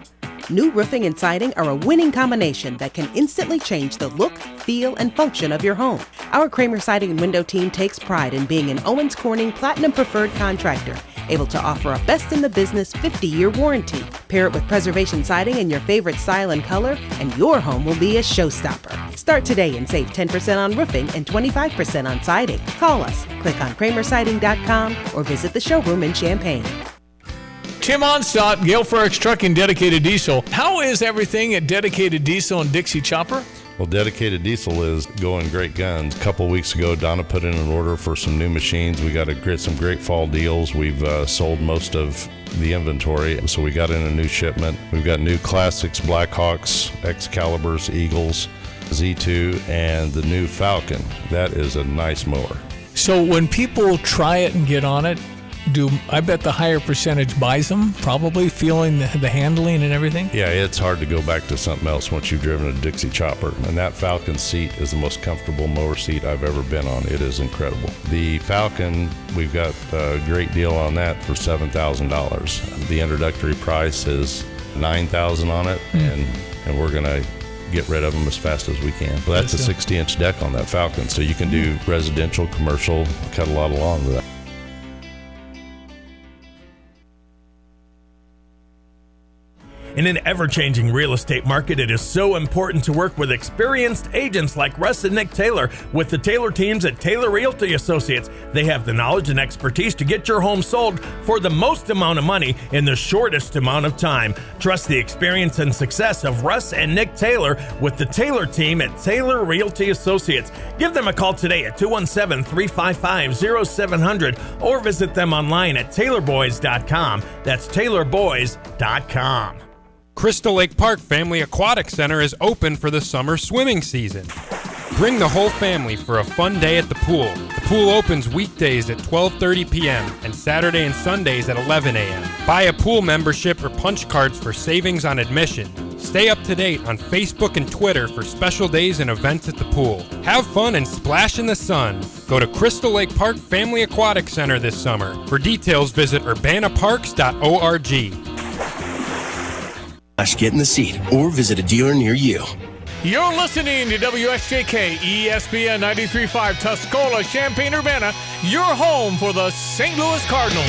New roofing and siding are a winning combination that can instantly change the look, feel, and function of your home. Our Kramer Siding and Window team takes pride in being an Owens Corning Platinum Preferred contractor, able to offer a best-in-the-business 50-year warranty. Pair it with preservation siding in your favorite style and color, and your home will be a showstopper. Start today and save 10% on roofing and 25% on siding. Call us, click on kramersiding.com, or visit the showroom in Champaign. Tim Onstadt, Gale Ferrex Trucking Dedicated Diesel. How is everything at Dedicated Diesel and Dixie Chopper? Well, Dedicated Diesel is going great guns. A couple weeks ago, Donna put in an order for some new machines. We got some great fall deals. We've sold most of the inventory, so we got in a new shipment. We've got new Classics, Blackhawks, Excaliburs, Eagles, Z2, and the new Falcon. That is a nice mower. So when people try it and get on it, I bet the higher percentage buys them, probably feeling the handling and everything? Yeah, it's hard to go back to something else once you've driven a Dixie chopper. And that Falcon seat is the most comfortable mower seat I've ever been on. It is incredible. The Falcon, we've got a great deal on that for $7,000. The introductory price is $9,000 on it, and we're going to get rid of them as fast as we can. Well, that's a 60-inch deck on that Falcon, so you can do residential, commercial, cut a lot of lawn with that. In an ever-changing real estate market, it is so important to work with experienced agents like Russ and Nick Taylor with the Taylor teams at Taylor Realty Associates. They have the knowledge and expertise to get your home sold for the most amount of money in the shortest amount of time. Trust the experience and success of Russ and Nick Taylor with the Taylor team at Taylor Realty Associates. Give them a call today at 217-355-0700 or visit them online at taylorboys.com. That's taylorboys.com. Crystal Lake Park Family Aquatic Center is open for the summer swimming season. Bring the whole family for a fun day at the pool. The pool opens weekdays at 12:30 p.m. and Saturday and Sundays at 11 a.m. Buy a pool membership or punch cards for savings on admission. Stay up to date on Facebook and Twitter for special days and events at the pool. Have fun and splash in the sun. Go to Crystal Lake Park Family Aquatic Center this summer. For details, visit urbanaparks.org. Get in the seat or visit a dealer near you. You're listening to WSJK ESPN 93.5 Tuscola, Champaign-Urbana, your home for the St. Louis Cardinals.